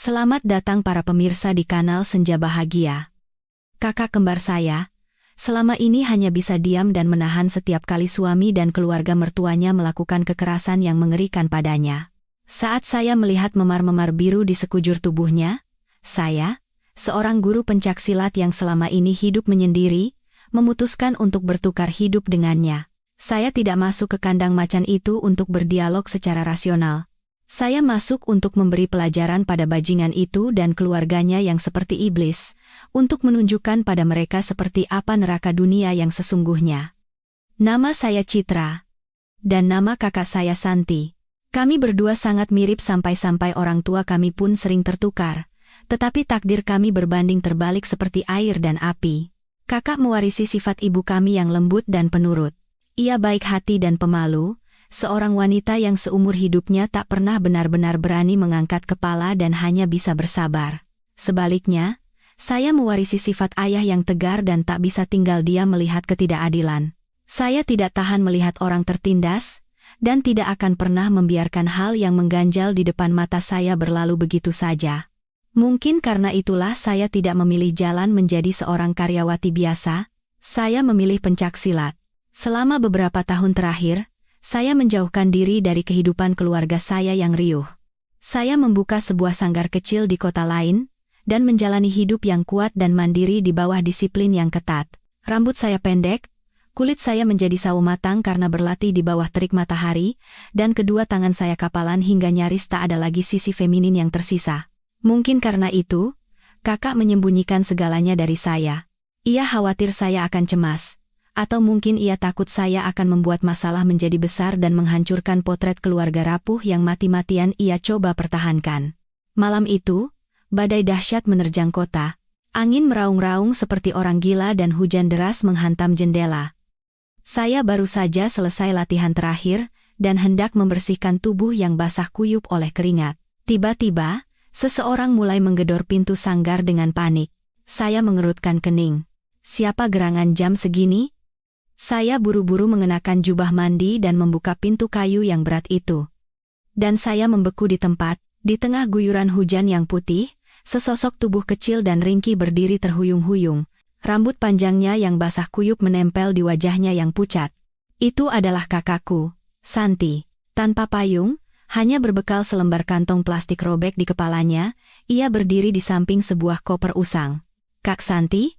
Selamat datang para pemirsa di kanal Senja Bahagia. Kakak kembar saya, selama ini hanya bisa diam dan menahan setiap kali suami dan keluarga mertuanya melakukan kekerasan yang mengerikan padanya. Saat saya melihat memar-memar biru di sekujur tubuhnya, saya, seorang guru pencaksilat yang selama ini hidup menyendiri, memutuskan untuk bertukar hidup dengannya. Saya tidak masuk ke kandang macan itu untuk berdialog secara rasional. Saya masuk untuk memberi pelajaran pada bajingan itu dan keluarganya yang seperti iblis, untuk menunjukkan pada mereka seperti apa neraka dunia yang sesungguhnya. Nama saya Citra. Dan nama kakak saya Santi. Kami berdua sangat mirip sampai-sampai orang tua kami pun sering tertukar, tetapi takdir kami berbanding terbalik seperti air dan api. Kakak mewarisi sifat ibu kami yang lembut dan penurut. Ia baik hati dan pemalu, seorang wanita yang seumur hidupnya tak pernah benar-benar berani mengangkat kepala dan hanya bisa bersabar. Sebaliknya, saya mewarisi sifat ayah yang tegar dan tak bisa tinggal diam melihat ketidakadilan. Saya tidak tahan melihat orang tertindas, dan tidak akan pernah membiarkan hal yang mengganjal di depan mata saya berlalu begitu saja. Mungkin karena itulah saya tidak memilih jalan menjadi seorang karyawati biasa, saya memilih pencaksilat. Selama beberapa tahun terakhir, saya menjauhkan diri dari kehidupan keluarga saya yang riuh. Saya membuka sebuah sanggar kecil di kota lain, dan menjalani hidup yang kuat dan mandiri di bawah disiplin yang ketat. Rambut saya pendek, kulit saya menjadi sawo matang karena berlatih di bawah terik matahari, dan kedua tangan saya kapalan hingga nyaris tak ada lagi sisi feminin yang tersisa. Mungkin karena itu, kakak menyembunyikan segalanya dari saya. Ia khawatir saya akan cemas. Atau mungkin ia takut saya akan membuat masalah menjadi besar dan menghancurkan potret keluarga rapuh yang mati-matian ia coba pertahankan. Malam itu, badai dahsyat menerjang kota. Angin meraung-raung seperti orang gila dan hujan deras menghantam jendela. Saya baru saja selesai latihan terakhir, dan hendak membersihkan tubuh yang basah kuyup oleh keringat. Tiba-tiba, seseorang mulai menggedor pintu sanggar dengan panik. Saya mengerutkan kening. Siapa gerangan jam segini? Saya buru-buru mengenakan jubah mandi dan membuka pintu kayu yang berat itu. Dan saya membeku di tempat, di tengah guyuran hujan yang putih, sesosok tubuh kecil dan ringkih berdiri terhuyung-huyung. Rambut panjangnya yang basah kuyup menempel di wajahnya yang pucat. Itu adalah kakakku, Santi. Tanpa payung, hanya berbekal selembar kantong plastik robek di kepalanya, ia berdiri di samping sebuah koper usang. Kak Santi?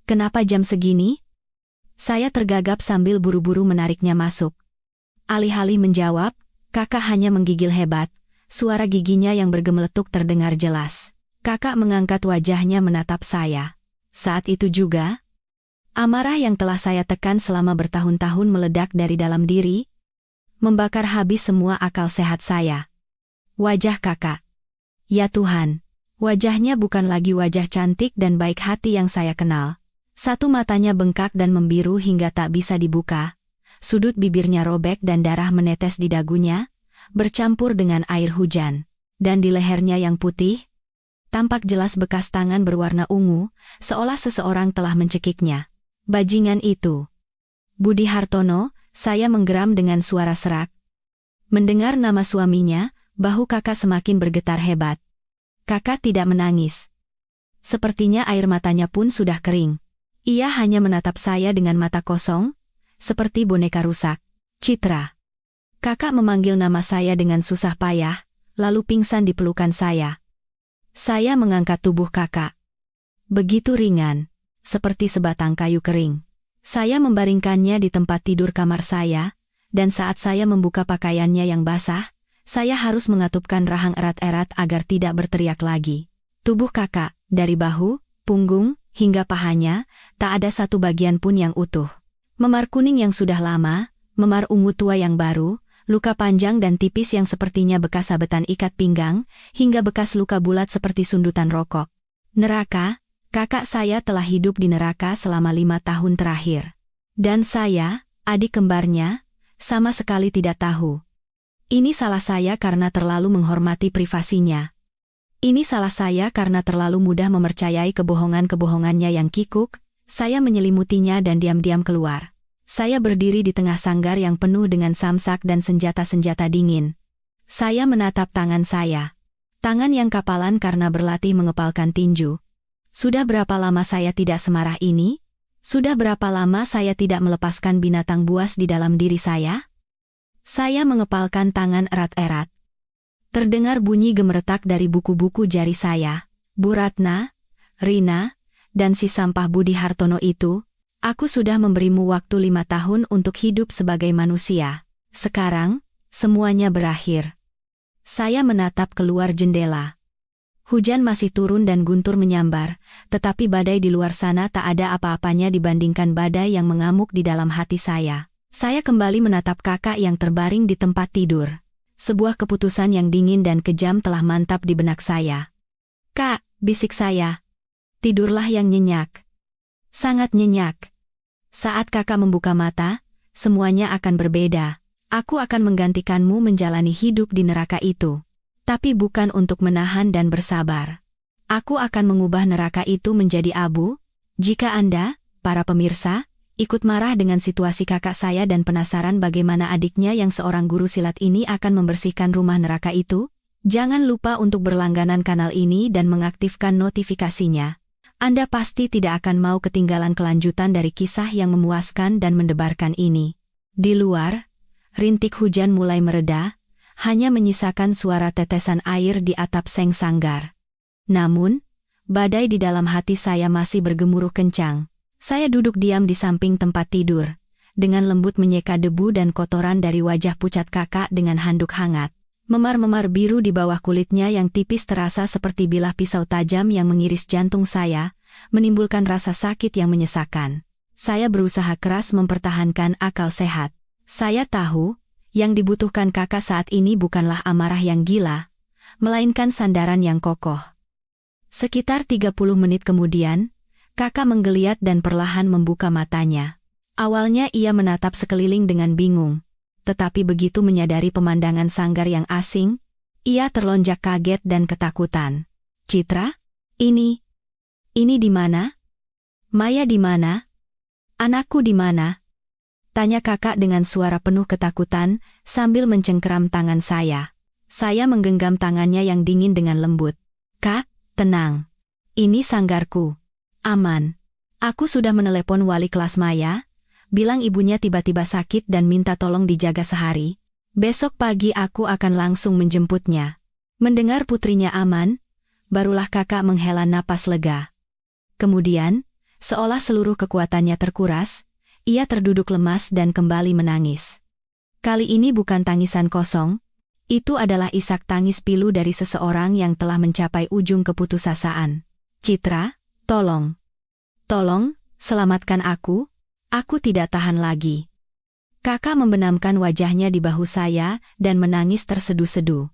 Kenapa jam segini? Saya tergagap sambil buru-buru menariknya masuk. Alih-alih menjawab, kakak hanya menggigil hebat. Suara giginya yang bergemeletuk terdengar jelas. Kakak mengangkat wajahnya menatap saya. Saat itu juga, amarah yang telah saya tekan selama bertahun-tahun meledak dari dalam diri, membakar habis semua akal sehat saya. Wajah kakak. Ya Tuhan, wajahnya bukan lagi wajah cantik dan baik hati yang saya kenal. Satu matanya bengkak dan membiru hingga tak bisa dibuka, sudut bibirnya robek dan darah menetes di dagunya, bercampur dengan air hujan. Dan di lehernya yang putih, tampak jelas bekas tangan berwarna ungu, seolah seseorang telah mencekiknya. Bajingan itu. Budi Hartono, saya menggeram dengan suara serak. Mendengar nama suaminya, bahu kakak semakin bergetar hebat. Kakak tidak menangis. Sepertinya air matanya pun sudah kering. Ia hanya menatap saya dengan mata kosong, seperti boneka rusak. Citra. Kakak memanggil nama saya dengan susah payah, lalu pingsan di pelukan saya. Saya mengangkat tubuh kakak. Begitu ringan, seperti sebatang kayu kering. Saya membaringkannya di tempat tidur kamar saya, dan saat saya membuka pakaiannya yang basah, saya harus mengatupkan rahang erat-erat agar tidak berteriak lagi. Tubuh kakak, dari bahu, punggung, hingga pahanya, tak ada satu bagian pun yang utuh. Memar kuning yang sudah lama, memar ungu tua yang baru, luka panjang dan tipis yang sepertinya bekas sabetan ikat pinggang, hingga bekas luka bulat seperti sundutan rokok. Neraka, kakak saya telah hidup di neraka selama 5 tahun terakhir. Dan saya, adik kembarnya, sama sekali tidak tahu. Ini salah saya karena terlalu menghormati privasinya. Ini salah saya karena terlalu mudah mempercayai kebohongan-kebohongannya yang kikuk. Saya menyelimutinya dan diam-diam keluar. Saya berdiri di tengah sanggar yang penuh dengan samsak dan senjata-senjata dingin. Saya menatap tangan saya. Tangan yang kapalan karena berlatih mengepalkan tinju. Sudah berapa lama saya tidak semarah ini? Sudah berapa lama saya tidak melepaskan binatang buas di dalam diri saya? Saya mengepalkan tangan erat-erat. Terdengar bunyi gemeretak dari buku-buku jari saya. Bu Ratna, Rina, dan si sampah Budi Hartono itu, aku sudah memberimu waktu 5 tahun untuk hidup sebagai manusia. Sekarang, semuanya berakhir. Saya menatap keluar jendela. Hujan masih turun dan guntur menyambar, tetapi badai di luar sana tak ada apa-apanya dibandingkan badai yang mengamuk di dalam hati saya. Saya kembali menatap kakak yang terbaring di tempat tidur. Sebuah keputusan yang dingin dan kejam telah mantap di benak saya. "Kak," bisik saya. "Tidurlah yang nyenyak." Sangat nyenyak. Saat kakak membuka mata, semuanya akan berbeda. Aku akan menggantikanmu menjalani hidup di neraka itu. Tapi bukan untuk menahan dan bersabar. Aku akan mengubah neraka itu menjadi abu. Jika Anda, para pemirsa, ikut marah dengan situasi kakak saya dan penasaran bagaimana adiknya yang seorang guru silat ini akan membersihkan rumah neraka itu, jangan lupa untuk berlangganan kanal ini dan mengaktifkan notifikasinya. Anda pasti tidak akan mau ketinggalan kelanjutan dari kisah yang memuaskan dan mendebarkan ini. Di luar, rintik hujan mulai mereda, hanya menyisakan suara tetesan air di atap seng sanggar. Namun, badai di dalam hati saya masih bergemuruh kencang. Saya duduk diam di samping tempat tidur, dengan lembut menyeka debu dan kotoran dari wajah pucat kakak dengan handuk hangat. Memar-memar biru di bawah kulitnya yang tipis terasa seperti bilah pisau tajam yang mengiris jantung saya, menimbulkan rasa sakit yang menyesakan. Saya berusaha keras mempertahankan akal sehat. Saya tahu, yang dibutuhkan kakak saat ini bukanlah amarah yang gila, melainkan sandaran yang kokoh. Sekitar 30 menit kemudian, kakak menggeliat dan perlahan membuka matanya. Awalnya ia menatap sekeliling dengan bingung, tetapi begitu menyadari pemandangan sanggar yang asing, ia terlonjak kaget dan ketakutan. "Citra? Ini di mana? Maya di mana? Anakku di mana?" Tanya kakak dengan suara penuh ketakutan sambil mencengkeram tangan saya. Saya menggenggam tangannya yang dingin dengan lembut. "Kak, tenang. Ini sanggarku. Aman. Aku sudah menelepon wali kelas Maya, bilang ibunya tiba-tiba sakit dan minta tolong dijaga sehari. Besok pagi aku akan langsung menjemputnya." Mendengar putrinya aman, barulah kakak menghela napas lega. Kemudian, seolah seluruh kekuatannya terkuras, ia terduduk lemas dan kembali menangis. Kali ini bukan tangisan kosong, itu adalah isak tangis pilu dari seseorang yang telah mencapai ujung keputusasaan. "Citra, tolong. Tolong, selamatkan aku tidak tahan lagi." Kakak membenamkan wajahnya di bahu saya dan menangis tersedu-sedu.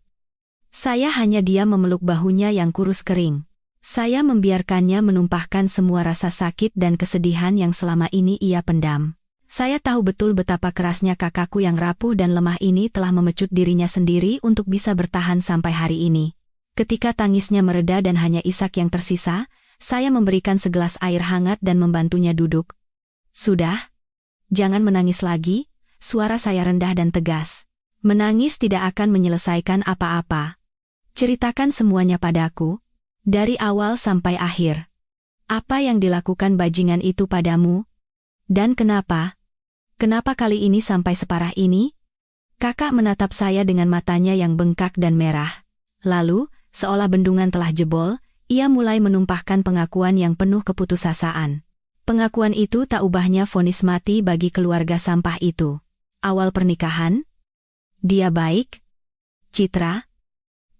Saya hanya diam memeluk bahunya yang kurus kering. Saya membiarkannya menumpahkan semua rasa sakit dan kesedihan yang selama ini ia pendam. Saya tahu betul betapa kerasnya kakakku yang rapuh dan lemah ini telah memecut dirinya sendiri untuk bisa bertahan sampai hari ini. Ketika tangisnya mereda dan hanya isak yang tersisa, saya memberikan segelas air hangat dan membantunya duduk. "Sudah? Jangan menangis lagi," suara saya rendah dan tegas. "Menangis tidak akan menyelesaikan apa-apa. Ceritakan semuanya padaku. Dari awal sampai akhir. Apa yang dilakukan bajingan itu padamu? Dan kenapa? Kenapa kali ini sampai separah ini?" Kakak menatap saya dengan matanya yang bengkak dan merah. Lalu, seolah bendungan telah jebol, ia mulai menumpahkan pengakuan yang penuh keputusasaan. Pengakuan itu tak ubahnya vonis mati bagi keluarga sampah itu. Awal pernikahan? Dia baik? Citra?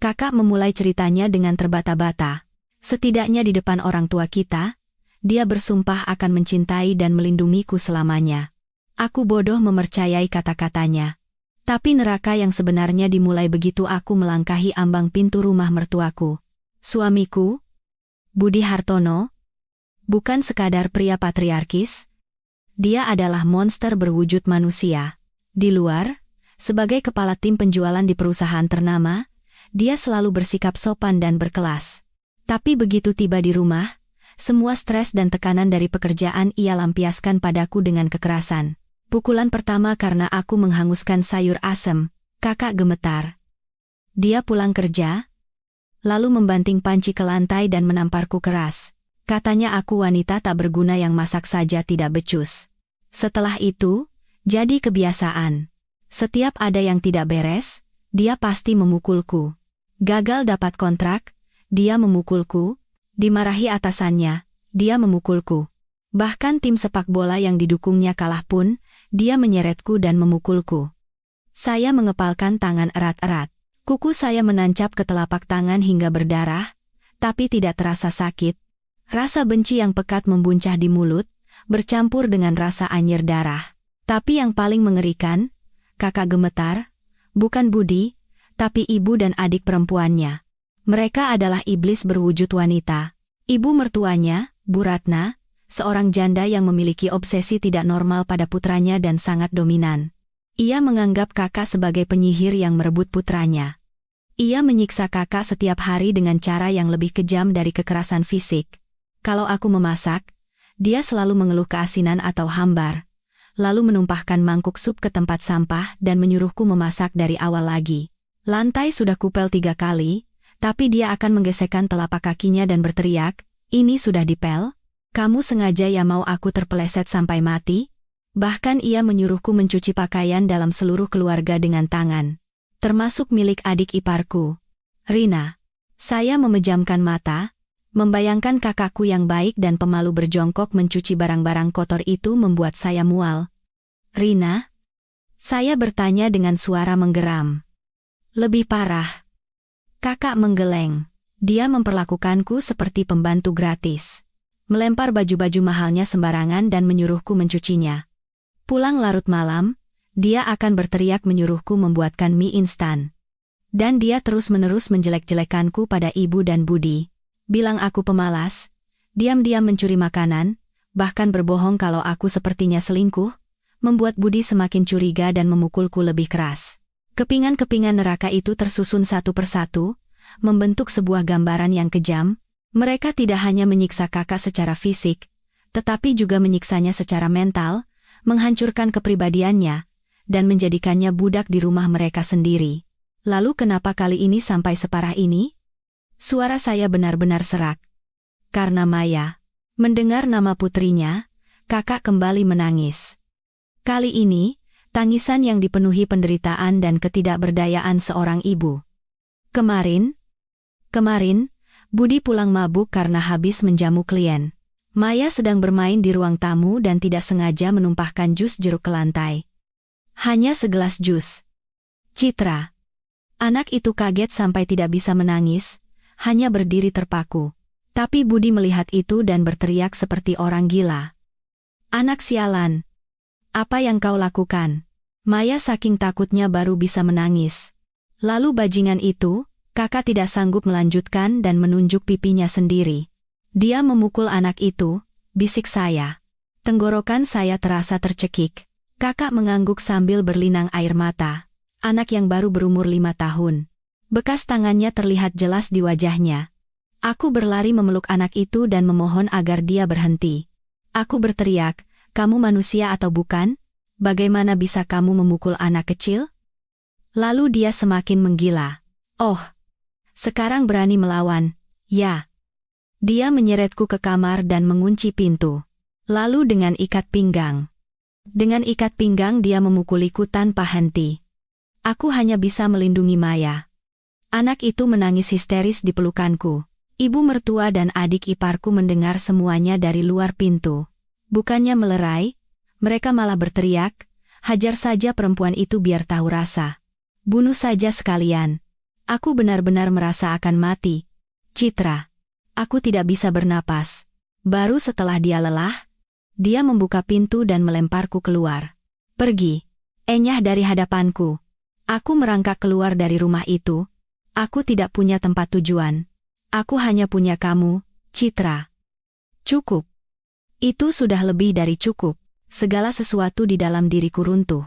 Kakak memulai ceritanya dengan terbata-bata. Setidaknya di depan orang tua kita, dia bersumpah akan mencintai dan melindungiku selamanya. Aku bodoh mempercayai kata-katanya. Tapi neraka yang sebenarnya dimulai begitu aku melangkahi ambang pintu rumah mertuaku. Suamiku, Budi Hartono, bukan sekadar pria patriarkis. Dia adalah monster berwujud manusia. Di luar, sebagai kepala tim penjualan di perusahaan ternama, dia selalu bersikap sopan dan berkelas. Tapi begitu tiba di rumah, semua stres dan tekanan dari pekerjaan ia lampiaskan padaku dengan kekerasan. Pukulan pertama karena aku menghanguskan sayur asem, kakak gemetar. Dia pulang kerja, lalu membanting panci ke lantai dan menamparku keras. Katanya aku wanita tak berguna yang masak saja tidak becus. Setelah itu, jadi kebiasaan. Setiap ada yang tidak beres, dia pasti memukulku. Gagal dapat kontrak, dia memukulku. Dimarahi atasannya, dia memukulku. Bahkan tim sepak bola yang didukungnya kalah pun, dia menyeretku dan memukulku. Saya mengepalkan tangan erat-erat. Kuku saya menancap ke telapak tangan hingga berdarah, tapi tidak terasa sakit. Rasa benci yang pekat membuncah di mulut, bercampur dengan rasa anyir darah. Tapi yang paling mengerikan, kakak gemetar, bukan Budi, tapi ibu dan adik perempuannya. Mereka adalah iblis berwujud wanita. Ibu mertuanya, Bu Ratna, seorang janda yang memiliki obsesi tidak normal pada putranya dan sangat dominan. Ia menganggap kakak sebagai penyihir yang merebut putranya. Ia menyiksa kakak setiap hari dengan cara yang lebih kejam dari kekerasan fisik. Kalau aku memasak, dia selalu mengeluh keasinan atau hambar, lalu menumpahkan mangkuk sup ke tempat sampah dan menyuruhku memasak dari awal lagi. Lantai sudah kupel 3 kali, tapi dia akan menggesekkan telapak kakinya dan berteriak, "Ini sudah dipel? Kamu sengaja ya mau aku terpeleset sampai mati?" Bahkan ia menyuruhku mencuci pakaian dalam seluruh keluarga dengan tangan, termasuk milik adik iparku, Rina. Saya memejamkan mata, membayangkan kakakku yang baik dan pemalu berjongkok mencuci barang-barang kotor itu membuat saya mual. "Rina?" Saya bertanya dengan suara menggeram. "Lebih parah." Kakak menggeleng. Dia memperlakukanku seperti pembantu gratis. Melempar baju-baju mahalnya sembarangan dan menyuruhku mencucinya. Pulang larut malam, dia akan berteriak menyuruhku membuatkan mie instan. Dan dia terus-menerus menjelek-jelekanku pada ibu dan Budi. Bilang aku pemalas, diam-diam mencuri makanan, bahkan berbohong kalau aku sepertinya selingkuh, membuat Budi semakin curiga dan memukulku lebih keras. Kepingan-kepingan neraka itu tersusun satu persatu, membentuk sebuah gambaran yang kejam. Mereka tidak hanya menyiksa kakak secara fisik, tetapi juga menyiksanya secara mental, menghancurkan kepribadiannya, dan menjadikannya budak di rumah mereka sendiri. Lalu kenapa kali ini sampai separah ini? Suara saya benar-benar serak. Karena Maya. Mendengar nama putrinya, kakak kembali menangis. Kali ini, tangisan yang dipenuhi penderitaan dan ketidakberdayaan seorang ibu. Kemarin, Budi pulang mabuk karena habis menjamu klien. Maya sedang bermain di ruang tamu dan tidak sengaja menumpahkan jus jeruk ke lantai. Hanya segelas jus. Citra. Anak itu kaget sampai tidak bisa menangis, hanya berdiri terpaku. Tapi Budi melihat itu dan berteriak seperti orang gila. "Anak sialan. Apa yang kau lakukan?" Maya saking takutnya baru bisa menangis. Lalu bajingan itu, kakak tidak sanggup melanjutkan dan menunjuk pipinya sendiri. "Dia memukul anak itu," bisik saya. Tenggorokan saya terasa tercekik. Kakak mengangguk sambil berlinang air mata. Anak yang baru berumur 5 tahun. Bekas tangannya terlihat jelas di wajahnya. Aku berlari memeluk anak itu dan memohon agar dia berhenti. Aku berteriak, "Kamu manusia atau bukan? Bagaimana bisa kamu memukul anak kecil?" Lalu dia semakin menggila. "Oh, sekarang berani melawan, ya?" Dia menyeretku ke kamar dan mengunci pintu. Lalu dengan ikat pinggang dia memukuliku tanpa henti. Aku hanya bisa melindungi Maya. Anak itu menangis histeris di pelukanku. Ibu mertua dan adik iparku mendengar semuanya dari luar pintu. Bukannya melerai, mereka malah berteriak, "Hajar saja perempuan itu biar tahu rasa. Bunuh saja sekalian." Aku benar-benar merasa akan mati. "Citra." Aku tidak bisa bernapas. Baru setelah dia lelah, dia membuka pintu dan melemparku keluar. "Pergi. Enyah dari hadapanku." Aku merangkak keluar dari rumah itu. Aku tidak punya tempat tujuan. Aku hanya punya kamu, Citra. Cukup. Itu sudah lebih dari cukup. Segala sesuatu di dalam diriku runtuh.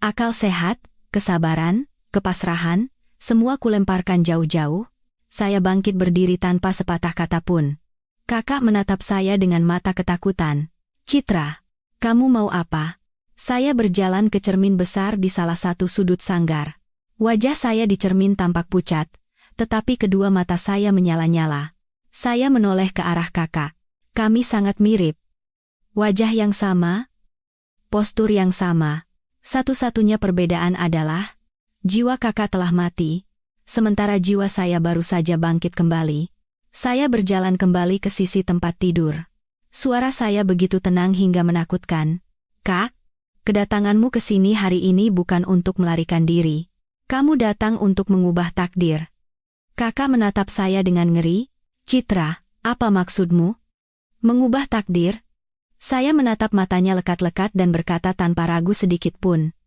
Akal sehat, kesabaran, kepasrahan, semua kulemparkan jauh-jauh. Saya bangkit berdiri tanpa sepatah kata pun. Kakak menatap saya dengan mata ketakutan. "Citra, kamu mau apa?" Saya berjalan ke cermin besar di salah satu sudut sanggar. Wajah saya di cermin tampak pucat, tetapi kedua mata saya menyala-nyala. Saya menoleh ke arah kakak. Kami sangat mirip. Wajah yang sama, postur yang sama. Satu-satunya perbedaan adalah, jiwa kakak telah mati, sementara jiwa saya baru saja bangkit kembali. Saya berjalan kembali ke sisi tempat tidur. Suara saya begitu tenang hingga menakutkan. Kak, kedatanganmu ke sini hari ini bukan untuk melarikan diri. Kamu datang untuk mengubah takdir. Kakak menatap saya dengan ngeri. Citra, apa maksudmu? Mengubah takdir? Saya menatap matanya lekat-lekat dan berkata tanpa ragu sedikit pun.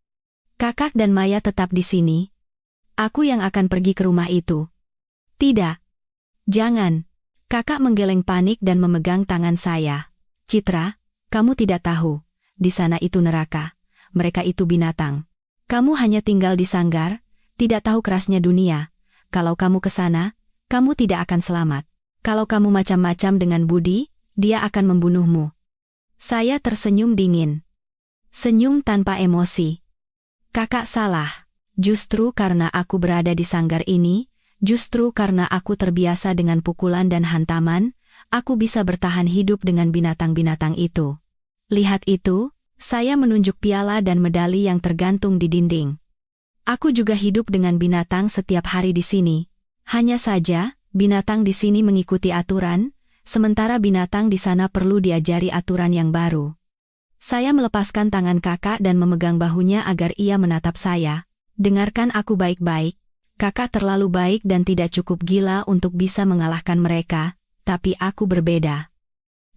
Kakak dan Maya tetap di sini. Aku yang akan pergi ke rumah itu. Tidak. Jangan. Kakak menggeleng panik dan memegang tangan saya. Citra, kamu tidak tahu. Di sana itu neraka. Mereka itu binatang. Kamu hanya tinggal di sanggar, tidak tahu kerasnya dunia. Kalau kamu ke sana, kamu tidak akan selamat. Kalau kamu macam-macam dengan Budi, dia akan membunuhmu. Saya tersenyum dingin. Senyum tanpa emosi. Kakak salah. Justru karena aku berada di sanggar ini, justru karena aku terbiasa dengan pukulan dan hantaman, aku bisa bertahan hidup dengan binatang-binatang itu. Lihat itu, saya menunjuk piala dan medali yang tergantung di dinding. Aku juga hidup dengan binatang setiap hari di sini. Hanya saja, binatang di sini mengikuti aturan, sementara binatang di sana perlu diajari aturan yang baru. Saya melepaskan tangan kakak dan memegang bahunya agar ia menatap saya. Dengarkan aku baik-baik, kakak terlalu baik dan tidak cukup gila untuk bisa mengalahkan mereka, tapi aku berbeda.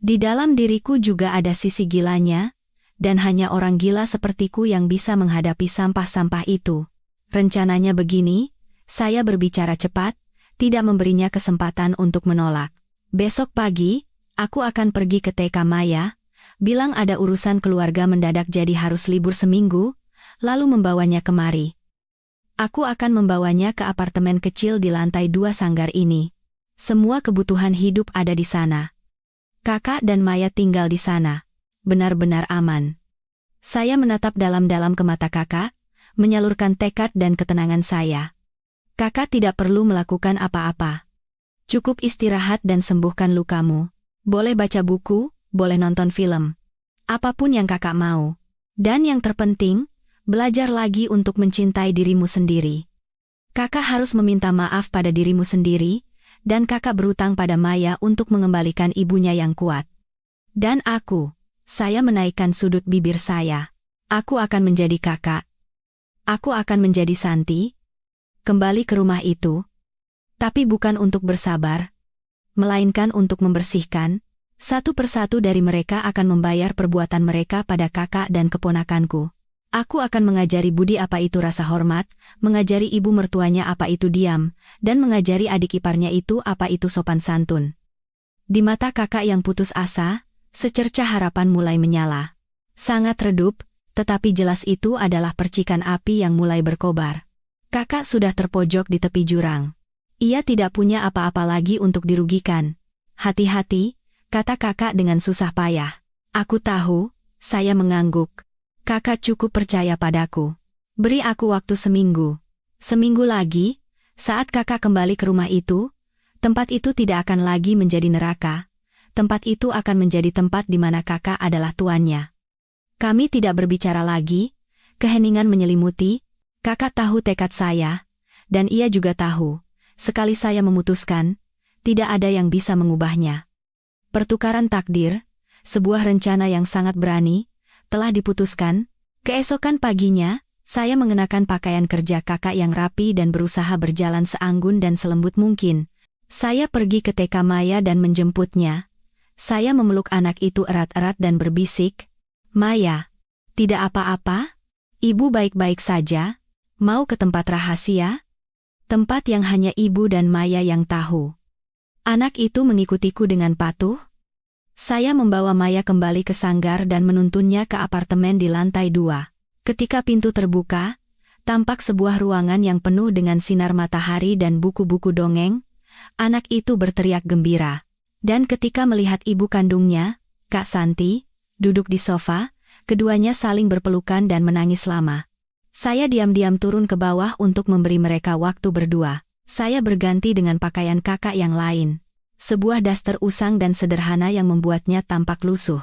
Di dalam diriku juga ada sisi gilanya, dan hanya orang gila sepertiku yang bisa menghadapi sampah-sampah itu. Rencananya begini, saya berbicara cepat, tidak memberinya kesempatan untuk menolak. Besok pagi, aku akan pergi ke TK Maya, bilang ada urusan keluarga mendadak jadi harus libur seminggu, lalu membawanya kemari. Aku akan membawanya ke apartemen kecil di lantai 2 sanggar ini. Semua kebutuhan hidup ada di sana. Kakak dan Maya tinggal di sana. Benar-benar aman. Saya menatap dalam-dalam ke mata kakak, menyalurkan tekad dan ketenangan saya. Kakak tidak perlu melakukan apa-apa. Cukup istirahat dan sembuhkan lukamu. Boleh baca buku, boleh nonton film. Apapun yang kakak mau. Dan yang terpenting, belajar lagi untuk mencintai dirimu sendiri. Kakak harus meminta maaf pada dirimu sendiri, dan kakak berutang pada Maya untuk mengembalikan ibunya yang kuat. Dan saya menaikkan sudut bibir saya. Aku akan menjadi kakak. Aku akan menjadi Santi, kembali ke rumah itu, tapi bukan untuk bersabar, melainkan untuk membersihkan. Satu persatu dari mereka akan membayar perbuatan mereka pada kakak dan keponakanku. Aku akan mengajari Budi apa itu rasa hormat, mengajari ibu mertuanya apa itu diam, dan mengajari adik iparnya itu apa itu sopan santun. Di mata kakak yang putus asa, secercah harapan mulai menyala. Sangat redup, tetapi jelas itu adalah percikan api yang mulai berkobar. Kakak sudah terpojok di tepi jurang. Ia tidak punya apa-apa lagi untuk dirugikan. Hati-hati, kata kakak dengan susah payah. Aku tahu, saya mengangguk. Kakak cukup percaya padaku. Beri aku waktu seminggu. Seminggu lagi, saat kakak kembali ke rumah itu, tempat itu tidak akan lagi menjadi neraka. Tempat itu akan menjadi tempat di mana kakak adalah tuannya. Kami tidak berbicara lagi, keheningan menyelimuti, kakak tahu tekad saya, dan ia juga tahu, sekali saya memutuskan, tidak ada yang bisa mengubahnya. Pertukaran takdir, sebuah rencana yang sangat berani, telah diputuskan. Keesokan paginya, saya mengenakan pakaian kerja kakak yang rapi dan berusaha berjalan seanggun dan selembut mungkin. Saya pergi ke TK Maya dan menjemputnya. Saya memeluk anak itu erat-erat dan berbisik, Maya, tidak apa-apa? Ibu baik-baik saja? Mau ke tempat rahasia? Tempat yang hanya ibu dan Maya yang tahu. Anak itu mengikutiku dengan patuh. Saya membawa Maya kembali ke sanggar dan menuntunnya ke apartemen di lantai 2. Ketika pintu terbuka, tampak sebuah ruangan yang penuh dengan sinar matahari dan buku-buku dongeng. Anak itu berteriak gembira. Dan ketika melihat ibu kandungnya, Kak Santi, duduk di sofa, keduanya saling berpelukan dan menangis lama. Saya diam-diam turun ke bawah untuk memberi mereka waktu berdua. Saya berganti dengan pakaian kakak yang lain. Sebuah daster usang dan sederhana yang membuatnya tampak lusuh.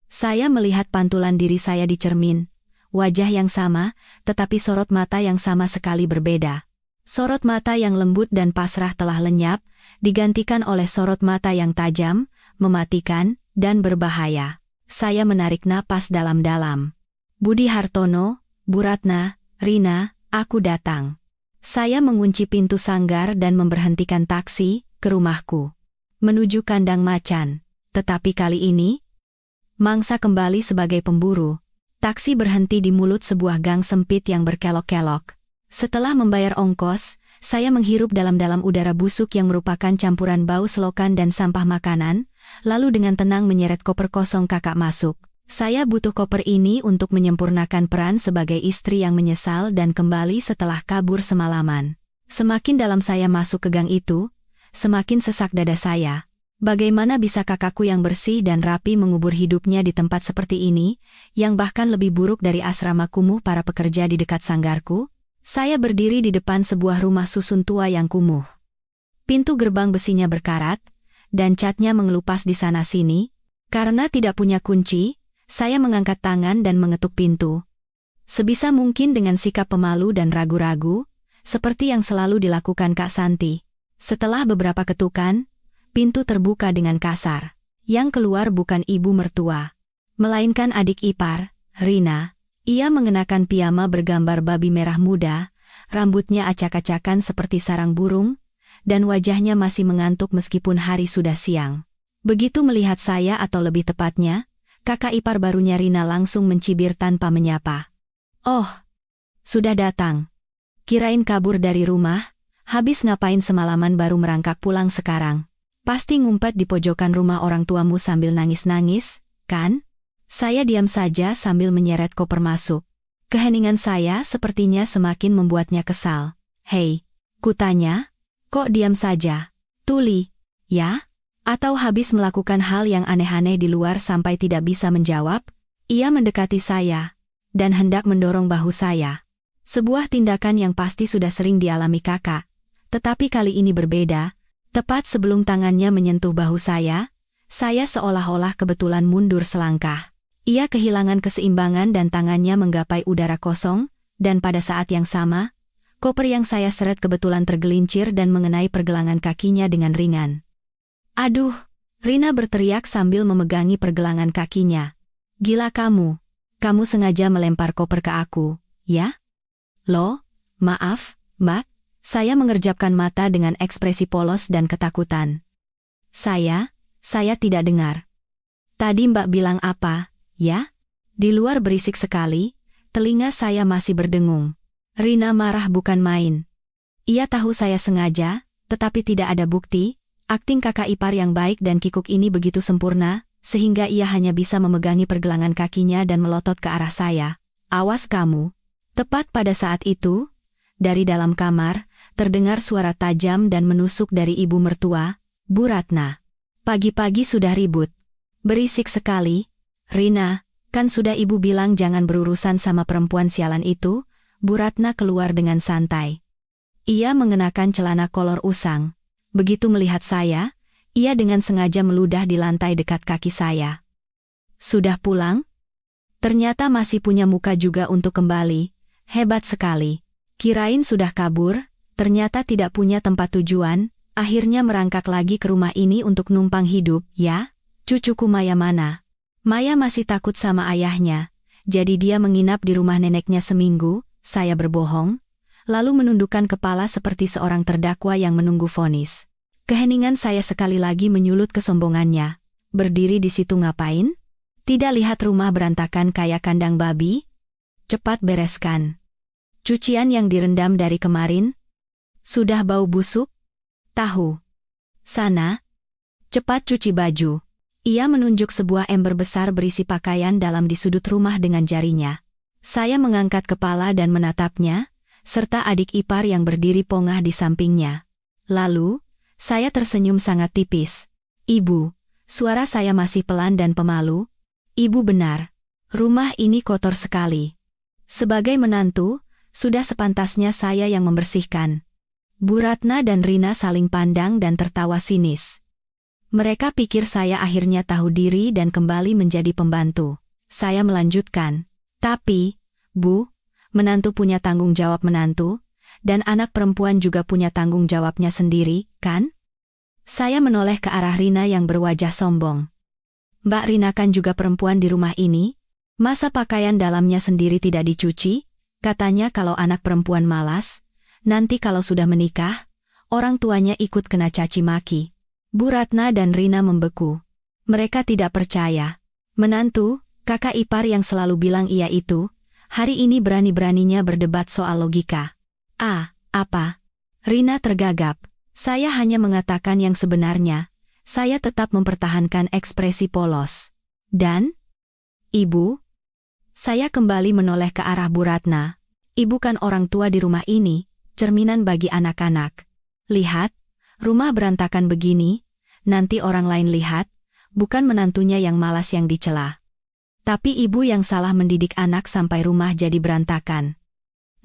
Saya melihat pantulan diri saya di cermin. Wajah yang sama, tetapi sorot mata yang sama sekali berbeda. Sorot mata yang lembut dan pasrah telah lenyap, digantikan oleh sorot mata yang tajam, mematikan, dan berbahaya. Saya menarik napas dalam-dalam. Budi Hartono, Bu Ratna, Rina, aku datang. Saya mengunci pintu sanggar dan memberhentikan taksi ke rumahku. Menuju kandang macan. Tetapi kali ini, mangsa kembali sebagai pemburu. Taksi berhenti di mulut sebuah gang sempit yang berkelok-kelok. Setelah membayar ongkos, saya menghirup dalam-dalam udara busuk yang merupakan campuran bau selokan dan sampah makanan, lalu dengan tenang menyeret koper kosong kakak masuk. Saya butuh koper ini untuk menyempurnakan peran sebagai istri yang menyesal dan kembali setelah kabur semalaman. Semakin dalam saya masuk ke gang itu, semakin sesak dada saya. Bagaimana bisa kakakku yang bersih dan rapi mengubur hidupnya di tempat seperti ini, yang bahkan lebih buruk dari asrama kumuh para pekerja di dekat sanggarku? Saya berdiri di depan sebuah rumah susun tua yang kumuh. Pintu gerbang besinya berkarat, dan catnya mengelupas di sana-sini. Karena tidak punya kunci, saya mengangkat tangan dan mengetuk pintu. Sebisa mungkin dengan sikap pemalu dan ragu-ragu, seperti yang selalu dilakukan Kak Santi. Setelah beberapa ketukan, pintu terbuka dengan kasar. Yang keluar bukan ibu mertua, melainkan adik ipar, Rina. Ia mengenakan piyama bergambar babi merah muda, rambutnya acak-acakan seperti sarang burung, dan wajahnya masih mengantuk meskipun hari sudah siang. Begitu melihat saya atau lebih tepatnya, kakak ipar barunya Rina langsung mencibir tanpa menyapa. "Oh, sudah datang. Kirain kabur dari rumah, habis ngapain semalaman baru merangkak pulang sekarang? Pasti ngumpet di pojokan rumah orang tuamu sambil nangis-nangis, kan?" Saya diam saja sambil menyeret koper masuk. Keheningan saya sepertinya semakin membuatnya kesal. "Hei," kutanya, "kok diam saja? Tuli, ya? Atau habis melakukan hal yang aneh-aneh di luar sampai tidak bisa menjawab?" Ia mendekati saya, dan hendak mendorong bahu saya. Sebuah tindakan yang pasti sudah sering dialami kakak. Tetapi kali ini berbeda. Tepat sebelum tangannya menyentuh bahu saya seolah-olah kebetulan mundur selangkah. Ia kehilangan keseimbangan dan tangannya menggapai udara kosong, dan pada saat yang sama, koper yang saya seret kebetulan tergelincir dan mengenai pergelangan kakinya dengan ringan. "Aduh!" Rina berteriak sambil memegangi pergelangan kakinya. "Gila kamu! Kamu sengaja melempar koper ke aku, ya?" "Loh, maaf, Mbak." Saya mengerjapkan mata dengan ekspresi polos dan ketakutan. Saya tidak dengar. "Tadi Mbak bilang apa? Ya?" Di luar berisik sekali, telinga saya masih berdengung. Rina marah bukan main. Ia tahu saya sengaja, tetapi tidak ada bukti. Akting kakak ipar yang baik dan kikuk ini begitu sempurna, sehingga ia hanya bisa memegangi pergelangan kakinya dan melotot ke arah saya. "Awas kamu." Tepat pada saat itu, dari dalam kamar, terdengar suara tajam dan menusuk dari ibu mertua, Bu Ratna. "Pagi-pagi sudah ribut. Berisik sekali. Rina, kan sudah ibu bilang jangan berurusan sama perempuan sialan itu." Bu Ratna keluar dengan santai. Ia mengenakan celana kolor usang. Begitu melihat saya, ia dengan sengaja meludah di lantai dekat kaki saya. "Sudah pulang? Ternyata masih punya muka juga untuk kembali. Hebat sekali. Kirain sudah kabur, ternyata tidak punya tempat tujuan, akhirnya merangkak lagi ke rumah ini untuk numpang hidup, ya? Cucuku Maya mana?" "Maya masih takut sama ayahnya, jadi dia menginap di rumah neneknya seminggu." Saya berbohong, lalu menundukkan kepala seperti seorang terdakwa yang menunggu vonis. Keheningan saya sekali lagi menyulut kesombongannya. "Berdiri di situ ngapain? Tidak lihat rumah berantakan kayak kandang babi? Cepat bereskan. Cucian yang direndam dari kemarin sudah bau busuk. Tahu. Sana, cepat cuci baju." Ia menunjuk sebuah ember besar berisi pakaian dalam di sudut rumah dengan jarinya. Saya mengangkat kepala dan menatapnya, serta adik ipar yang berdiri pongah di sampingnya. Lalu, saya tersenyum sangat tipis. "Ibu," suara saya masih pelan dan pemalu. "Ibu benar. Rumah ini kotor sekali. Sebagai menantu, sudah sepantasnya saya yang membersihkan." Bu Ratna dan Rina saling pandang dan tertawa sinis. Mereka pikir saya akhirnya tahu diri dan kembali menjadi pembantu. Saya melanjutkan, "Tapi, Bu, menantu punya tanggung jawab menantu, dan anak perempuan juga punya tanggung jawabnya sendiri, kan?" Saya menoleh ke arah Rina yang berwajah sombong. "Mbak Rina kan juga perempuan di rumah ini? Masa pakaian dalamnya sendiri tidak dicuci? Katanya kalau anak perempuan malas, nanti kalau sudah menikah, orang tuanya ikut kena caci maki." Bu Ratna dan Rina membeku. Mereka tidak percaya. Menantu, kakak ipar yang selalu bilang iya itu, hari ini berani-beraninya berdebat soal logika. "Ah, apa?" Rina tergagap. "Saya hanya mengatakan yang sebenarnya. Saya tetap mempertahankan ekspresi polos." "Dan? Ibu?" Saya kembali menoleh ke arah Bu Ratna. "Ibu kan orang tua di rumah ini, cerminan bagi anak-anak. Lihat, rumah berantakan begini, nanti orang lain lihat, bukan menantunya yang malas yang dicela. Tapi ibu yang salah mendidik anak sampai rumah jadi berantakan.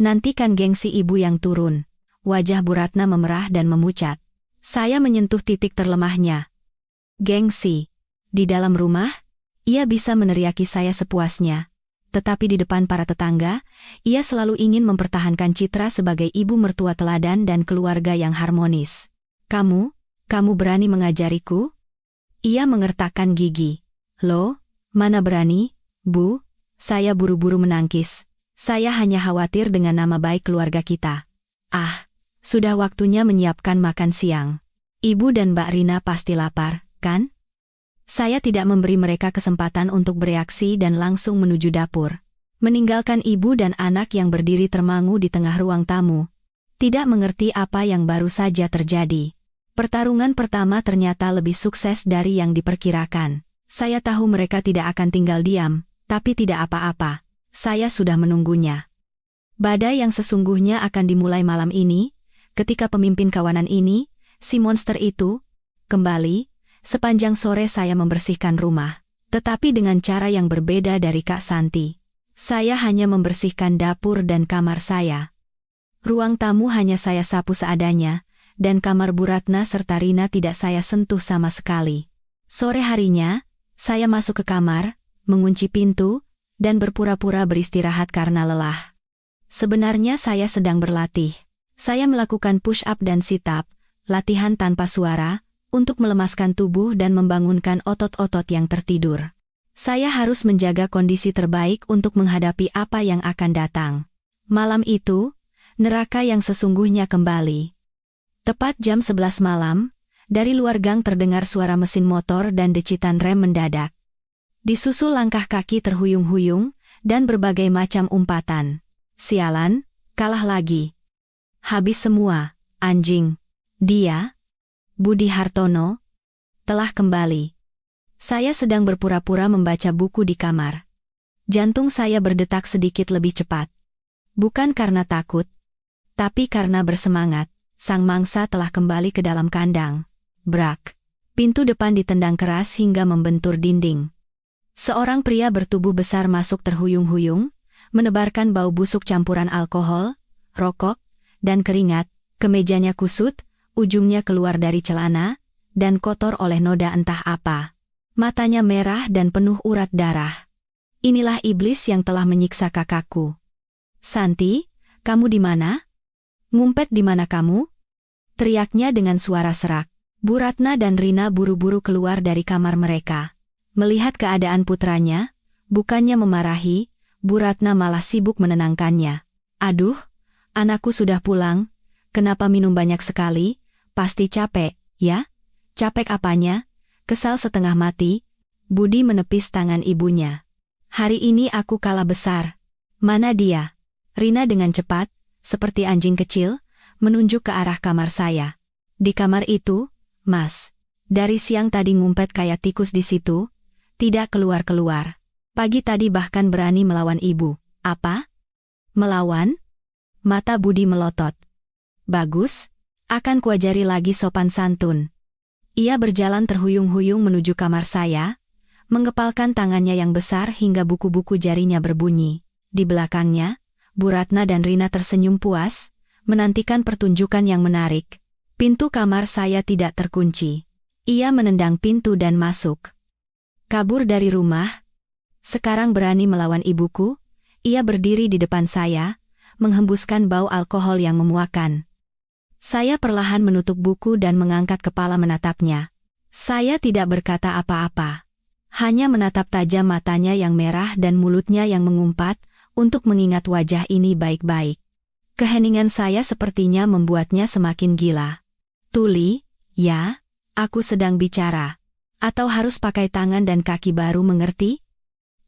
Nanti kan gengsi ibu yang turun." Wajah Bu Ratna memerah dan memucat. Saya menyentuh titik terlemahnya. Gengsi. Di dalam rumah, ia bisa meneriaki saya sepuasnya. Tetapi di depan para tetangga, ia selalu ingin mempertahankan citra sebagai ibu mertua teladan dan keluarga yang harmonis. Kamu berani mengajariku?" Ia mengertakkan gigi. "Loh, mana berani, Bu?" Saya buru-buru menangkis. "Saya hanya khawatir dengan nama baik keluarga kita." "Ah, sudah waktunya menyiapkan makan siang. Ibu dan Mbak Rina pasti lapar, kan?" Saya tidak memberi mereka kesempatan untuk bereaksi dan langsung menuju dapur. Meninggalkan ibu dan anak yang berdiri termangu di tengah ruang tamu. Tidak mengerti apa yang baru saja terjadi. Pertarungan pertama ternyata lebih sukses dari yang diperkirakan. Saya tahu mereka tidak akan tinggal diam, tapi tidak apa-apa. Saya sudah menunggunya. Badai yang sesungguhnya akan dimulai malam ini, ketika pemimpin kawanan ini, si monster itu, kembali. Sepanjang sore saya membersihkan rumah, tetapi dengan cara yang berbeda dari Kak Santi. Saya hanya membersihkan dapur dan kamar saya. Ruang tamu hanya saya sapu seadanya, dan kamar Bu Ratna serta Rina tidak saya sentuh sama sekali. Sore harinya, saya masuk ke kamar, mengunci pintu, dan berpura-pura beristirahat karena lelah. Sebenarnya saya sedang berlatih. Saya melakukan push-up dan sit-up, latihan tanpa suara, untuk melemaskan tubuh dan membangunkan otot-otot yang tertidur. Saya harus menjaga kondisi terbaik untuk menghadapi apa yang akan datang. Malam itu, neraka yang sesungguhnya kembali. Tepat jam 11 malam, dari luar gang terdengar suara mesin motor dan decitan rem mendadak. Disusul langkah kaki terhuyung-huyung, dan berbagai macam umpatan. "Sialan, kalah lagi. Habis semua, anjing." Dia, Budi Hartono, telah kembali. Saya sedang berpura-pura membaca buku di kamar. Jantung saya berdetak sedikit lebih cepat. Bukan karena takut, tapi karena bersemangat. Sang mangsa telah kembali ke dalam kandang. Brak. Pintu depan ditendang keras hingga membentur dinding. Seorang pria bertubuh besar masuk terhuyung-huyung, menebarkan bau busuk campuran alkohol, rokok, dan keringat. Kemejanya kusut, ujungnya keluar dari celana, dan kotor oleh noda entah apa. Matanya merah dan penuh urat darah. Inilah iblis yang telah menyiksa kakakku. "Santi, kamu di mana? Ngumpet di mana kamu?" Teriaknya dengan suara serak. Bu Ratna dan Rina buru-buru keluar dari kamar mereka. Melihat keadaan putranya, bukannya memarahi, Bu Ratna malah sibuk menenangkannya. "Aduh, anakku sudah pulang, kenapa minum banyak sekali? Pasti capek, ya?" "Capek apanya? Kesal setengah mati." Budi menepis tangan ibunya. "Hari ini aku kalah besar." "Mana dia?" Rina dengan cepat, seperti anjing kecil, menunjuk ke arah kamar saya. "Di kamar itu, Mas. Dari siang tadi ngumpet kayak tikus di situ, tidak keluar-keluar. Pagi tadi bahkan berani melawan ibu." "Apa? Melawan?" Mata Budi melotot. "Bagus. Akan kuajari lagi sopan santun." Ia berjalan terhuyung-huyung menuju kamar saya, mengepalkan tangannya yang besar hingga buku-buku jarinya berbunyi. Di belakangnya, Bu Ratna dan Rina tersenyum puas, menantikan pertunjukan yang menarik. Pintu kamar saya tidak terkunci. Ia menendang pintu dan masuk. Kabur dari rumah? Sekarang berani melawan ibuku? Ia berdiri di depan saya, menghembuskan bau alkohol yang memuakan. Saya perlahan menutup buku dan mengangkat kepala menatapnya. Saya tidak berkata apa-apa. Hanya menatap tajam matanya yang merah dan mulutnya yang mengumpat untuk mengingat wajah ini baik-baik. Keheningan saya sepertinya membuatnya semakin gila. Tuli, ya, aku sedang bicara. Atau harus pakai tangan dan kaki baru mengerti?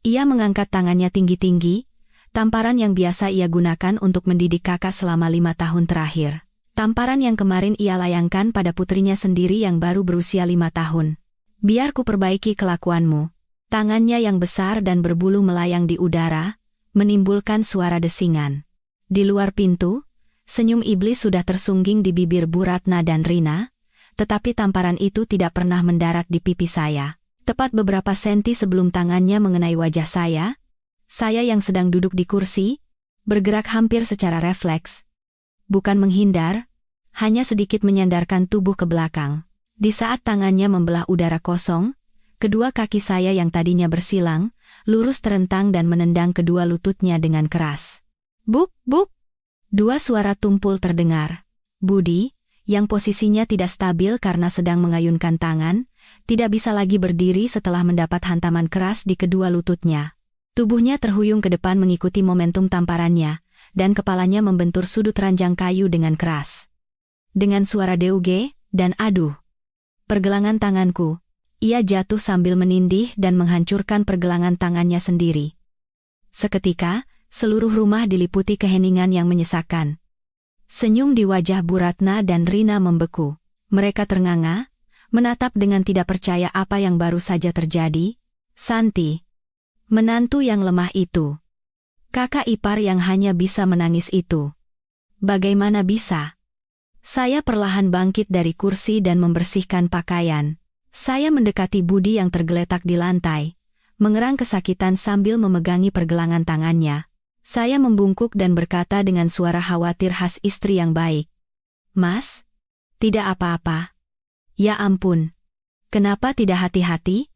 Ia mengangkat tangannya tinggi-tinggi, tamparan yang biasa ia gunakan untuk mendidik kakak selama 5 tahun terakhir. Tamparan yang kemarin ia layangkan pada putrinya sendiri yang baru berusia 5 tahun. Biar ku perbaiki kelakuanmu. Tangannya yang besar dan berbulu melayang di udara, menimbulkan suara desingan. Di luar pintu, senyum iblis sudah tersungging di bibir Bu Ratna dan Rina, tetapi tamparan itu tidak pernah mendarat di pipi saya. Tepat beberapa senti sebelum tangannya mengenai wajah saya yang sedang duduk di kursi, bergerak hampir secara refleks. Bukan menghindar, hanya sedikit menyandarkan tubuh ke belakang. Di saat tangannya membelah udara kosong, kedua kaki saya yang tadinya bersilang, lurus terentang dan menendang kedua lututnya dengan keras. Buk, buk! Dua suara tumpul terdengar. Budi, yang posisinya tidak stabil karena sedang mengayunkan tangan, tidak bisa lagi berdiri setelah mendapat hantaman keras di kedua lututnya. Tubuhnya terhuyung ke depan mengikuti momentum tamparannya, dan kepalanya membentur sudut ranjang kayu dengan keras. Dengan suara deuge dan aduh. Pergelangan tanganku. Ia jatuh sambil menindih dan menghancurkan pergelangan tangannya sendiri. Seketika, seluruh rumah diliputi keheningan yang menyesakkan. Senyum di wajah Bu Ratna dan Rina membeku. Mereka ternganga, menatap dengan tidak percaya apa yang baru saja terjadi. Santi, menantu yang lemah itu. Kakak ipar yang hanya bisa menangis itu. Bagaimana bisa? Saya perlahan bangkit dari kursi dan membersihkan pakaian. Saya mendekati Budi yang tergeletak di lantai, mengerang kesakitan sambil memegangi pergelangan tangannya. Saya membungkuk dan berkata dengan suara khawatir khas istri yang baik. Mas? Tidak apa-apa. Ya ampun. Kenapa tidak hati-hati?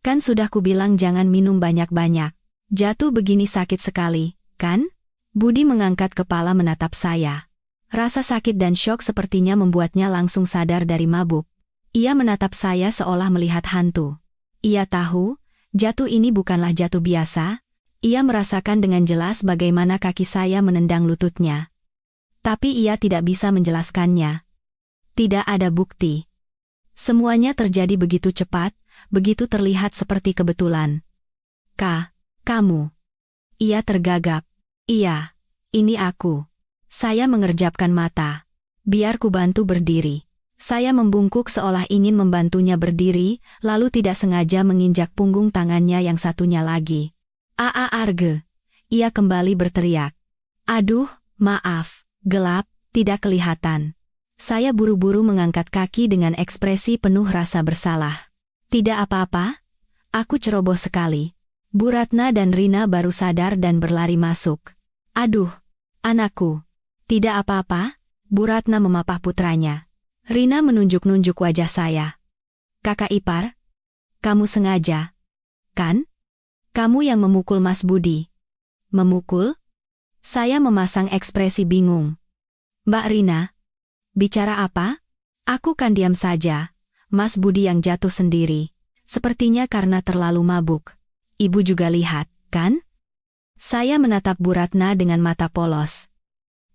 Kan sudah kubilang jangan minum banyak-banyak. Jatuh begini sakit sekali, kan? Budi mengangkat kepala menatap saya. Rasa sakit dan syok sepertinya membuatnya langsung sadar dari mabuk. Ia menatap saya seolah melihat hantu. Ia tahu, jatuh ini bukanlah jatuh biasa. Ia merasakan dengan jelas bagaimana kaki saya menendang lututnya. Tapi ia tidak bisa menjelaskannya. Tidak ada bukti. Semuanya terjadi begitu cepat, begitu terlihat seperti kebetulan. Kamu. Ia tergagap. Iya, ini aku. Saya mengerjapkan mata. Biar ku bantu berdiri. Saya membungkuk seolah ingin membantunya berdiri, lalu tidak sengaja menginjak punggung tangannya yang satunya lagi. Arge. Ia kembali berteriak. Aduh, maaf, gelap, tidak kelihatan. Saya buru-buru mengangkat kaki dengan ekspresi penuh rasa bersalah. Tidak apa-apa, aku ceroboh sekali. Bu Ratna dan Rina baru sadar dan berlari masuk. Aduh, anakku. Tidak apa-apa, Bu Ratna memapah putranya. Rina menunjuk-nunjuk wajah saya. Kakak ipar, kamu sengaja, kan? Kamu yang memukul Mas Budi. Memukul? Saya memasang ekspresi bingung. Mbak Rina, bicara apa? Aku kan diam saja. Mas Budi yang jatuh sendiri. Sepertinya karena terlalu mabuk. Ibu juga lihat, kan? Saya menatap Bu Ratna dengan mata polos.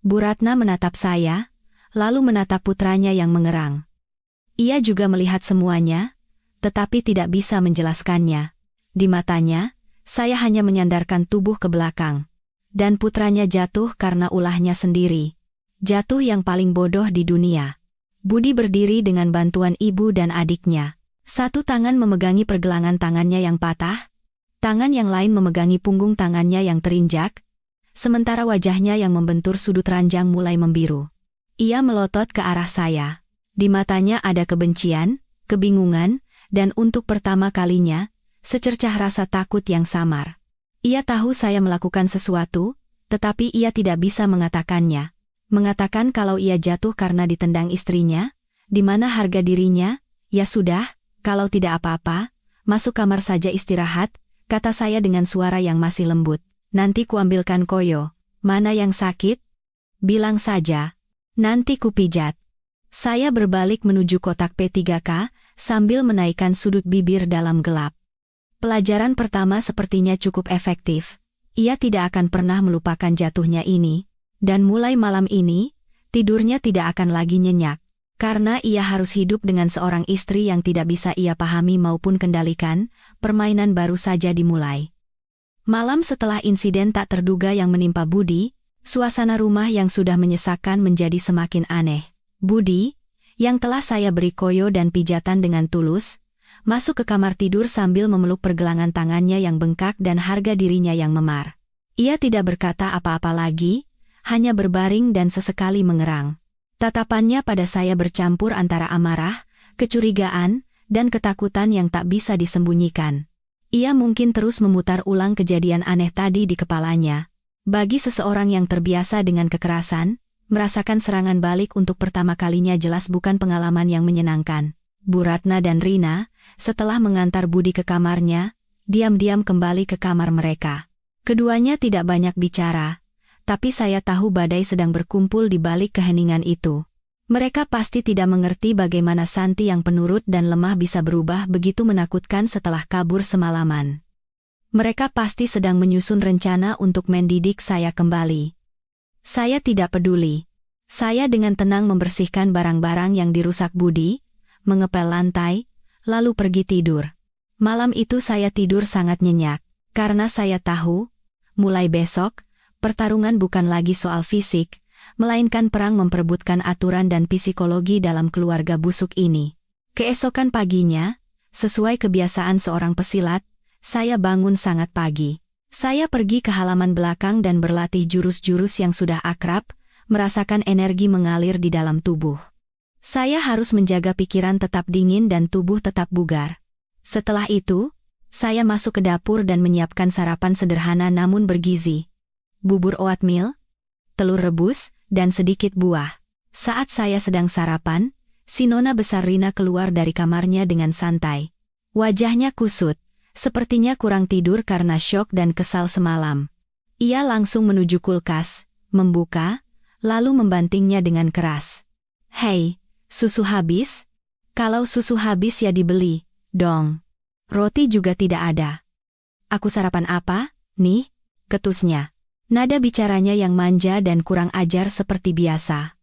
Bu Ratna menatap saya, lalu menatap putranya yang mengerang. Ia juga melihat semuanya, tetapi tidak bisa menjelaskannya. Di matanya, saya hanya menyandarkan tubuh ke belakang. Dan putranya jatuh karena ulahnya sendiri. Jatuh yang paling bodoh di dunia. Budi berdiri dengan bantuan ibu dan adiknya. Satu tangan memegangi pergelangan tangannya yang patah, tangan yang lain memegangi punggung tangannya yang terinjak, sementara wajahnya yang membentur sudut ranjang mulai membiru. Ia melotot ke arah saya. Di matanya ada kebencian, kebingungan, dan untuk pertama kalinya, secercah rasa takut yang samar. Ia tahu saya melakukan sesuatu, tetapi ia tidak bisa mengatakannya. Mengatakan kalau ia jatuh karena ditendang istrinya, di mana harga dirinya, ya sudah, kalau tidak apa-apa, masuk kamar saja istirahat, kata saya dengan suara yang masih lembut. Nanti kuambilkan koyo. Mana yang sakit? Bilang saja. Nanti kupijat. Saya berbalik menuju kotak P3K, sambil menaikkan sudut bibir dalam gelap. Pelajaran pertama sepertinya cukup efektif. Ia tidak akan pernah melupakan jatuhnya ini. Dan mulai malam ini, tidurnya tidak akan lagi nyenyak. Karena ia harus hidup dengan seorang istri yang tidak bisa ia pahami maupun kendalikan, permainan baru saja dimulai. Malam setelah insiden tak terduga yang menimpa Budi, suasana rumah yang sudah menyesakkan menjadi semakin aneh. Budi, yang telah saya beri koyo dan pijatan dengan tulus, masuk ke kamar tidur sambil memeluk pergelangan tangannya yang bengkak dan harga dirinya yang memar. Ia tidak berkata apa-apa lagi, hanya berbaring dan sesekali mengerang. Tatapannya pada saya bercampur antara amarah, kecurigaan, dan ketakutan yang tak bisa disembunyikan. Ia mungkin terus memutar ulang kejadian aneh tadi di kepalanya. Bagi seseorang yang terbiasa dengan kekerasan, merasakan serangan balik untuk pertama kalinya jelas bukan pengalaman yang menyenangkan. Bu Ratna dan Rina, setelah mengantar Budi ke kamarnya, diam-diam kembali ke kamar mereka. Keduanya tidak banyak bicara. Tapi saya tahu badai sedang berkumpul di balik keheningan itu. Mereka pasti tidak mengerti bagaimana Santi yang penurut dan lemah bisa berubah begitu menakutkan setelah kabur semalaman. Mereka pasti sedang menyusun rencana untuk mendidik saya kembali. Saya tidak peduli. Saya dengan tenang membersihkan barang-barang yang dirusak Budi, mengepel lantai, lalu pergi tidur. Malam itu saya tidur sangat nyenyak, karena saya tahu, mulai besok, pertarungan bukan lagi soal fisik, melainkan perang memperebutkan aturan dan psikologi dalam keluarga busuk ini. Keesokan paginya, sesuai kebiasaan seorang pesilat, saya bangun sangat pagi. Saya pergi ke halaman belakang dan berlatih jurus-jurus yang sudah akrab, merasakan energi mengalir di dalam tubuh. Saya harus menjaga pikiran tetap dingin dan tubuh tetap bugar. Setelah itu, saya masuk ke dapur dan menyiapkan sarapan sederhana namun bergizi. Bubur oatmeal, telur rebus, dan sedikit buah. Saat saya sedang sarapan, si nona besar Rina keluar dari kamarnya dengan santai. Wajahnya kusut, sepertinya kurang tidur karena syok dan kesal semalam. Ia langsung menuju kulkas, membuka, lalu membantingnya dengan keras. "Hei, susu habis? Kalau susu habis ya dibeli, dong. Roti juga tidak ada." "Aku sarapan apa, nih?" ketusnya. Nada bicaranya yang manja dan kurang ajar seperti biasa.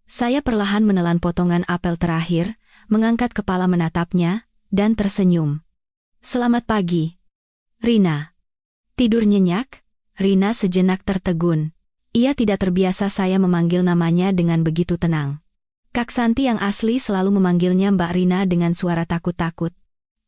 Saya perlahan menelan potongan apel terakhir, mengangkat kepala menatapnya, dan tersenyum. "Selamat pagi, Rina." "Tidur nyenyak?" Rina sejenak tertegun. Ia tidak terbiasa saya memanggil namanya dengan begitu tenang. Kak Santi yang asli selalu memanggilnya Mbak Rina dengan suara takut-takut.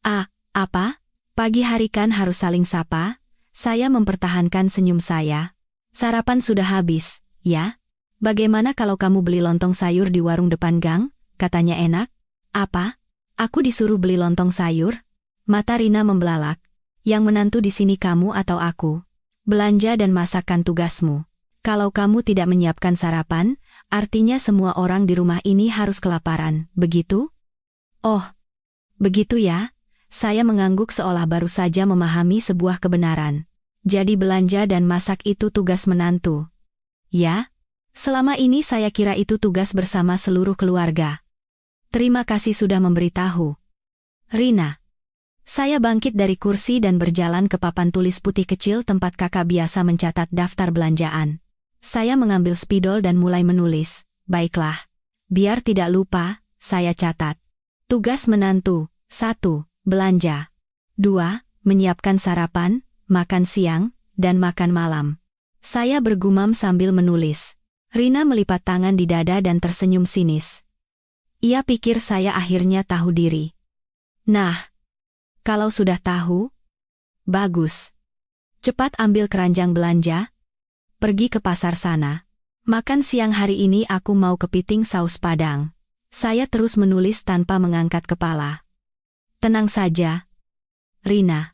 Apa? Pagi hari kan harus saling sapa?" Saya mempertahankan senyum saya. "Sarapan sudah habis, ya? Bagaimana kalau kamu beli lontong sayur di warung depan gang?" katanya enak. "Apa? Aku disuruh beli lontong sayur?" Mata Rina membelalak. "Yang menantu di sini kamu atau aku? Belanja dan masakkan tugasmu. Kalau kamu tidak menyiapkan sarapan, artinya semua orang di rumah ini harus kelaparan, begitu?" "Oh, begitu ya?" Saya mengangguk seolah baru saja memahami sebuah kebenaran. "Jadi belanja dan masak itu tugas menantu?" "Ya, selama ini saya kira itu tugas bersama seluruh keluarga." "Terima kasih sudah memberitahu, Rina." Saya bangkit dari kursi dan berjalan ke papan tulis putih kecil tempat kakak biasa mencatat daftar belanjaan. Saya mengambil spidol dan mulai menulis. "Baiklah. Biar tidak lupa, saya catat. Tugas menantu, 1. Belanja. 2. Menyiapkan sarapan, makan siang, dan makan malam." Saya bergumam sambil menulis. Rina melipat tangan di dada dan tersenyum sinis. Ia pikir saya akhirnya tahu diri. "Nah, kalau sudah tahu, bagus. Cepat ambil keranjang belanja. Pergi ke pasar sana. Makan siang hari ini aku mau kepiting saus Padang." Saya terus menulis tanpa mengangkat kepala. "Tenang saja, Rina.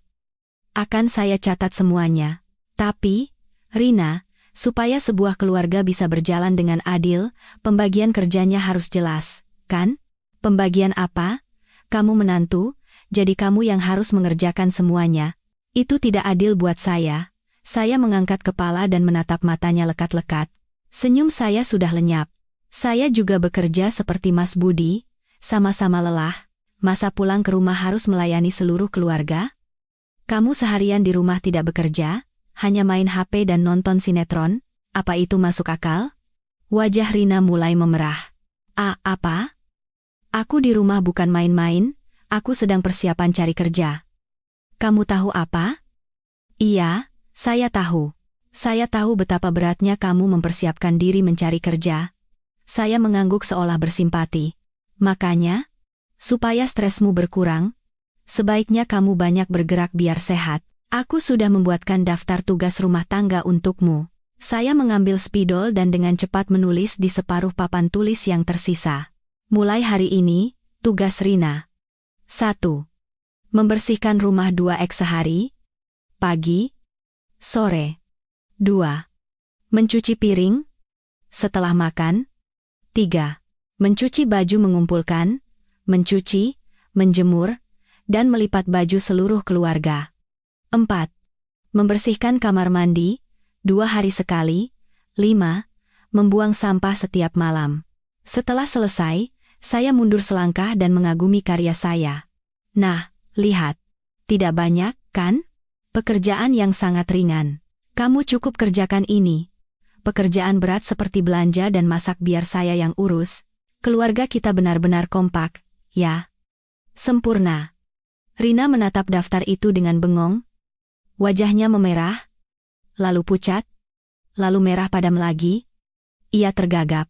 Akan saya catat semuanya. Tapi, Rina, Supaya sebuah keluarga bisa berjalan dengan adil, pembagian kerjanya harus jelas, kan? Pembagian apa? Kamu menantu, jadi kamu yang harus mengerjakan semuanya. Itu tidak adil buat saya. Saya mengangkat kepala dan menatap matanya lekat-lekat. Senyum saya sudah lenyap. Saya juga bekerja seperti Mas Budi, sama-sama lelah. Masa pulang ke rumah harus melayani seluruh keluarga? Kamu seharian di rumah tidak bekerja, hanya main HP dan nonton sinetron? Apa itu masuk akal? Wajah Rina mulai memerah. Apa? Aku di rumah bukan main-main, aku sedang persiapan cari kerja. Kamu tahu apa? Iya, saya tahu. Saya tahu betapa beratnya kamu mempersiapkan diri mencari kerja. Saya mengangguk seolah bersimpati. Makanya, supaya stresmu berkurang, sebaiknya kamu banyak bergerak biar sehat. Aku sudah membuatkan daftar tugas rumah tangga untukmu. Saya mengambil spidol dan dengan cepat menulis di separuh papan tulis yang tersisa. Mulai hari ini, tugas Rina. 1. Membersihkan rumah 2x sehari, pagi, sore. 2. Mencuci piring, setelah makan. 3. Mencuci baju mengumpulkan, mencuci, menjemur, dan melipat baju seluruh keluarga. 4. Membersihkan kamar mandi, 2 hari sekali. 5. Membuang sampah setiap malam. Setelah selesai, saya mundur selangkah dan mengagumi karya saya. Nah, lihat. Tidak banyak, kan? Pekerjaan yang sangat ringan. Kamu cukup kerjakan ini. Pekerjaan berat seperti belanja dan masak biar saya yang urus. Keluarga kita benar-benar kompak, ya. Sempurna. Rina menatap daftar itu dengan bengong. Wajahnya memerah, lalu pucat, lalu merah padam lagi. Ia tergagap.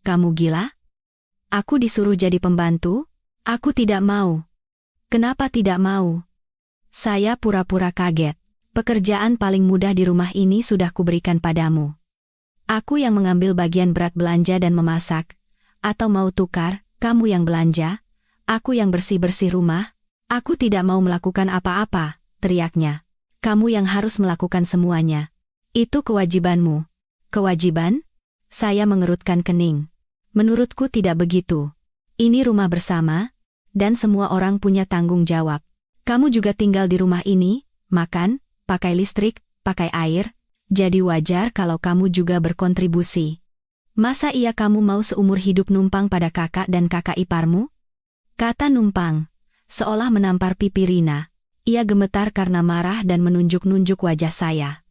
Kamu gila? Aku disuruh jadi pembantu? Aku tidak mau. Kenapa tidak mau? Saya pura-pura kaget. Pekerjaan paling mudah di rumah ini sudah kuberikan padamu. Aku yang mengambil bagian berat belanja dan memasak. Atau mau tukar, kamu yang belanja, aku yang bersih-bersih rumah. Aku tidak mau melakukan apa-apa, teriaknya. Kamu yang harus melakukan semuanya. Itu kewajibanmu. Kewajiban? Saya mengerutkan kening. Menurutku tidak begitu. Ini rumah bersama, dan semua orang punya tanggung jawab. Kamu juga tinggal di rumah ini, makan, pakai listrik, pakai air. Jadi wajar kalau kamu juga berkontribusi. Masa iya kamu mau seumur hidup numpang pada kakak dan kakak iparmu? Kata numpang, seolah menampar pipi Rina. Ia gemetar karena marah dan menunjuk-nunjuk wajah saya.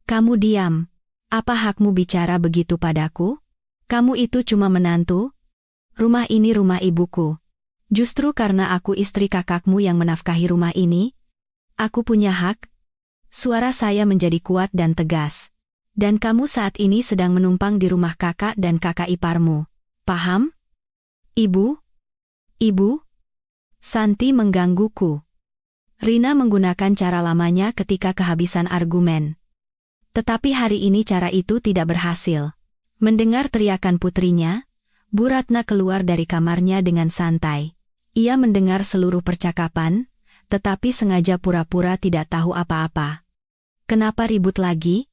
Kamu diam. Apa hakmu bicara begitu padaku? Kamu itu cuma menantu. Rumah ini rumah ibuku. Justru karena aku istri kakakmu yang menafkahi rumah ini, aku punya hak. Suara saya menjadi kuat dan tegas. Dan kamu saat ini sedang menumpang di rumah kakak dan kakak iparmu. Paham? Ibu? Santi menggangguku. Rina menggunakan cara lamanya ketika kehabisan argumen. Tetapi hari ini cara itu tidak berhasil. Mendengar teriakan putrinya, Bu Ratna keluar dari kamarnya dengan santai. Ia mendengar seluruh percakapan, tetapi sengaja pura-pura tidak tahu apa-apa. Kenapa ribut lagi?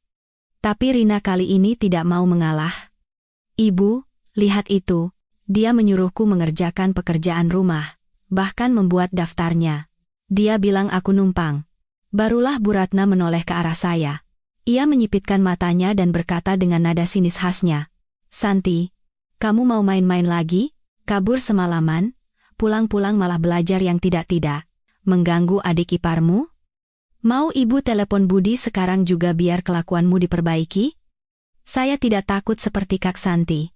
Tapi Rina kali ini tidak mau mengalah. Ibu, lihat itu. Dia menyuruhku mengerjakan pekerjaan rumah, bahkan membuat daftarnya. Dia bilang aku numpang. Barulah Bu Ratna menoleh ke arah saya. Ia menyipitkan matanya dan berkata dengan nada sinis khasnya. Santi, kamu mau main-main lagi? Kabur semalaman, pulang-pulang malah belajar yang tidak-tidak. Mengganggu adik iparmu? Mau ibu telepon Budi sekarang juga biar kelakuanmu diperbaiki? Saya tidak takut seperti Kak Santi.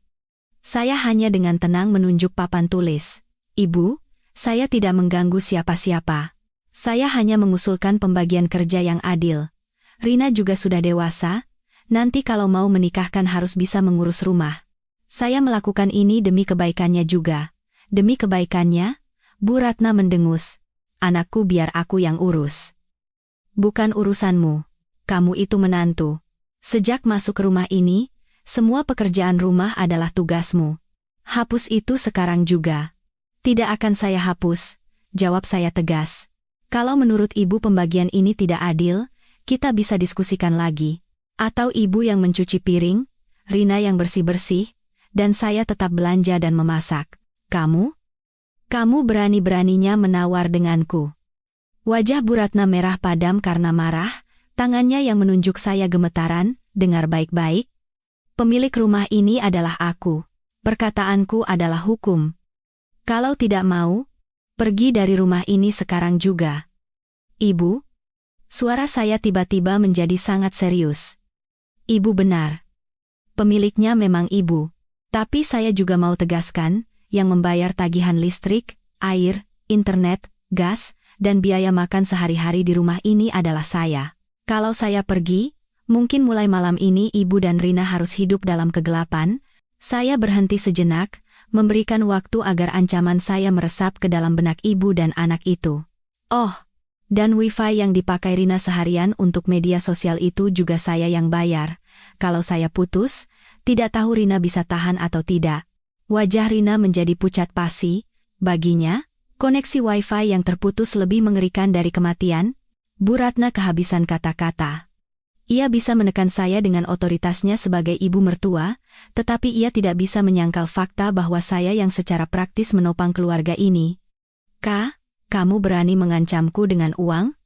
Saya hanya dengan tenang menunjuk papan tulis. Ibu, saya tidak mengganggu siapa-siapa. Saya hanya mengusulkan pembagian kerja yang adil. Rina juga sudah dewasa, nanti kalau mau menikahkan harus bisa mengurus rumah. Saya melakukan ini demi kebaikannya juga. Demi kebaikannya, Bu Ratna mendengus. Anakku biar aku yang urus. Bukan urusanmu. Kamu itu menantu. Sejak masuk ke rumah ini, semua pekerjaan rumah adalah tugasmu. Hapus itu sekarang juga. Tidak akan saya hapus, jawab saya tegas. Kalau menurut ibu pembagian ini tidak adil, kita bisa diskusikan lagi. Atau ibu yang mencuci piring, Rina yang bersih-bersih, dan saya tetap belanja dan memasak. Kamu? Kamu berani-beraninya menawar denganku. Wajah Bu Ratna merah padam karena marah, tangannya yang menunjuk saya gemetaran. Dengar baik-baik. Pemilik rumah ini adalah aku. Perkataanku adalah hukum. Kalau tidak mau, pergi dari rumah ini sekarang juga. Ibu? Suara saya tiba-tiba menjadi sangat serius. Ibu benar. Pemiliknya memang ibu. Tapi saya juga mau tegaskan, yang membayar tagihan listrik, air, internet, gas, dan biaya makan sehari-hari di rumah ini adalah saya. Kalau saya pergi, mungkin mulai malam ini ibu dan Rina harus hidup dalam kegelapan. Saya berhenti sejenak, memberikan waktu agar ancaman saya meresap ke dalam benak ibu dan anak itu. Oh, dan wifi yang dipakai Rina seharian untuk media sosial itu juga saya yang bayar. Kalau saya putus, tidak tahu Rina bisa tahan atau tidak. Wajah Rina menjadi pucat pasi. Baginya, koneksi wifi yang terputus lebih mengerikan dari kematian. Bu Ratna kehabisan kata-kata. Ia bisa menekan saya dengan otoritasnya sebagai ibu mertua, tetapi ia tidak bisa menyangkal fakta bahwa saya yang secara praktis menopang keluarga ini. Kak, kamu berani mengancamku dengan uang?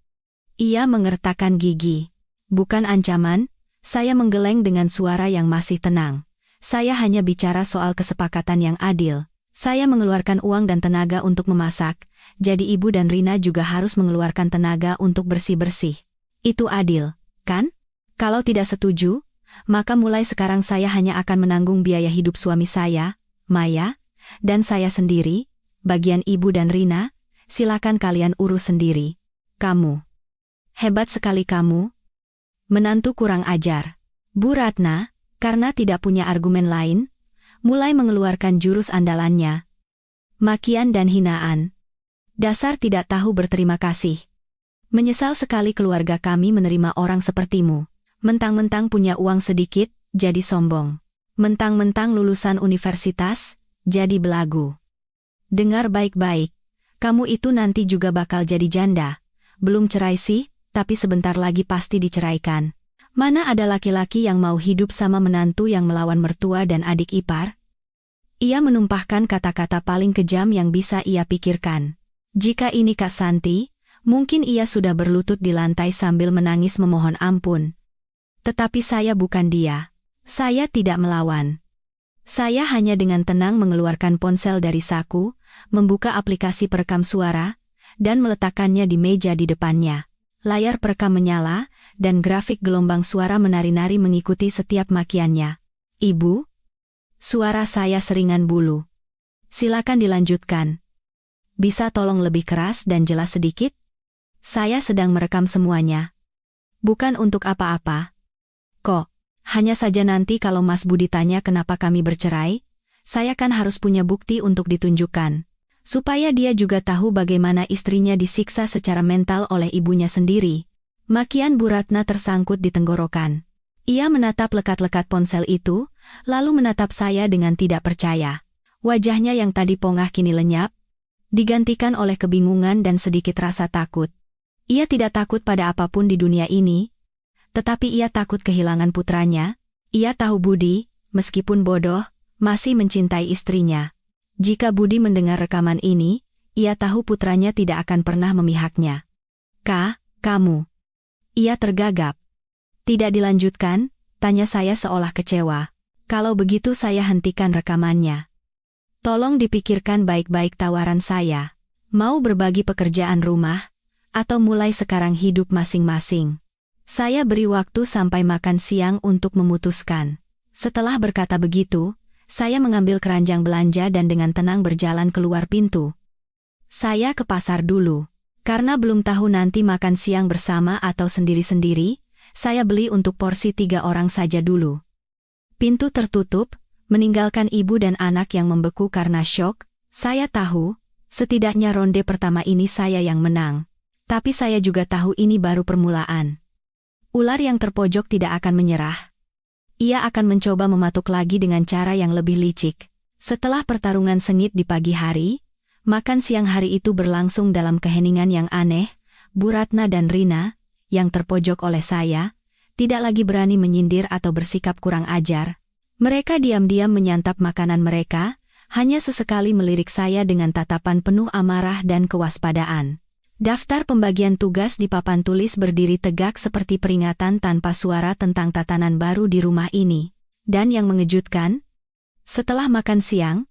Ia mengertakkan gigi. Bukan ancaman, saya menggeleng dengan suara yang masih tenang. Saya hanya bicara soal kesepakatan yang adil. Saya mengeluarkan uang dan tenaga untuk memasak, jadi ibu dan Rina juga harus mengeluarkan tenaga untuk bersih-bersih. Itu adil, kan? Kalau tidak setuju, maka mulai sekarang saya hanya akan menanggung biaya hidup suami saya, Maya, dan saya sendiri. Bagian ibu dan Rina, silakan kalian urus sendiri. Kamu. Hebat sekali kamu. Menantu kurang ajar. Bu Ratna, karena tidak punya argumen lain, mulai mengeluarkan jurus andalannya. Makian dan hinaan. Dasar tidak tahu berterima kasih. Menyesal sekali keluarga kami menerima orang sepertimu. Mentang-mentang punya uang sedikit, jadi sombong. Mentang-mentang lulusan universitas, jadi belagu. Dengar baik-baik, kamu itu nanti juga bakal jadi janda. Belum cerai sih, tapi sebentar lagi pasti diceraikan. Mana ada laki-laki yang mau hidup sama menantu yang melawan mertua dan adik ipar? Ia menumpahkan kata-kata paling kejam yang bisa ia pikirkan. Jika ini Kak Santi, mungkin ia sudah berlutut di lantai sambil menangis memohon ampun. Tetapi saya bukan dia. Saya tidak melawan. Saya hanya dengan tenang mengeluarkan ponsel dari saku, membuka aplikasi perekam suara, dan meletakkannya di meja di depannya. Layar perekam menyala, dan grafik gelombang suara menari-nari mengikuti setiap makiannya. Ibu? Suara saya seringan bulu. Silakan dilanjutkan. Bisa tolong lebih keras dan jelas sedikit? Saya sedang merekam semuanya. Bukan untuk apa-apa. Kok, hanya saja nanti kalau Mas Budi tanya kenapa kami bercerai, saya kan harus punya bukti untuk ditunjukkan. Supaya dia juga tahu bagaimana istrinya disiksa secara mental oleh ibunya sendiri. Makian Bu Ratna tersangkut di tenggorokan. Ia menatap lekat-lekat ponsel itu, lalu menatap saya dengan tidak percaya. Wajahnya yang tadi pongah kini lenyap, digantikan oleh kebingungan dan sedikit rasa takut. Ia tidak takut pada apapun di dunia ini, tetapi ia takut kehilangan putranya. Ia tahu Budi, meskipun bodoh, masih mencintai istrinya. Jika Budi mendengar rekaman ini, ia tahu putranya tidak akan pernah memihaknya. Kak, kamu. Ia tergagap. Tidak dilanjutkan, tanya saya seolah kecewa. Kalau begitu saya hentikan rekamannya. Tolong dipikirkan baik-baik tawaran saya. Mau berbagi pekerjaan rumah, atau mulai sekarang hidup masing-masing. Saya beri waktu sampai makan siang untuk memutuskan. Setelah berkata begitu, saya mengambil keranjang belanja dan dengan tenang berjalan keluar pintu. Saya ke pasar dulu. Karena belum tahu nanti makan siang bersama atau sendiri-sendiri, saya beli untuk porsi 3 orang saja dulu. Pintu tertutup, meninggalkan ibu dan anak yang membeku karena syok. Saya tahu, setidaknya ronde pertama ini saya yang menang. Tapi saya juga tahu ini baru permulaan. Ular yang terpojok tidak akan menyerah. Ia akan mencoba mematuk lagi dengan cara yang lebih licik. Setelah pertarungan sengit di pagi hari, makan siang hari itu berlangsung dalam keheningan yang aneh. Bu Ratna dan Rina, yang terpojok oleh saya, tidak lagi berani menyindir atau bersikap kurang ajar. Mereka diam-diam menyantap makanan mereka, hanya sesekali melirik saya dengan tatapan penuh amarah dan kewaspadaan. Daftar pembagian tugas di papan tulis berdiri tegak seperti peringatan tanpa suara tentang tatanan baru di rumah ini. Dan yang mengejutkan, setelah makan siang,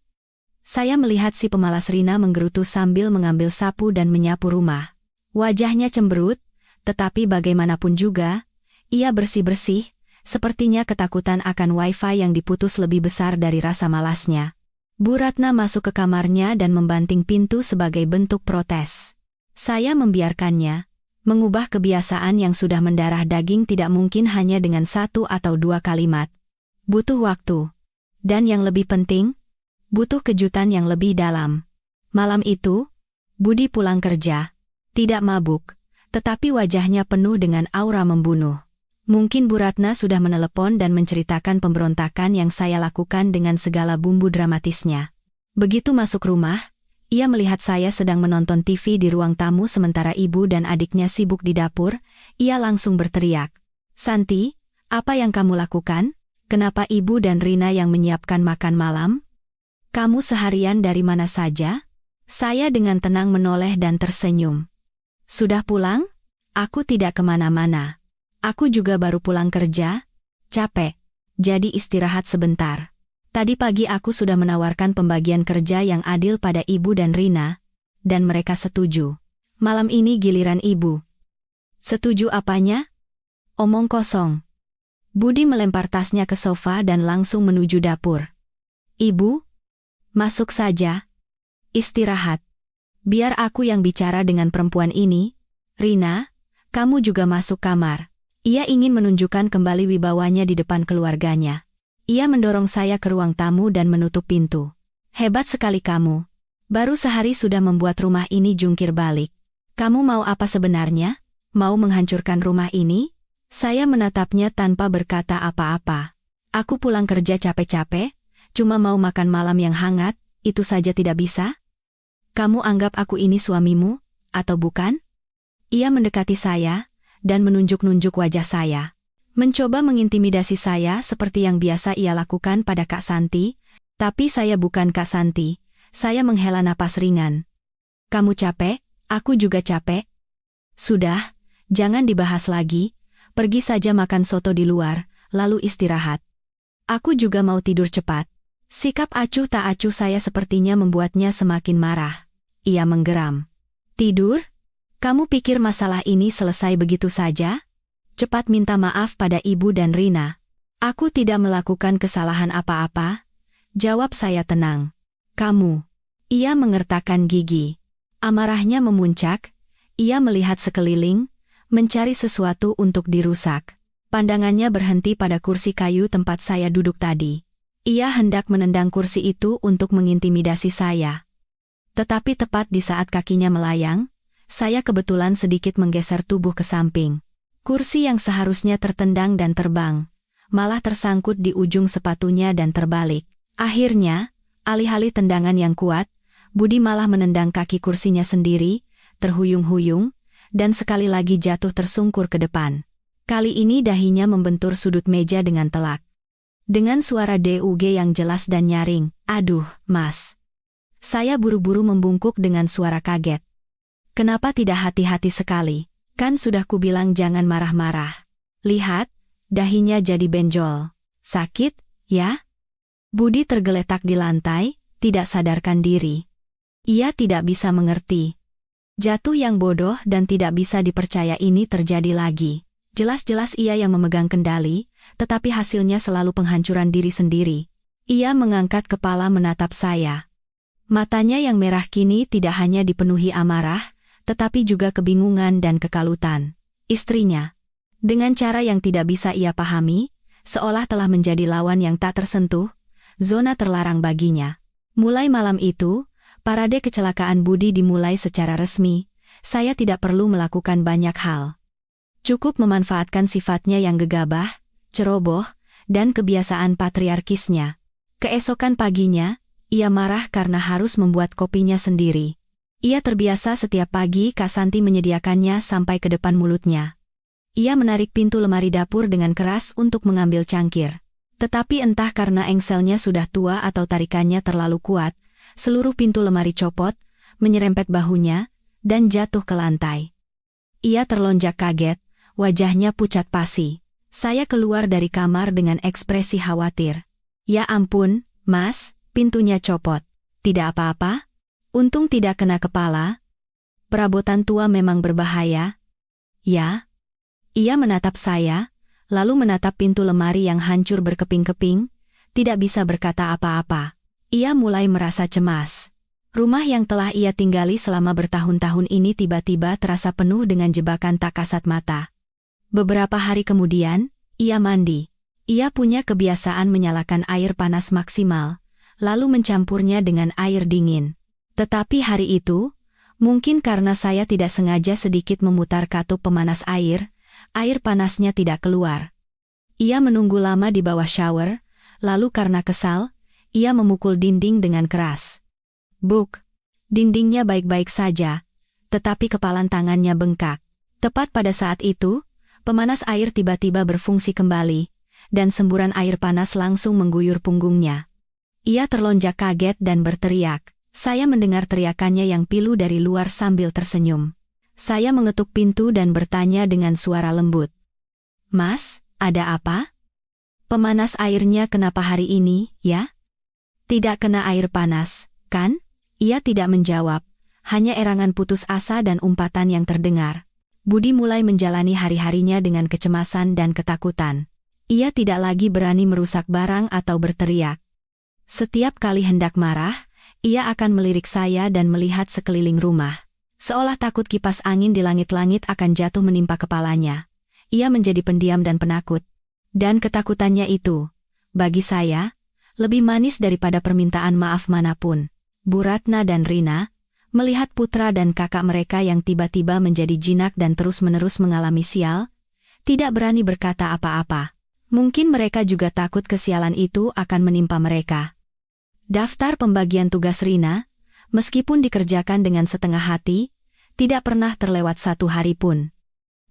saya melihat si pemalas Rina menggerutu sambil mengambil sapu dan menyapu rumah. Wajahnya cemberut, tetapi bagaimanapun juga, ia bersih-bersih, sepertinya ketakutan akan wifi yang diputus lebih besar dari rasa malasnya. Bu Ratna masuk ke kamarnya dan membanting pintu sebagai bentuk protes. Saya membiarkannya. Mengubah kebiasaan yang sudah mendarah daging tidak mungkin hanya dengan 1 atau 2 kalimat. Butuh waktu. Dan yang lebih penting, butuh kejutan yang lebih dalam. Malam itu, Budi pulang kerja. Tidak mabuk, tetapi wajahnya penuh dengan aura membunuh. Mungkin Bu Ratna sudah menelepon dan menceritakan pemberontakan yang saya lakukan dengan segala bumbu dramatisnya. Begitu masuk rumah, ia melihat saya sedang menonton TV di ruang tamu sementara ibu dan adiknya sibuk di dapur. Ia langsung berteriak, "Santi, apa yang kamu lakukan? Kenapa ibu dan Rina yang menyiapkan makan malam? Kamu seharian dari mana saja?" Saya dengan tenang menoleh dan tersenyum. "Sudah pulang? Aku tidak kemana-mana. Aku juga baru pulang kerja, capek, jadi istirahat sebentar. Tadi pagi aku sudah menawarkan pembagian kerja yang adil pada ibu dan Rina, dan mereka setuju. Malam ini giliran ibu." "Setuju apanya?" "Omong kosong." Budi melempar tasnya ke sofa dan langsung menuju dapur. "Ibu, masuk saja. Istirahat. Biar aku yang bicara dengan perempuan ini. Rina, kamu juga masuk kamar." Ia ingin menunjukkan kembali wibawanya di depan keluarganya. Ia mendorong saya ke ruang tamu dan menutup pintu. "Hebat sekali kamu. Baru sehari sudah membuat rumah ini jungkir balik. Kamu mau apa sebenarnya? Mau menghancurkan rumah ini?" Saya menatapnya tanpa berkata apa-apa. "Aku pulang kerja capek-capek, cuma mau makan malam yang hangat, itu saja tidak bisa? Kamu anggap aku ini suamimu, atau bukan?" Ia mendekati saya dan menunjuk-nunjuk wajah saya. Mencoba mengintimidasi saya seperti yang biasa ia lakukan pada Kak Santi, tapi saya bukan Kak Santi. Saya menghela napas ringan. "Kamu capek, aku juga capek. Sudah, jangan dibahas lagi, pergi saja makan soto di luar, lalu istirahat. Aku juga mau tidur cepat." Sikap acuh tak acuh saya sepertinya membuatnya semakin marah. Ia menggeram. "Tidur? Kamu pikir masalah ini selesai begitu saja? Cepat minta maaf pada ibu dan Rina." "Aku tidak melakukan kesalahan apa-apa," jawab saya tenang. "Kamu." Ia mengertakkan gigi. Amarahnya memuncak, ia melihat sekeliling, mencari sesuatu untuk dirusak. Pandangannya berhenti pada kursi kayu tempat saya duduk tadi. Ia hendak menendang kursi itu untuk mengintimidasi saya. Tetapi tepat di saat kakinya melayang, saya kebetulan sedikit menggeser tubuh ke samping. Kursi yang seharusnya tertendang dan terbang, malah tersangkut di ujung sepatunya dan terbalik. Akhirnya, alih-alih tendangan yang kuat, Budi malah menendang kaki kursinya sendiri, terhuyung-huyung, dan sekali lagi jatuh tersungkur ke depan. Kali ini dahinya membentur sudut meja dengan telak. Dengan suara DUG yang jelas dan nyaring, "Aduh, Mas." Saya buru-buru membungkuk dengan suara kaget. "Kenapa tidak hati-hati sekali? Kan sudah kubilang jangan marah-marah. Lihat, dahinya jadi benjol. Sakit, ya?" Budi tergeletak di lantai, tidak sadarkan diri. Ia tidak bisa mengerti. Jatuh yang bodoh dan tidak bisa dipercaya ini terjadi lagi. Jelas-jelas ia yang memegang kendali, tetapi hasilnya selalu penghancuran diri sendiri. Ia mengangkat kepala menatap saya. Matanya yang merah kini tidak hanya dipenuhi amarah, tetapi juga kebingungan dan kekalutan. Istrinya, dengan cara yang tidak bisa ia pahami, seolah telah menjadi lawan yang tak tersentuh, zona terlarang baginya. Mulai malam itu, parade kecelakaan Budi dimulai secara resmi. Saya tidak perlu melakukan banyak hal. Cukup memanfaatkan sifatnya yang gegabah, ceroboh, dan kebiasaan patriarkisnya. Keesokan paginya, ia marah karena harus membuat kopinya sendiri. Ia terbiasa setiap pagi Kak Santi menyediakannya sampai ke depan mulutnya. Ia menarik pintu lemari dapur dengan keras untuk mengambil cangkir. Tetapi entah karena engselnya sudah tua atau tarikannya terlalu kuat, seluruh pintu lemari copot, menyerempet bahunya, dan jatuh ke lantai. Ia terlonjak kaget, wajahnya pucat pasi. Saya keluar dari kamar dengan ekspresi khawatir. Ya ampun, Mas, pintunya copot. Tidak apa-apa? Untung tidak kena kepala. Perabotan tua memang berbahaya. Ya. Ia menatap saya, lalu menatap pintu lemari yang hancur berkeping-keping, tidak bisa berkata apa-apa. Ia mulai merasa cemas. Rumah yang telah ia tinggali selama bertahun-tahun ini tiba-tiba terasa penuh dengan jebakan tak kasat mata. Beberapa hari kemudian, ia mandi. Ia punya kebiasaan menyalakan air panas maksimal, lalu mencampurnya dengan air dingin. Tetapi hari itu, mungkin karena saya tidak sengaja sedikit memutar katup pemanas air panasnya tidak keluar. Ia menunggu lama di bawah shower, lalu karena kesal, ia memukul dinding dengan keras. Buk! Dindingnya baik-baik saja, tetapi kepalan tangannya bengkak. Tepat pada saat itu, pemanas air tiba-tiba berfungsi kembali, dan semburan air panas langsung mengguyur punggungnya. Ia terlonjak kaget dan berteriak. Saya mendengar teriakannya yang pilu dari luar sambil tersenyum. Saya mengetuk pintu dan bertanya dengan suara lembut. Mas, ada apa? Pemanas airnya kenapa hari ini, ya? Tidak kena air panas, kan? Ia tidak menjawab, hanya erangan putus asa dan umpatan yang terdengar. Budi mulai menjalani hari-harinya dengan kecemasan dan ketakutan. Ia tidak lagi berani merusak barang atau berteriak. Setiap kali hendak marah, ia akan melirik saya dan melihat sekeliling rumah. Seolah takut kipas angin di langit-langit akan jatuh menimpa kepalanya. Ia menjadi pendiam dan penakut. Dan ketakutannya itu, bagi saya, lebih manis daripada permintaan maaf manapun. Bu Ratna dan Rina, melihat putra dan kakak mereka yang tiba-tiba menjadi jinak dan terus-menerus mengalami sial, tidak berani berkata apa-apa. Mungkin mereka juga takut kesialan itu akan menimpa mereka. Daftar pembagian tugas Rina, meskipun dikerjakan dengan setengah hati, tidak pernah terlewat satu hari pun.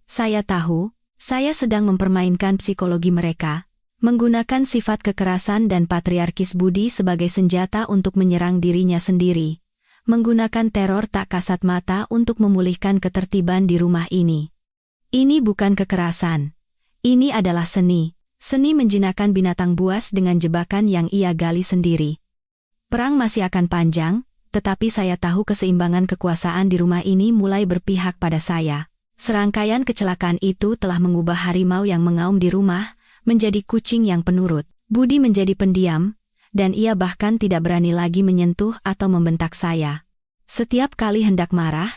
Saya tahu, saya sedang mempermainkan psikologi mereka, menggunakan sifat kekerasan dan patriarkis Budi sebagai senjata untuk menyerang dirinya sendiri, menggunakan teror tak kasat mata untuk memulihkan ketertiban di rumah ini. Ini bukan kekerasan. Ini adalah seni. Seni menjinakkan binatang buas dengan jebakan yang ia gali sendiri. Perang masih akan panjang, tetapi saya tahu keseimbangan kekuasaan di rumah ini mulai berpihak pada saya. Serangkaian kecelakaan itu telah mengubah harimau yang mengaum di rumah menjadi kucing yang penurut. Budi menjadi pendiam, dan ia bahkan tidak berani lagi menyentuh atau membentak saya. Setiap kali hendak marah,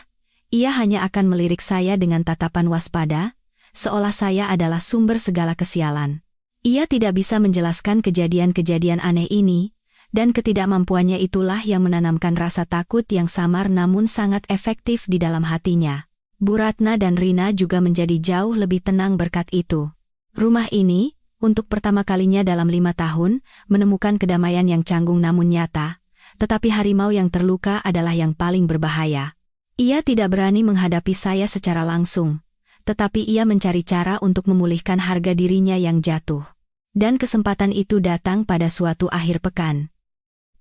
ia hanya akan melirik saya dengan tatapan waspada, seolah saya adalah sumber segala kesialan. Ia tidak bisa menjelaskan kejadian-kejadian aneh ini, dan ketidakmampuannya itulah yang menanamkan rasa takut yang samar namun sangat efektif di dalam hatinya. Bu Ratna dan Rina juga menjadi jauh lebih tenang berkat itu. Rumah ini, untuk pertama kalinya dalam 5 tahun, menemukan kedamaian yang canggung namun nyata, tetapi harimau yang terluka adalah yang paling berbahaya. Ia tidak berani menghadapi saya secara langsung, tetapi ia mencari cara untuk memulihkan harga dirinya yang jatuh. Dan kesempatan itu datang pada suatu akhir pekan.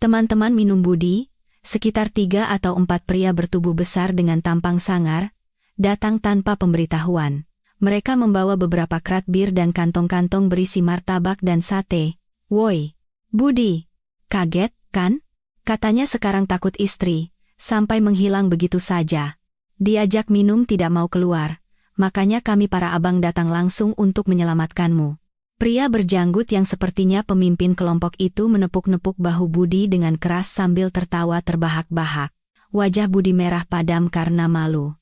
Teman-teman minum Budi, sekitar 3 atau 4 pria bertubuh besar dengan tampang sangar, datang tanpa pemberitahuan. Mereka membawa beberapa krat bir dan kantong-kantong berisi martabak dan sate. Woi, Budi, kaget, kan? Katanya sekarang takut istri, sampai menghilang begitu saja. Diajak minum tidak mau keluar, makanya kami para abang datang langsung untuk menyelamatkanmu. Pria berjanggut yang sepertinya pemimpin kelompok itu menepuk-nepuk bahu Budi dengan keras sambil tertawa terbahak-bahak. Wajah Budi merah padam karena malu.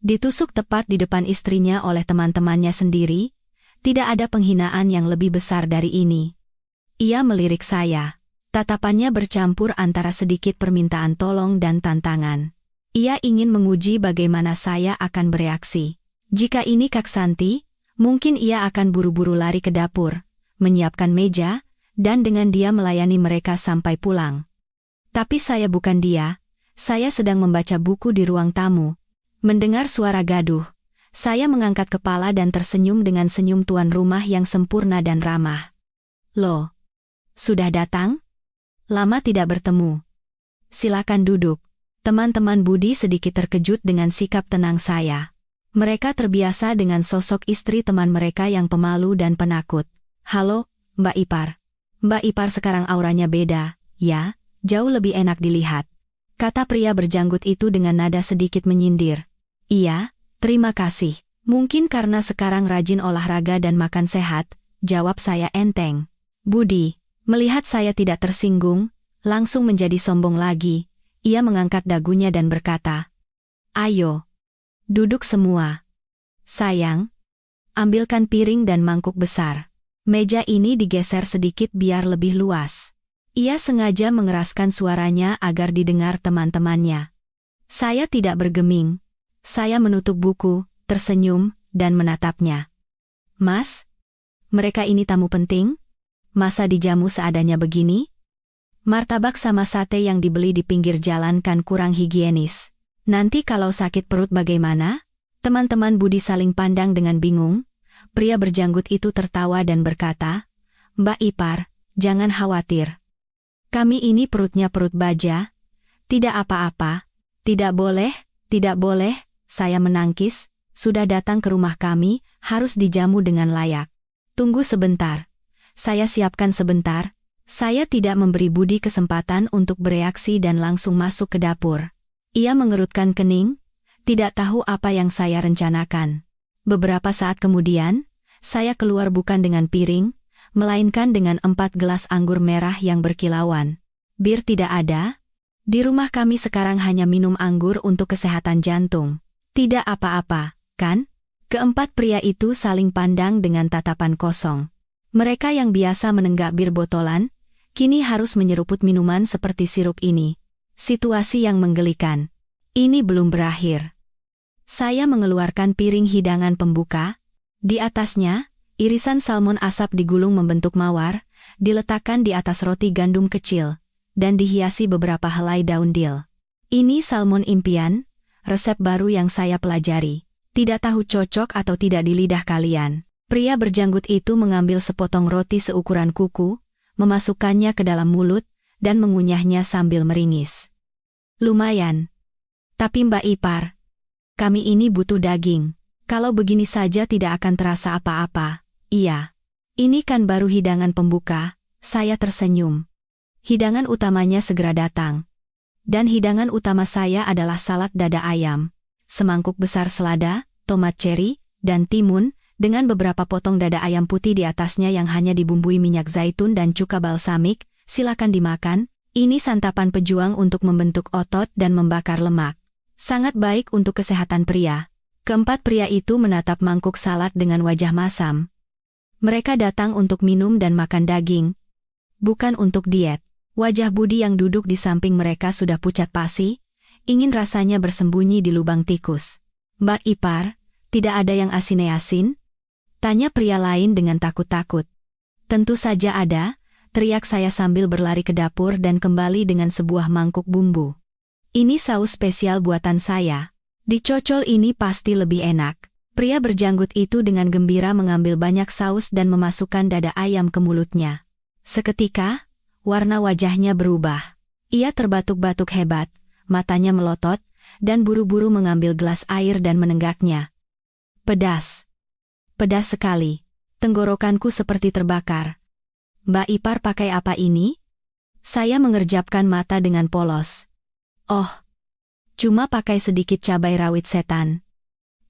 Ditusuk tepat di depan istrinya oleh teman-temannya sendiri, tidak ada penghinaan yang lebih besar dari ini. Ia melirik saya. Tatapannya bercampur antara sedikit permintaan tolong dan tantangan. Ia ingin menguji bagaimana saya akan bereaksi. Jika ini Kak Santi, mungkin ia akan buru-buru lari ke dapur, menyiapkan meja, dan dengan dia melayani mereka sampai pulang. Tapi saya bukan dia, saya sedang membaca buku di ruang tamu. Mendengar suara gaduh, Saya mengangkat kepala dan tersenyum dengan senyum tuan rumah yang sempurna dan ramah. Loh, sudah datang? Lama tidak bertemu. Silakan duduk. Teman-teman Budi sedikit terkejut dengan sikap tenang saya. Mereka terbiasa dengan sosok istri teman mereka yang pemalu dan penakut. Halo, Mbak Ipar. Mbak Ipar sekarang auranya beda, ya, jauh lebih enak dilihat. Kata pria berjanggut itu dengan nada sedikit menyindir. Iya, terima kasih. Mungkin karena sekarang rajin olahraga dan makan sehat, jawab saya enteng. Budi, melihat saya tidak tersinggung, langsung menjadi sombong lagi. Ia mengangkat dagunya dan berkata, "Ayo, duduk semua. Sayang, ambilkan piring dan mangkuk besar. Meja ini digeser sedikit biar lebih luas." Ia sengaja mengeraskan suaranya agar didengar teman-temannya. Saya tidak bergeming. Saya menutup buku, tersenyum, dan menatapnya. "Mas, mereka ini tamu penting? Masa dijamu seadanya begini?" Martabak sama sate yang dibeli di pinggir jalan kan kurang higienis. Nanti kalau sakit perut bagaimana? Teman-teman Budi saling pandang dengan bingung. Pria berjanggut itu tertawa dan berkata, "Mbak Ipar, jangan khawatir. Kami ini perutnya perut baja. Tidak apa-apa. Tidak boleh, tidak boleh." Saya menangkis. "Sudah datang ke rumah kami, harus dijamu dengan layak. Tunggu sebentar. Saya siapkan sebentar." Saya tidak memberi Budi kesempatan untuk bereaksi dan langsung masuk ke dapur. Ia mengerutkan kening, tidak tahu apa yang saya rencanakan. Beberapa saat kemudian, saya keluar bukan dengan piring, melainkan dengan 4 gelas anggur merah yang berkilauan. Bir tidak ada. Di rumah kami sekarang hanya minum anggur untuk kesehatan jantung. Tidak apa-apa, kan? Keempat pria itu saling pandang dengan tatapan kosong. Mereka yang biasa menenggak bir botolan, kini harus menyeruput minuman seperti sirup ini. Situasi yang menggelikan. Ini belum berakhir. Saya mengeluarkan piring hidangan pembuka. Di atasnya, irisan salmon asap digulung membentuk mawar, diletakkan di atas roti gandum kecil, dan dihiasi beberapa helai daun dil. Ini salmon impian, resep baru yang saya pelajari. Tidak tahu cocok atau tidak di lidah kalian. Pria berjanggut itu mengambil sepotong roti seukuran kuku, memasukkannya ke dalam mulut, dan mengunyahnya sambil meringis. Lumayan. Tapi Mbak Ipar, kami ini butuh daging. Kalau begini saja tidak akan terasa apa-apa. Iya. Ini kan baru hidangan pembuka, saya tersenyum. Hidangan utamanya segera datang. Dan hidangan utama saya adalah salad dada ayam. Semangkuk besar selada, tomat ceri, dan timun, dengan beberapa potong dada ayam putih di atasnya yang hanya dibumbui minyak zaitun dan cuka balsamik. Silakan dimakan. Ini santapan pejuang untuk membentuk otot dan membakar lemak. Sangat baik untuk kesehatan pria. Keempat pria itu menatap mangkuk salad dengan wajah masam. Mereka datang untuk minum dan makan daging, bukan untuk diet. Wajah Budi yang duduk di samping mereka sudah pucat pasi, ingin rasanya bersembunyi di lubang tikus. "Mbak Ipar, tidak ada yang asin-asin?" Tanya pria lain dengan takut-takut. "Tentu saja ada," teriak saya sambil berlari ke dapur dan kembali dengan sebuah mangkuk bumbu. "Ini saus spesial buatan saya. Dicocol ini pasti lebih enak." Pria berjanggut itu dengan gembira mengambil banyak saus dan memasukkan dada ayam ke mulutnya. Seketika, warna wajahnya berubah. Ia terbatuk-batuk hebat, matanya melotot, dan buru-buru mengambil gelas air dan menenggaknya. Pedas. Pedas sekali. Tenggorokanku seperti terbakar. "Mbak Ipar pakai apa ini?" Saya mengerjapkan mata dengan polos. "Oh, cuma pakai sedikit cabai rawit setan.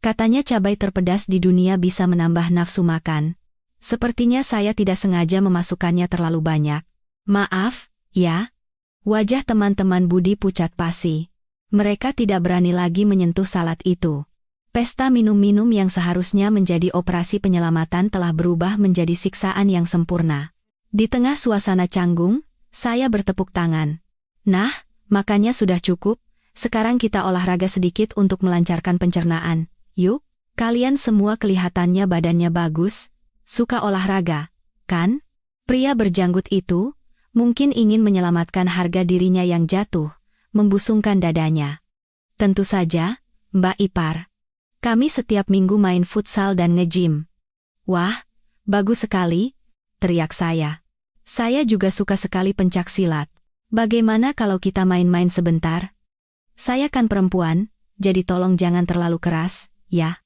Katanya cabai terpedas di dunia bisa menambah nafsu makan. Sepertinya saya tidak sengaja memasukkannya terlalu banyak. Maaf, ya." Wajah teman-teman Budi pucat pasi. Mereka tidak berani lagi menyentuh salad itu. Pesta minum-minum yang seharusnya menjadi operasi penyelamatan telah berubah menjadi siksaan yang sempurna. Di tengah suasana canggung, saya bertepuk tangan. "Nah, makannya sudah cukup, sekarang kita olahraga sedikit untuk melancarkan pencernaan. Yuk, kalian semua kelihatannya badannya bagus, suka olahraga, kan?" Pria berjanggut itu, mungkin ingin menyelamatkan harga dirinya yang jatuh, membusungkan dadanya. "Tentu saja, Mbak Ipar. Kami setiap minggu main futsal dan nge-gym. Wah, bagus sekali, teriak saya. Saya juga suka sekali pencak silat. Bagaimana kalau kita main-main sebentar? Saya kan perempuan, jadi tolong jangan terlalu keras, ya.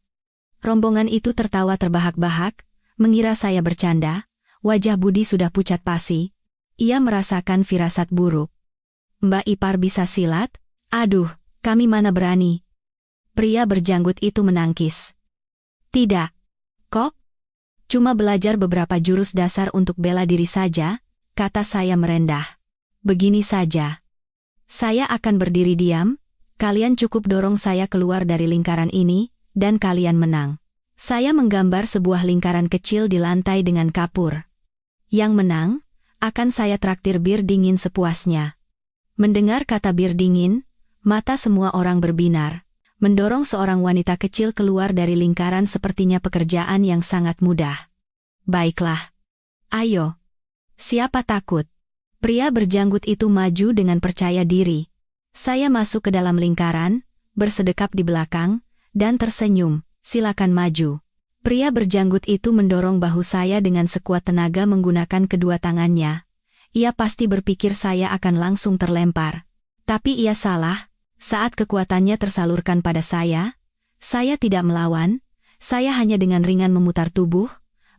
Rombongan itu tertawa terbahak-bahak, mengira saya bercanda. Wajah Budi sudah pucat pasi. Ia merasakan firasat buruk. Mbak Ipar bisa silat? Aduh, kami mana berani. Pria berjanggut itu menangkis. Tidak. Kok? Cuma belajar beberapa jurus dasar untuk bela diri saja, kata saya merendah. Begini saja. Saya akan berdiri diam, kalian cukup dorong saya keluar dari lingkaran ini, dan kalian menang. Saya menggambar sebuah lingkaran kecil di lantai dengan kapur. Yang menang, akan saya traktir bir dingin sepuasnya. Mendengar kata bir dingin, mata semua orang berbinar. Mendorong seorang wanita kecil keluar dari lingkaran sepertinya pekerjaan yang sangat mudah. Baiklah. Ayo. Siapa takut? Pria berjanggut itu maju dengan percaya diri. Saya masuk ke dalam lingkaran, bersedekap di belakang, dan tersenyum. Silakan maju. Pria berjanggut itu mendorong bahu saya dengan sekuat tenaga menggunakan kedua tangannya. Ia pasti berpikir saya akan langsung terlempar. Tapi ia salah. Saat kekuatannya tersalurkan pada saya tidak melawan, saya hanya dengan ringan memutar tubuh,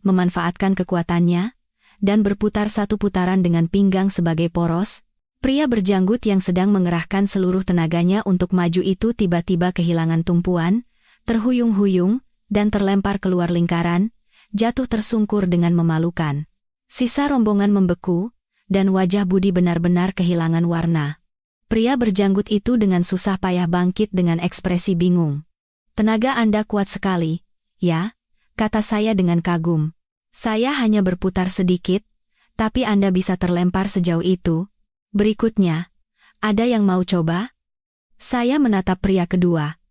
memanfaatkan kekuatannya, dan berputar satu putaran dengan pinggang sebagai poros. Pria berjanggut yang sedang mengerahkan seluruh tenaganya untuk maju itu tiba-tiba kehilangan tumpuan, terhuyung-huyung, dan terlempar keluar lingkaran, jatuh tersungkur dengan memalukan. Sisa rombongan membeku, dan wajah Budi benar-benar kehilangan warna. Pria berjanggut itu dengan susah payah bangkit dengan ekspresi bingung. Tenaga Anda kuat sekali, ya, kata saya dengan kagum. Saya hanya berputar sedikit, tapi Anda bisa terlempar sejauh itu. Berikutnya, ada yang mau coba? Saya menatap pria kedua,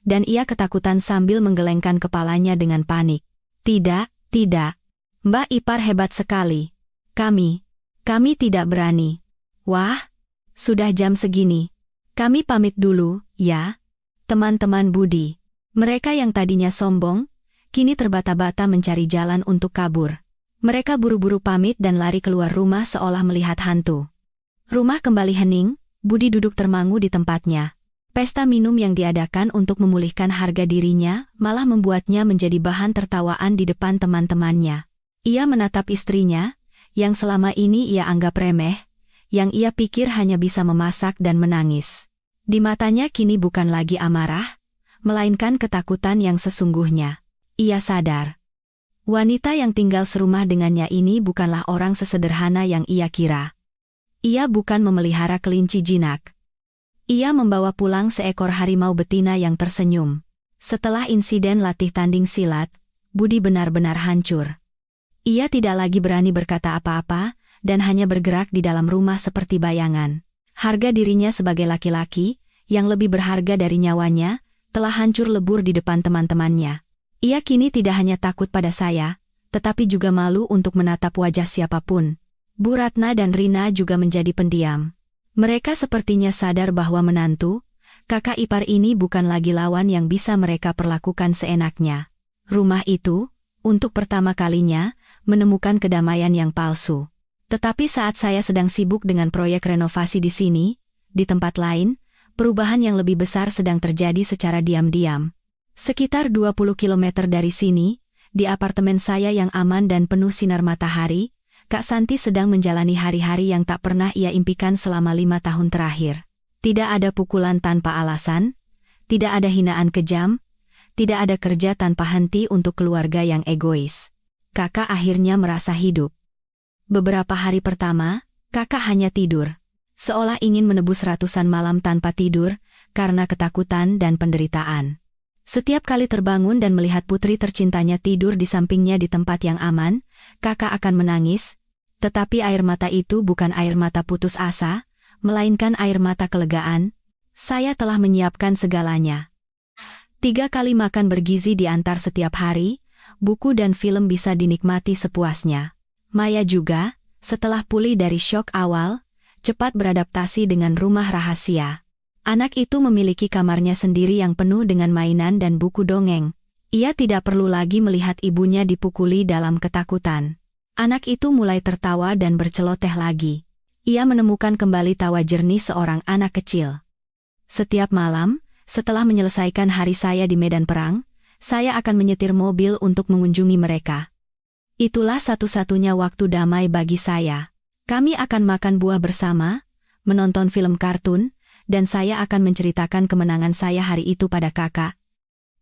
dan ia ketakutan sambil menggelengkan kepalanya dengan panik. Tidak, tidak. Mbak Ipar hebat sekali. Kami tidak berani. Wah, sudah jam segini. Kami pamit dulu, ya, teman-teman Budi. Mereka yang tadinya sombong, kini terbata-bata mencari jalan untuk kabur. Mereka buru-buru pamit dan lari keluar rumah seolah melihat hantu. Rumah kembali hening, Budi duduk termangu di tempatnya. Pesta minum yang diadakan untuk memulihkan harga dirinya malah membuatnya menjadi bahan tertawaan di depan teman-temannya. Ia menatap istrinya, yang selama ini ia anggap remeh, yang ia pikir hanya bisa memasak dan menangis. Di matanya kini bukan lagi amarah, melainkan ketakutan yang sesungguhnya. Ia sadar. Wanita yang tinggal serumah dengannya ini bukanlah orang sesederhana yang ia kira. Ia bukan memelihara kelinci jinak. Ia membawa pulang seekor harimau betina yang tersenyum. Setelah insiden latih tanding silat, Budi benar-benar hancur. Ia tidak lagi berani berkata apa-apa, dan hanya bergerak di dalam rumah seperti bayangan. Harga dirinya sebagai laki-laki, yang lebih berharga dari nyawanya, telah hancur lebur di depan teman-temannya. Ia kini tidak hanya takut pada saya, tetapi juga malu untuk menatap wajah siapapun. Bu Ratna dan Rina juga menjadi pendiam. Mereka sepertinya sadar bahwa menantu, kakak ipar ini bukan lagi lawan yang bisa mereka perlakukan seenaknya. Rumah itu, untuk pertama kalinya, menemukan kedamaian yang palsu. Tetapi saat saya sedang sibuk dengan proyek renovasi di sini, di tempat lain, perubahan yang lebih besar sedang terjadi secara diam-diam. Sekitar 20 km dari sini, di apartemen saya yang aman dan penuh sinar matahari, Kak Santi sedang menjalani hari-hari yang tak pernah ia impikan selama 5 tahun terakhir. Tidak ada pukulan tanpa alasan, tidak ada hinaan kejam, tidak ada kerja tanpa henti untuk keluarga yang egois. Kakak akhirnya merasa hidup. Beberapa hari pertama, kakak hanya tidur. Seolah ingin menebus ratusan malam tanpa tidur, karena ketakutan dan penderitaan. Setiap kali terbangun dan melihat putri tercintanya tidur di sampingnya di tempat yang aman, kakak akan menangis, tetapi air mata itu bukan air mata putus asa, melainkan air mata kelegaan. Saya telah menyiapkan segalanya. 3 kali makan bergizi di antar setiap hari, buku dan film bisa dinikmati sepuasnya. Maya juga, setelah pulih dari syok awal, cepat beradaptasi dengan rumah rahasia. Anak itu memiliki kamarnya sendiri yang penuh dengan mainan dan buku dongeng. Ia tidak perlu lagi melihat ibunya dipukuli dalam ketakutan. Anak itu mulai tertawa dan berceloteh lagi. Ia menemukan kembali tawa jernih seorang anak kecil. Setiap malam, setelah menyelesaikan hari saya di medan perang, saya akan menyetir mobil untuk mengunjungi mereka. Itulah satu-satunya waktu damai bagi saya. Kami akan makan buah bersama, menonton film kartun, dan saya akan menceritakan kemenangan saya hari itu pada kakak.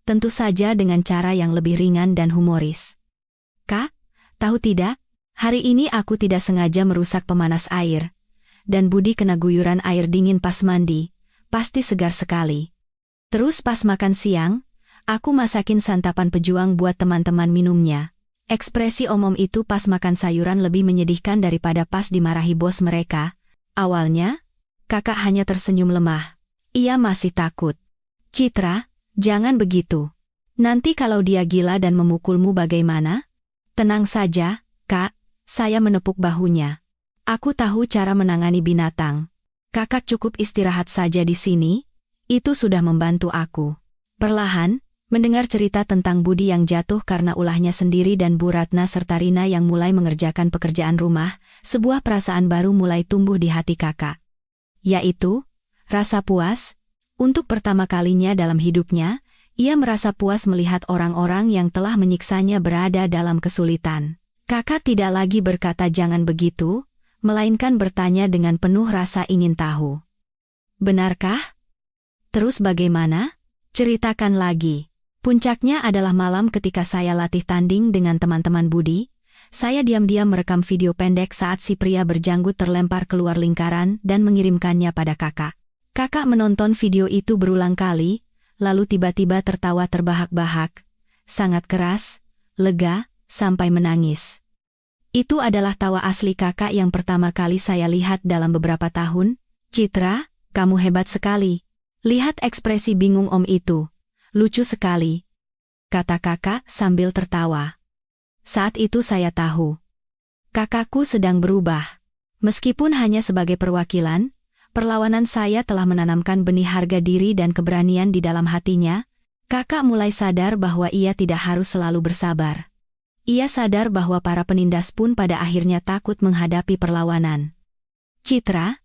Tentu saja dengan cara yang lebih ringan dan humoris. Kak, tahu tidak, hari ini aku tidak sengaja merusak pemanas air. Dan Budi kena guyuran air dingin pas mandi, pasti segar sekali. Terus pas makan siang, aku masakin santapan pejuang buat teman-teman minumnya. Ekspresi om-om itu pas makan sayuran lebih menyedihkan daripada pas dimarahi bos mereka. Awalnya, kakak hanya tersenyum lemah. Ia masih takut. Citra, jangan begitu. Nanti kalau dia gila dan memukulmu bagaimana? Tenang saja, Kak, saya menepuk bahunya. Aku tahu cara menangani binatang. Kakak cukup istirahat saja di sini, itu sudah membantu aku. Perlahan, mendengar cerita tentang Budi yang jatuh karena ulahnya sendiri dan Bu Ratna serta Rina yang mulai mengerjakan pekerjaan rumah, sebuah perasaan baru mulai tumbuh di hati kakak. Yaitu, rasa puas. Untuk pertama kalinya dalam hidupnya, ia merasa puas melihat orang-orang yang telah menyiksanya berada dalam kesulitan. Kakak tidak lagi berkata jangan begitu, melainkan bertanya dengan penuh rasa ingin tahu. Benarkah? Terus bagaimana? Ceritakan lagi. Puncaknya adalah malam ketika saya latih tanding dengan teman-teman Budi. Saya diam-diam merekam video pendek saat si pria berjanggut terlempar keluar lingkaran dan mengirimkannya pada kakak. Kakak menonton video itu berulang kali, lalu tiba-tiba tertawa terbahak-bahak, sangat keras, lega, sampai menangis. Itu adalah tawa asli kakak yang pertama kali saya lihat dalam beberapa tahun. Citra, kamu hebat sekali. Lihat ekspresi bingung om itu. Lucu sekali, kata kakak sambil tertawa. Saat itu saya tahu. Kakakku sedang berubah. Meskipun hanya sebagai perwakilan, perlawanan saya telah menanamkan benih harga diri dan keberanian di dalam hatinya. Kakak mulai sadar bahwa ia tidak harus selalu bersabar. Ia sadar bahwa para penindas pun pada akhirnya takut menghadapi perlawanan. Citra,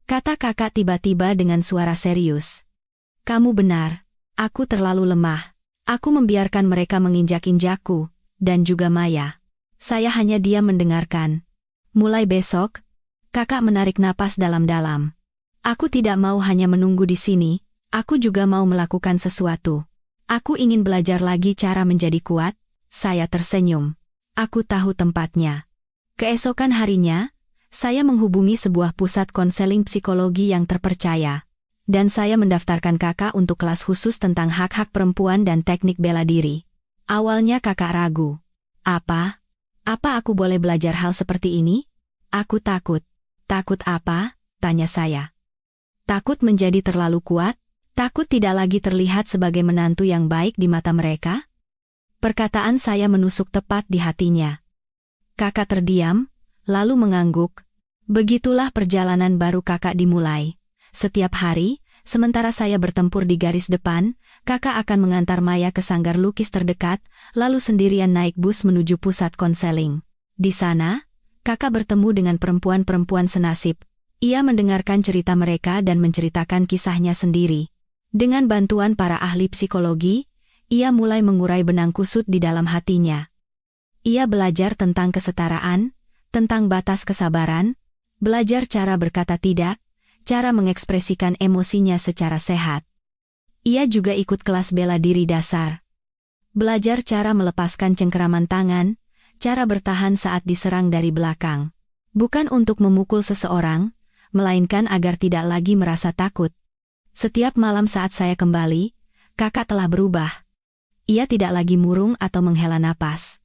kata kakak tiba-tiba dengan suara serius. Kamu benar, aku terlalu lemah. Aku membiarkan mereka menginjak-injakku, dan juga Maya. Saya hanya diam mendengarkan. Mulai besok, kakak menarik napas dalam-dalam. Aku tidak mau hanya menunggu di sini, aku juga mau melakukan sesuatu. Aku ingin belajar lagi cara menjadi kuat. Saya tersenyum. Aku tahu tempatnya. Keesokan harinya, saya menghubungi sebuah pusat konseling psikologi yang terpercaya. Dan saya mendaftarkan kakak untuk kelas khusus tentang hak-hak perempuan dan teknik bela diri. Awalnya kakak ragu. Apa? Apa aku boleh belajar hal seperti ini? Aku takut. Takut apa? Tanya saya. Takut menjadi terlalu kuat? Takut tidak lagi terlihat sebagai menantu yang baik di mata mereka? Perkataan saya menusuk tepat di hatinya. Kakak terdiam, lalu mengangguk. Begitulah perjalanan baru kakak dimulai. Setiap hari, sementara saya bertempur di garis depan, kakak akan mengantar Maya ke sanggar lukis terdekat, lalu sendirian naik bus menuju pusat konseling. Di sana, kakak bertemu dengan perempuan-perempuan senasib. Ia mendengarkan cerita mereka dan menceritakan kisahnya sendiri. Dengan bantuan para ahli psikologi, ia mulai mengurai benang kusut di dalam hatinya. Ia belajar tentang kesetaraan, tentang batas kesabaran, belajar cara berkata tidak, cara mengekspresikan emosinya secara sehat. Ia juga ikut kelas bela diri dasar. Belajar cara melepaskan cengkeraman tangan, cara bertahan saat diserang dari belakang. Bukan untuk memukul seseorang, melainkan agar tidak lagi merasa takut. Setiap malam saat saya kembali, kakak telah berubah. Ia tidak lagi murung atau menghela napas.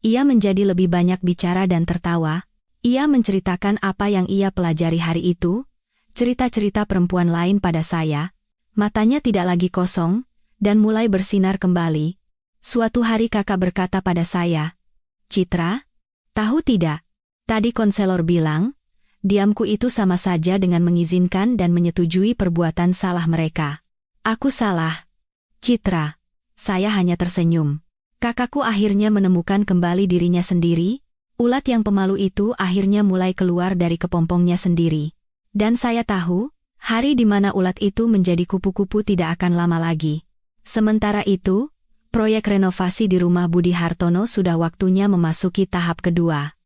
Ia menjadi lebih banyak bicara dan tertawa. Ia menceritakan apa yang ia pelajari hari itu, cerita-cerita perempuan lain pada saya. Matanya tidak lagi kosong, dan mulai bersinar kembali. Suatu hari kakak berkata pada saya, Citra, tahu tidak, tadi konselor bilang, Diamku itu sama saja dengan mengizinkan dan menyetujui perbuatan salah mereka. Aku salah. Citra. Saya hanya tersenyum. Kakakku akhirnya menemukan kembali dirinya sendiri. Ulat yang pemalu itu akhirnya mulai keluar dari kepompongnya sendiri. Dan saya tahu, hari di mana ulat itu menjadi kupu-kupu tidak akan lama lagi. Sementara itu, proyek renovasi di rumah Budi Hartono sudah waktunya memasuki tahap kedua.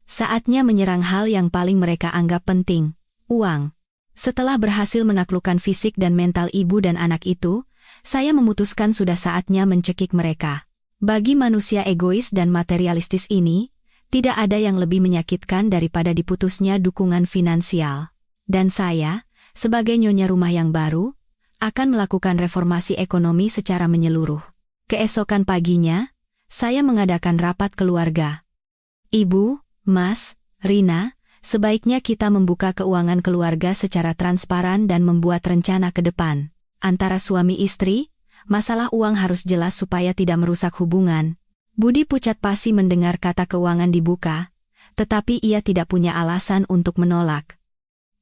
Saatnya menyerang hal yang paling mereka anggap penting, uang. Setelah berhasil menaklukkan fisik dan mental ibu dan anak itu, saya memutuskan sudah saatnya mencekik mereka. Bagi manusia egois dan materialistis ini, tidak ada yang lebih menyakitkan daripada diputusnya dukungan finansial. Dan saya, sebagai nyonya rumah yang baru, akan melakukan reformasi ekonomi secara menyeluruh. Keesokan paginya, saya mengadakan rapat keluarga. Ibu, Mas, Rina, sebaiknya kita membuka keuangan keluarga secara transparan dan membuat rencana ke depan. Antara suami istri, masalah uang harus jelas supaya tidak merusak hubungan. Budi pucat pasi mendengar kata keuangan dibuka, tetapi ia tidak punya alasan untuk menolak.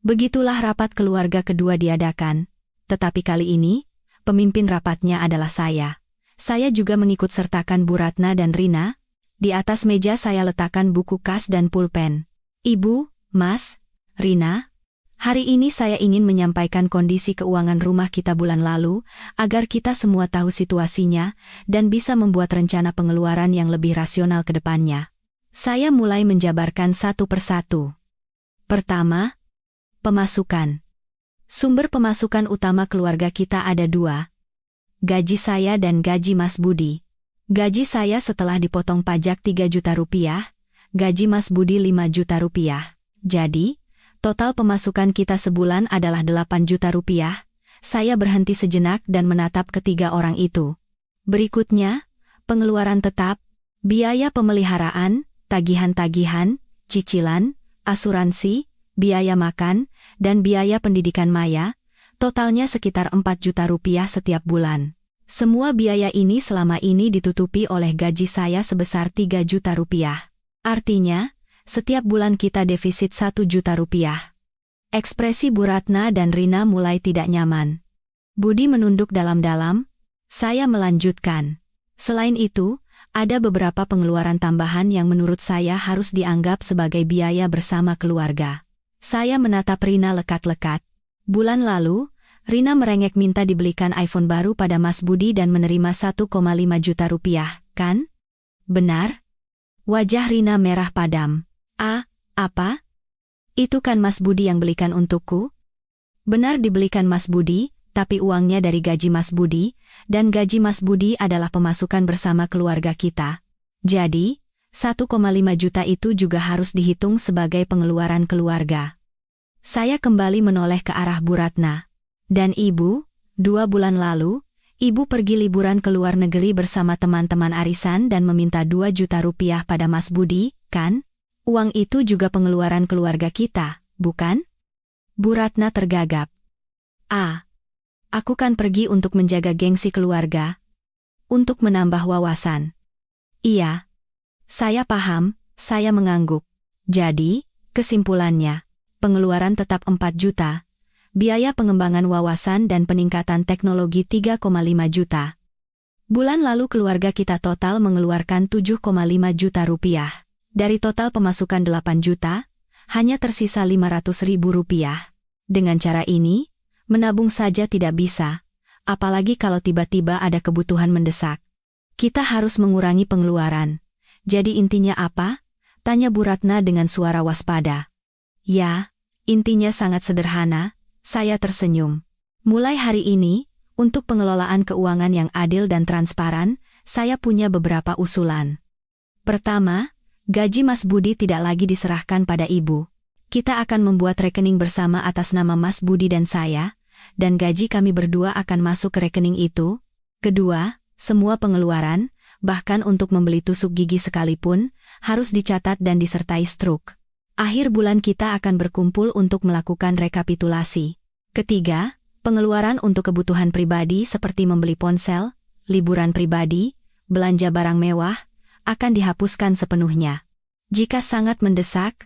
Begitulah rapat keluarga kedua diadakan, tetapi kali ini, pemimpin rapatnya adalah saya. Saya juga mengikut sertakan Bu Ratna dan Rina. Di atas meja saya letakkan buku kas dan pulpen. Ibu, Mas, Rina, hari ini saya ingin menyampaikan kondisi keuangan rumah kita bulan lalu, agar kita semua tahu situasinya, dan bisa membuat rencana pengeluaran yang lebih rasional ke depannya. Saya mulai menjabarkan satu persatu. Pertama, pemasukan. Sumber pemasukan utama keluarga kita ada dua. Gaji saya dan gaji Mas Budi. Gaji saya setelah dipotong pajak 3 juta rupiah, gaji Mas Budi 5 juta rupiah. Jadi, total pemasukan kita sebulan adalah 8 juta rupiah. Saya berhenti sejenak dan menatap ketiga orang itu. Berikutnya, pengeluaran tetap, biaya pemeliharaan, tagihan-tagihan, cicilan, asuransi, biaya makan, dan biaya pendidikan Maya, totalnya sekitar 4 juta rupiah setiap bulan. Semua biaya ini selama ini ditutupi oleh gaji saya sebesar 3 juta rupiah. Artinya, setiap bulan kita defisit 1 juta rupiah. Ekspresi Bu Ratna dan Rina mulai tidak nyaman. Budi menunduk dalam-dalam. Saya melanjutkan. Selain itu, ada beberapa pengeluaran tambahan yang menurut saya harus dianggap sebagai biaya bersama keluarga. Saya menatap Rina lekat-lekat. Bulan lalu, Rina merengek minta dibelikan iPhone baru pada Mas Budi dan menerima 1,5 juta rupiah, kan? Benar? Wajah Rina merah padam. Apa? Itu kan Mas Budi yang belikan untukku? Benar dibelikan Mas Budi, tapi uangnya dari gaji Mas Budi, dan gaji Mas Budi adalah pemasukan bersama keluarga kita. Jadi, 1,5 juta itu juga harus dihitung sebagai pengeluaran keluarga. Saya kembali menoleh ke arah Bu Ratna. Dan Ibu, 2 bulan lalu, Ibu pergi liburan ke luar negeri bersama teman-teman arisan dan meminta 2 juta rupiah pada Mas Budi, kan? Uang itu juga pengeluaran keluarga kita, bukan? Bu Ratna tergagap. Aku kan pergi untuk menjaga gengsi keluarga. Untuk menambah wawasan. Iya. Saya paham, saya mengangguk. Jadi, kesimpulannya, pengeluaran tetap 4 juta. Biaya pengembangan wawasan dan peningkatan teknologi 3,5 juta. Bulan lalu keluarga kita total mengeluarkan 7,5 juta rupiah. Dari total pemasukan 8 juta, hanya tersisa 500.000 rupiah. Dengan cara ini, menabung saja tidak bisa, apalagi kalau tiba-tiba ada kebutuhan mendesak. Kita harus mengurangi pengeluaran. Jadi intinya apa? Tanya Bu Ratna dengan suara waspada. Ya, intinya sangat sederhana. Saya tersenyum. Mulai hari ini, untuk pengelolaan keuangan yang adil dan transparan, saya punya beberapa usulan. Pertama, gaji Mas Budi tidak lagi diserahkan pada Ibu. Kita akan membuat rekening bersama atas nama Mas Budi dan saya, dan gaji kami berdua akan masuk ke rekening itu. Kedua, semua pengeluaran, bahkan untuk membeli tusuk gigi sekalipun, harus dicatat dan disertai struk. Akhir bulan kita akan berkumpul untuk melakukan rekapitulasi. Ketiga, pengeluaran untuk kebutuhan pribadi seperti membeli ponsel, liburan pribadi, belanja barang mewah, akan dihapuskan sepenuhnya. Jika sangat mendesak,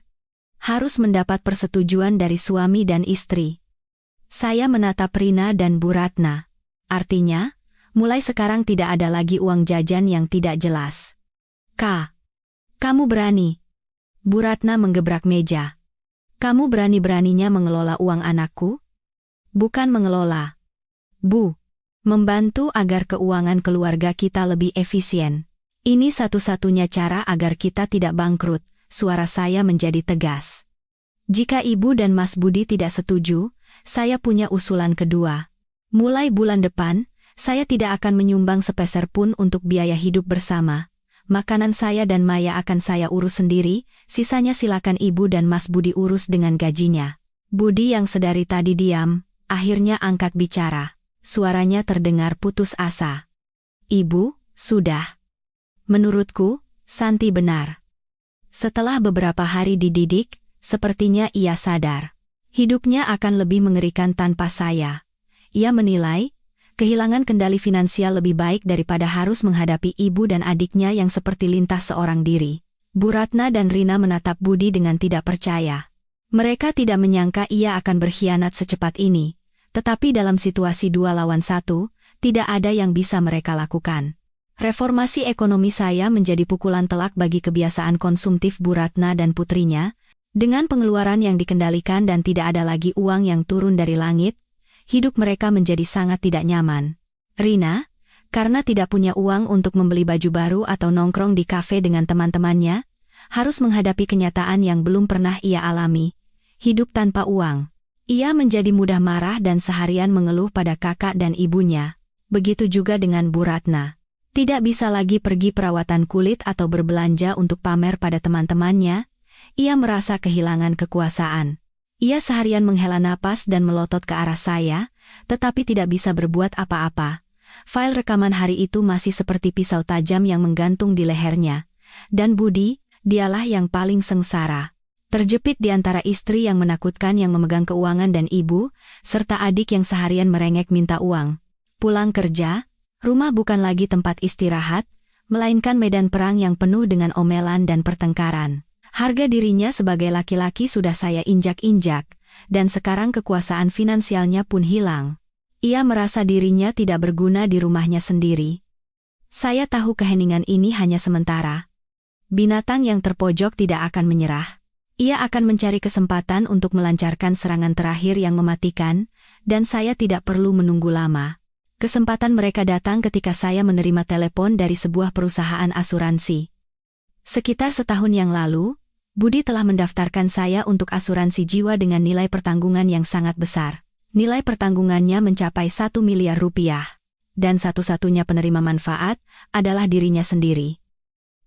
Harus mendapat persetujuan dari suami dan istri. Saya menatap Rina dan Bu Ratna. Artinya, mulai sekarang tidak ada lagi uang jajan yang tidak jelas. Kak, kamu berani? Bu Ratna menggebrak meja. Kamu berani-beraninya mengelola uang anakku? Bukan mengelola, Bu. Membantu agar keuangan keluarga kita lebih efisien. Ini satu-satunya cara agar kita tidak bangkrut, suara saya menjadi tegas. Jika Ibu dan Mas Budi tidak setuju, saya punya usulan kedua. Mulai bulan depan, saya tidak akan menyumbang sepeser pun untuk biaya hidup bersama. Makanan saya dan Maya akan saya urus sendiri, sisanya silakan Ibu dan Mas Budi urus dengan gajinya. Budi yang sedari tadi diam, akhirnya angkat bicara. Suaranya terdengar putus asa. Ibu, sudah. Menurutku, Santi benar. Setelah beberapa hari dididik, sepertinya ia sadar. Hidupnya akan lebih mengerikan tanpa saya. Ia menilai, kehilangan kendali finansial lebih baik daripada harus menghadapi ibu dan adiknya yang seperti lintas seorang diri. Bu Ratna dan Rina menatap Budi dengan tidak percaya. Mereka tidak menyangka ia akan berkhianat secepat ini. Tetapi dalam situasi 2 lawan 1, tidak ada yang bisa mereka lakukan. Reformasi ekonomi saya menjadi pukulan telak bagi kebiasaan konsumtif Bu Ratna dan putrinya. Dengan pengeluaran yang dikendalikan dan tidak ada lagi uang yang turun dari langit, hidup mereka menjadi sangat tidak nyaman. Rina, karena tidak punya uang untuk membeli baju baru atau nongkrong di kafe dengan teman-temannya, harus menghadapi kenyataan yang belum pernah ia alami. Hidup tanpa uang. Ia menjadi mudah marah dan seharian mengeluh pada kakak dan ibunya. Begitu juga dengan Bu Ratna. Tidak bisa lagi pergi perawatan kulit atau berbelanja untuk pamer pada teman-temannya. Ia merasa kehilangan kekuasaan. Ia seharian menghela napas dan melotot ke arah saya, tetapi tidak bisa berbuat apa-apa. File rekaman hari itu masih seperti pisau tajam yang menggantung di lehernya. Dan Budi, dialah yang paling sengsara. Terjepit di antara istri yang menakutkan yang memegang keuangan dan ibu, serta adik yang seharian merengek minta uang. Pulang kerja, rumah bukan lagi tempat istirahat, melainkan medan perang yang penuh dengan omelan dan pertengkaran. Harga dirinya sebagai laki-laki sudah saya injak-injak, dan sekarang kekuasaan finansialnya pun hilang. Ia merasa dirinya tidak berguna di rumahnya sendiri. Saya tahu keheningan ini hanya sementara. Binatang yang terpojok tidak akan menyerah. Ia akan mencari kesempatan untuk melancarkan serangan terakhir yang mematikan, dan saya tidak perlu menunggu lama. Kesempatan mereka datang ketika saya menerima telepon dari sebuah perusahaan asuransi. Sekitar setahun yang lalu, Budi telah mendaftarkan saya untuk asuransi jiwa dengan nilai pertanggungan yang sangat besar. Nilai pertanggungannya mencapai 1 miliar rupiah. Dan satu-satunya penerima manfaat adalah dirinya sendiri.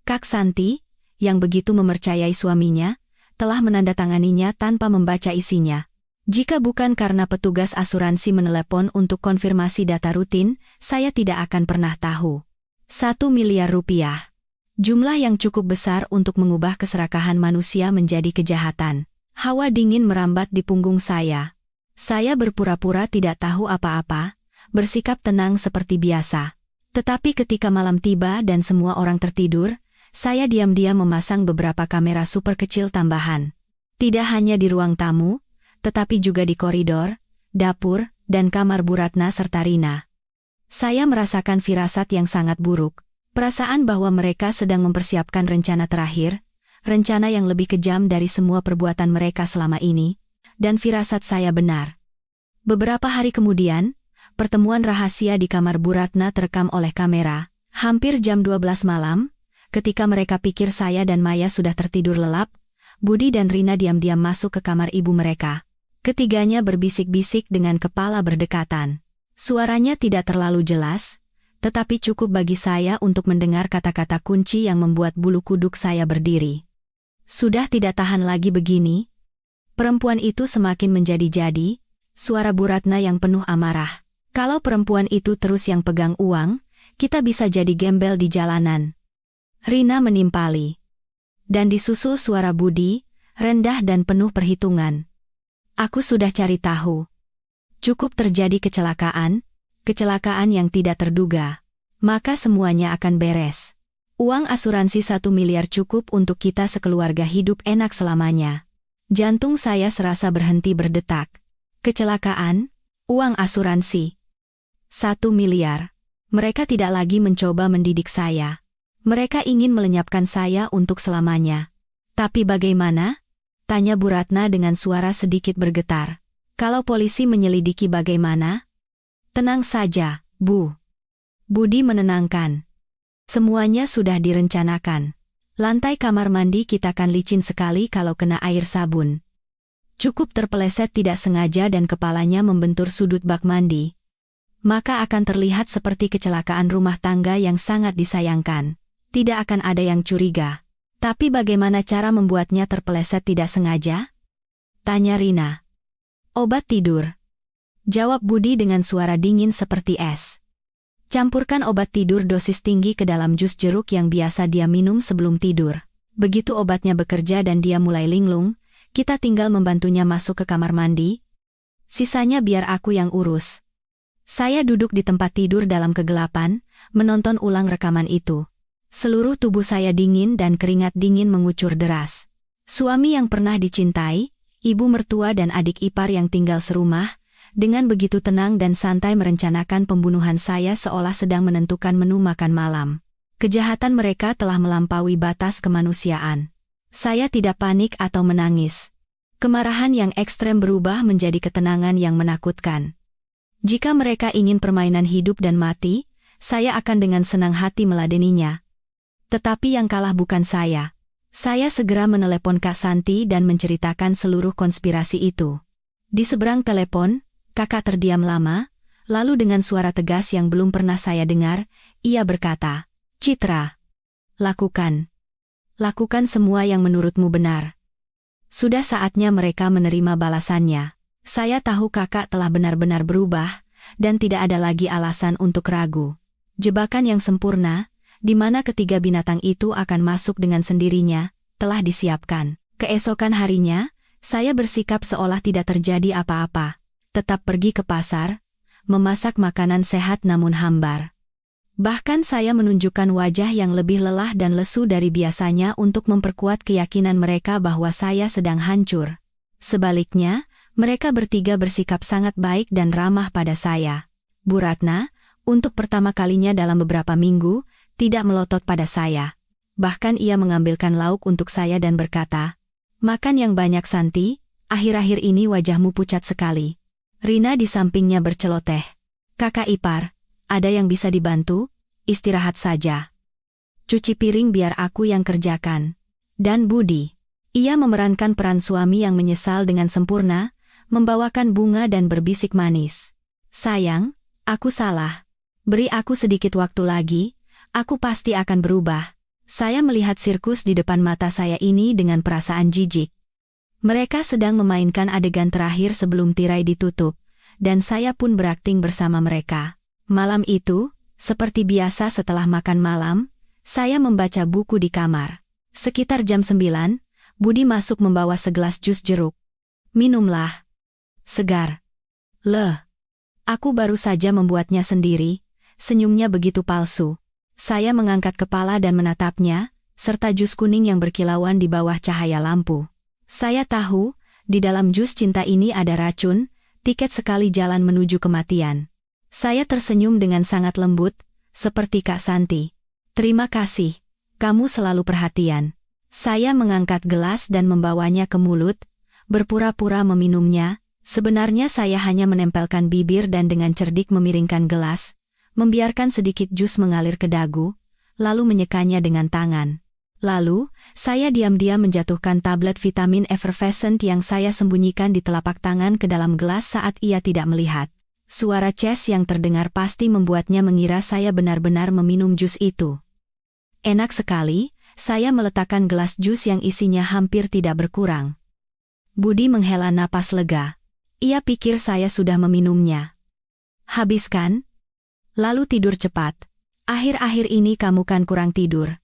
Kak Santi, yang begitu mempercayai suaminya, telah menandatanganinya tanpa membaca isinya. Jika bukan karena petugas asuransi menelepon untuk konfirmasi data rutin, saya tidak akan pernah tahu. 1 miliar rupiah. Jumlah yang cukup besar untuk mengubah keserakahan manusia menjadi kejahatan. Hawa dingin merambat di punggung saya. Saya berpura-pura tidak tahu apa-apa, bersikap tenang seperti biasa. Tetapi ketika malam tiba dan semua orang tertidur, saya diam-diam memasang beberapa kamera super kecil tambahan. Tidak hanya di ruang tamu, tetapi juga di koridor, dapur, dan kamar Bu Ratna serta Rina. Saya merasakan firasat yang sangat buruk. Perasaan bahwa mereka sedang mempersiapkan rencana terakhir, rencana yang lebih kejam dari semua perbuatan mereka selama ini, dan firasat saya benar. Beberapa hari kemudian, pertemuan rahasia di kamar Bu Ratna terekam oleh kamera. Hampir jam 12 malam, ketika mereka pikir saya dan Maya sudah tertidur lelap, Budi dan Rina diam-diam masuk ke kamar ibu mereka. Ketiganya berbisik-bisik dengan kepala berdekatan. Suaranya tidak terlalu jelas, tetapi cukup bagi saya untuk mendengar kata-kata kunci yang membuat bulu kuduk saya berdiri. Sudah tidak tahan lagi begini. Perempuan itu semakin menjadi-jadi, suara Bu Ratna yang penuh amarah. Kalau perempuan itu terus yang pegang uang, kita bisa jadi gembel di jalanan. Rina menimpali. Dan disusul suara Budi, rendah dan penuh perhitungan. Aku sudah cari tahu. Cukup terjadi kecelakaan yang tidak terduga. Maka semuanya akan beres. Uang asuransi 1 miliar cukup untuk kita sekeluarga hidup enak selamanya. Jantung saya serasa berhenti berdetak. Kecelakaan, uang asuransi. 1 miliar. Mereka tidak lagi mencoba mendidik saya. Mereka ingin melenyapkan saya untuk selamanya. Tapi bagaimana? Tanya Bu Ratna dengan suara sedikit bergetar. Kalau polisi menyelidiki bagaimana? Tenang saja, Bu. Budi menenangkan. Semuanya sudah direncanakan. Lantai kamar mandi kita kan licin sekali kalau kena air sabun. Cukup terpeleset tidak sengaja dan kepalanya membentur sudut bak mandi. Maka akan terlihat seperti kecelakaan rumah tangga yang sangat disayangkan. Tidak akan ada yang curiga. Tapi bagaimana cara membuatnya terpeleset tidak sengaja? Tanya Rina. Obat tidur. Jawab Budi dengan suara dingin seperti es. Campurkan obat tidur dosis tinggi ke dalam jus jeruk yang biasa dia minum sebelum tidur. Begitu obatnya bekerja dan dia mulai linglung, kita tinggal membantunya masuk ke kamar mandi. Sisanya biar aku yang urus. Saya duduk di tempat tidur dalam kegelapan, menonton ulang rekaman itu. Seluruh tubuh saya dingin dan keringat dingin mengucur deras. Suami yang pernah dicintai, ibu mertua dan adik ipar yang tinggal serumah, dengan begitu tenang dan santai merencanakan pembunuhan saya seolah sedang menentukan menu makan malam. Kejahatan mereka telah melampaui batas kemanusiaan. Saya tidak panik atau menangis. Kemarahan yang ekstrem berubah menjadi ketenangan yang menakutkan. Jika mereka ingin permainan hidup dan mati, saya akan dengan senang hati meladeninya. Tetapi yang kalah bukan saya. Saya segera menelepon Kak Santi dan menceritakan seluruh konspirasi itu. Di seberang telepon, Kakak terdiam lama, lalu dengan suara tegas yang belum pernah saya dengar, ia berkata, Citra, lakukan semua yang menurutmu benar. Sudah saatnya mereka menerima balasannya. Saya tahu kakak telah benar-benar berubah, dan tidak ada lagi alasan untuk ragu. Jebakan yang sempurna, di mana ketiga binatang itu akan masuk dengan sendirinya, telah disiapkan. Keesokan harinya, saya bersikap seolah tidak terjadi apa-apa. Tetap pergi ke pasar, memasak makanan sehat namun hambar. Bahkan saya menunjukkan wajah yang lebih lelah dan lesu dari biasanya untuk memperkuat keyakinan mereka bahwa saya sedang hancur. Sebaliknya, mereka bertiga bersikap sangat baik dan ramah pada saya. Bu Ratna, untuk pertama kalinya dalam beberapa minggu, tidak melotot pada saya. Bahkan ia mengambilkan lauk untuk saya dan berkata, Makan yang banyak Santi, akhir-akhir ini wajahmu pucat sekali. Rina di sampingnya berceloteh. Kakak ipar, ada yang bisa dibantu? Istirahat saja. Cuci piring biar aku yang kerjakan. Dan Budi. Ia memerankan peran suami yang menyesal dengan sempurna, membawakan bunga dan berbisik manis. Sayang, aku salah. Beri aku sedikit waktu lagi, aku pasti akan berubah. Saya melihat sirkus di depan mata saya ini dengan perasaan jijik. Mereka sedang memainkan adegan terakhir sebelum tirai ditutup, dan saya pun berakting bersama mereka. Malam itu, seperti biasa setelah makan malam, saya membaca buku di kamar. Sekitar jam 9, Budi masuk membawa segelas jus jeruk. Minumlah. Segar. Aku baru saja membuatnya sendiri, senyumnya begitu palsu. Saya mengangkat kepala dan menatapnya, serta jus kuning yang berkilauan di bawah cahaya lampu. Saya tahu, di dalam jus cinta ini ada racun, tiket sekali jalan menuju kematian. Saya tersenyum dengan sangat lembut, seperti Kak Santi. Terima kasih, kamu selalu perhatian. Saya mengangkat gelas dan membawanya ke mulut, berpura-pura meminumnya. Sebenarnya saya hanya menempelkan bibir dan dengan cerdik memiringkan gelas, membiarkan sedikit jus mengalir ke dagu, lalu menyekanya dengan tangan. Lalu, saya diam-diam menjatuhkan tablet vitamin effervescent yang saya sembunyikan di telapak tangan ke dalam gelas saat ia tidak melihat. Suara ces yang terdengar pasti membuatnya mengira saya benar-benar meminum jus itu. Enak sekali, saya meletakkan gelas jus yang isinya hampir tidak berkurang. Budi menghela napas lega. Ia pikir saya sudah meminumnya. Habiskan? Lalu tidur cepat. Akhir-akhir ini kamu kan kurang tidur.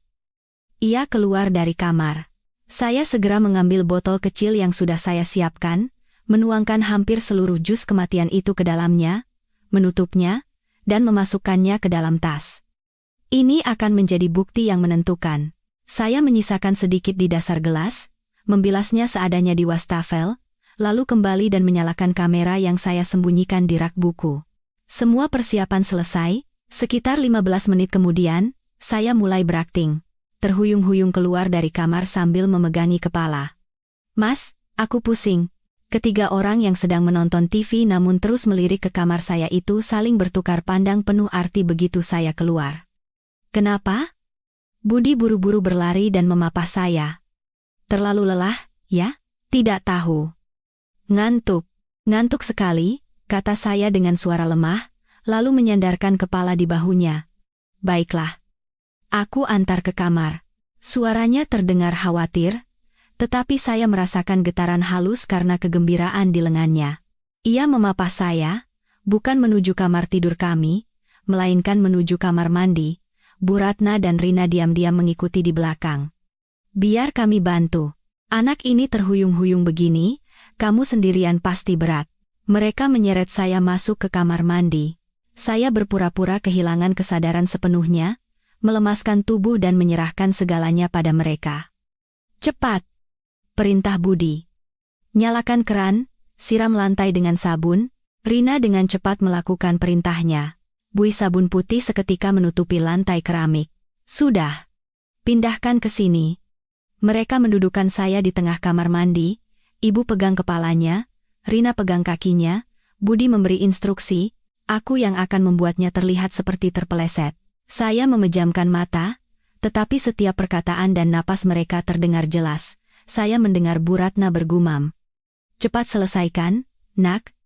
Ia keluar dari kamar. Saya segera mengambil botol kecil yang sudah saya siapkan, menuangkan hampir seluruh jus kematian itu ke dalamnya, menutupnya, dan memasukkannya ke dalam tas. Ini akan menjadi bukti yang menentukan. Saya menyisakan sedikit di dasar gelas, membilasnya seadanya di wastafel, lalu kembali dan menyalakan kamera yang saya sembunyikan di rak buku. Semua persiapan selesai, sekitar 15 menit kemudian, saya mulai berakting. Terhuyung-huyung keluar dari kamar sambil memegangi kepala. "Mas, aku pusing." Ketiga orang yang sedang menonton TV namun terus melirik ke kamar saya itu saling bertukar pandang penuh arti begitu saya keluar. "Kenapa?" Budi buru-buru berlari dan memapah saya. "Terlalu lelah, ya?" "Tidak tahu." "Ngantuk." "Ngantuk sekali," kata saya dengan suara lemah, lalu menyandarkan kepala di bahunya. "Baiklah. Aku antar ke kamar." Suaranya terdengar khawatir, tetapi saya merasakan getaran halus karena kegembiraan di lengannya. Ia memapah saya, bukan menuju kamar tidur kami, melainkan menuju kamar mandi. Bu Ratna dan Rina diam-diam mengikuti di belakang. "Biar kami bantu. Anak ini terhuyung-huyung begini, kamu sendirian pasti berat." Mereka menyeret saya masuk ke kamar mandi. Saya berpura-pura kehilangan kesadaran sepenuhnya, melemaskan tubuh dan menyerahkan segalanya pada mereka. "Cepat!" perintah Budi. "Nyalakan keran, siram lantai dengan sabun." Rina dengan cepat melakukan perintahnya. Buih sabun putih seketika menutupi lantai keramik. "Sudah. Pindahkan ke sini." Mereka mendudukan saya di tengah kamar mandi, Ibu pegang kepalanya, Rina pegang kakinya, Budi memberi instruksi, aku yang akan membuatnya terlihat seperti terpeleset. Saya memejamkan mata, tetapi setiap perkataan dan napas mereka terdengar jelas. Saya mendengar Bu Ratna bergumam. "Cepat selesaikan, nak.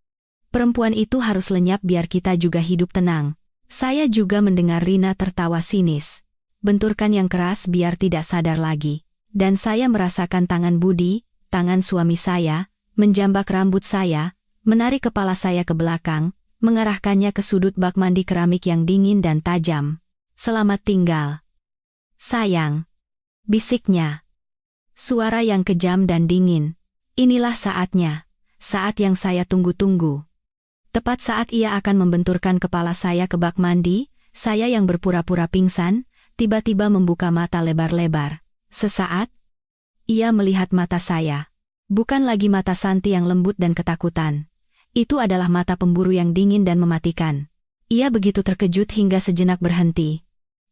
Perempuan itu harus lenyap biar kita juga hidup tenang." Saya juga mendengar Rina tertawa sinis. "Benturkan yang keras biar tidak sadar lagi." Dan saya merasakan tangan Budi, tangan suami saya, menjambak rambut saya, menarik kepala saya ke belakang, mengarahkannya ke sudut bak mandi keramik yang dingin dan tajam. "Selamat tinggal, sayang," bisiknya. Suara yang kejam dan dingin. Inilah saatnya, saat yang saya tunggu-tunggu. Tepat saat ia akan membenturkan kepala saya ke bak mandi, saya yang berpura-pura pingsan, tiba-tiba membuka mata lebar-lebar. Sesaat, ia melihat mata saya. Bukan lagi mata Santi yang lembut dan ketakutan. Itu adalah mata pemburu yang dingin dan mematikan. Ia begitu terkejut hingga sejenak berhenti.